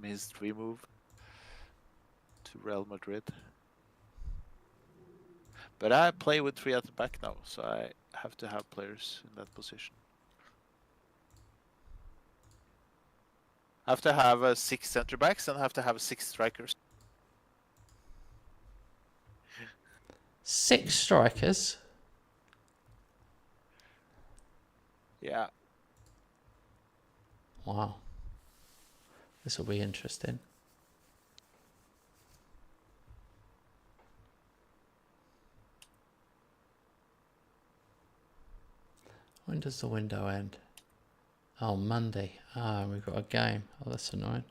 his dream move to Real Madrid. But I play with 3 at the back now, so I have to have players in that position. I have to have 6 center backs and I have to have 6 strikers. 6 strikers? Yeah. Wow. This will be interesting. When does the window end? Oh, Monday. Ah, we've got a game. Oh, that's annoying.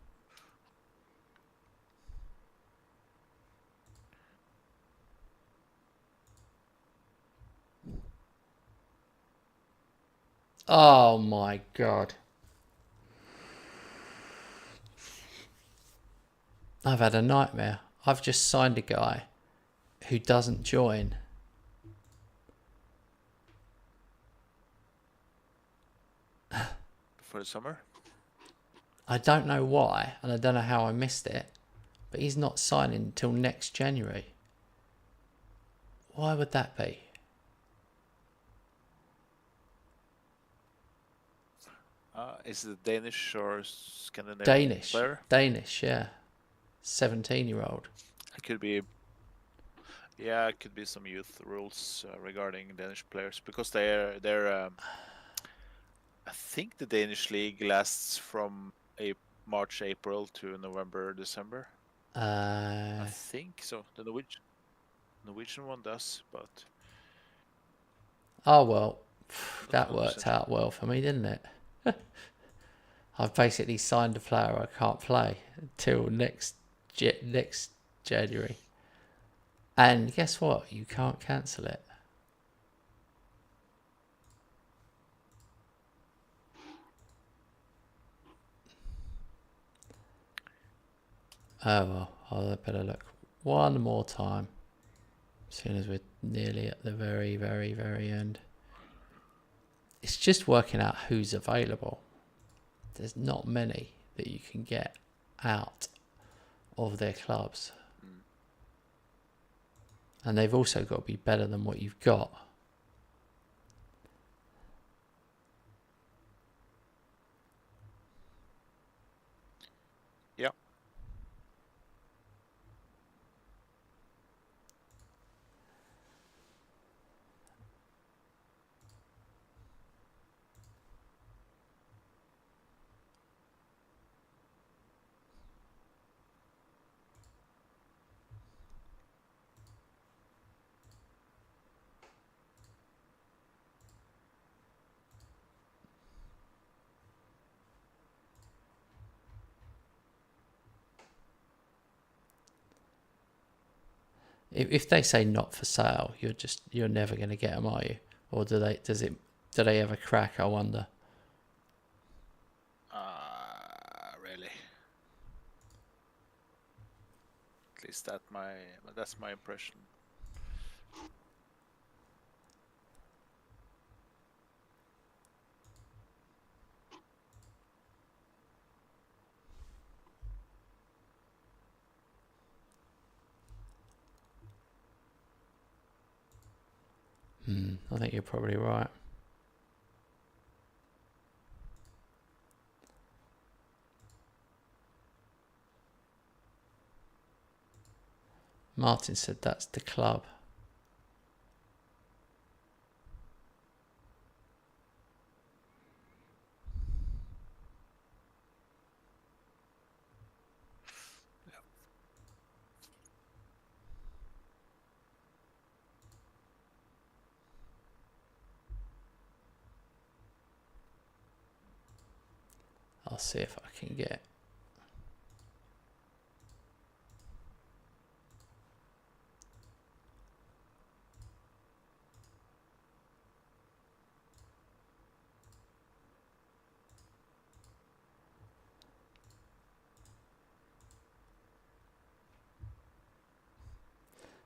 Oh my God. I've had a nightmare. I've just signed a guy who doesn't join. For the summer? I don't know why, and I don't know how I missed it, but he's not signing until next January. Why would that be? Is it Danish or Scandinavian Danish. player? Danish, yeah. 17-year-old. It could be. Yeah, it could be some youth rules regarding Danish players because they're. I think the Danish league lasts from March, April to November, December. I think so. The Norwegian one does, but. Oh well, that 100% worked out well for me, didn't it? I've basically signed a player I can't play until next January. And guess what? You can't cancel it. Oh well, I'll better look one more time. As soon as we're nearly at the very, very, very end. It's just working out who's available. There's not many that you can get out of their clubs. And they've also got to be better than what you've got. Yeah. If they say not for sale, you're never going to get them, are you? Or do they ever crack? I wonder. Really. At least that's my impression. I think you're probably right. Martin said that's the club. I'll see if I can get.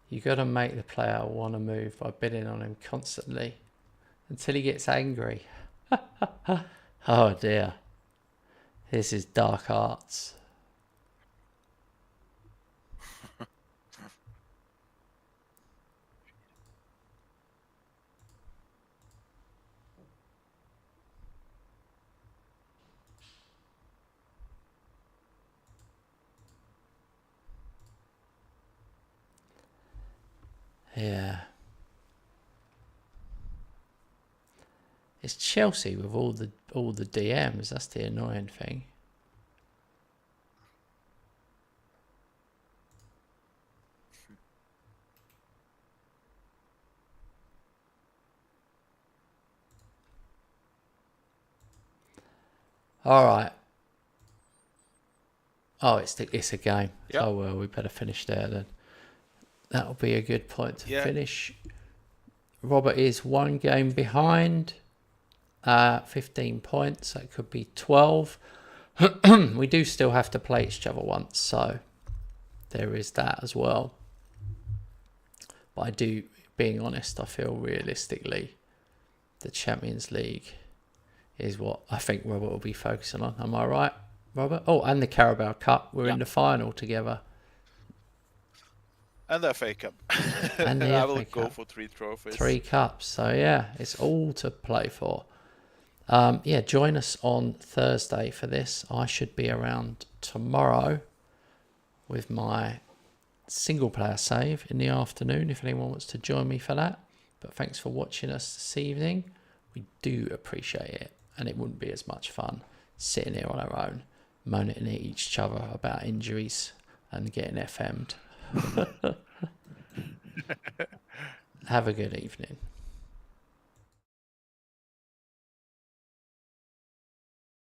You got to make the player want to move by bidding on him constantly until he gets angry. Oh dear. This is dark arts. Yeah. It's Chelsea with all the DMs. That's the annoying thing. All right. Oh, it's a game. Yep. Oh well, we better finish there then. That'll be a good point to finish. Robert is 1 game behind. 15 points. That could be 12. We do still have to play each other once, so there is that as well. But being honest, I feel realistically the Champions League is what I think Robert will be focusing on. Am I right, Robert? Oh, and the Carabao Cup. We're in the final together. And the FA Cup. And the I FA will Cup. go for 3 trophies. 3 cups. So yeah, it's all to play for. Join us on Thursday for this. I should be around tomorrow with my single player save in the afternoon if anyone wants to join me for that. But thanks for watching us this evening. We do appreciate it, and it wouldn't be as much fun sitting here on our own moaning at each other about injuries and getting FM'd. Have a good evening.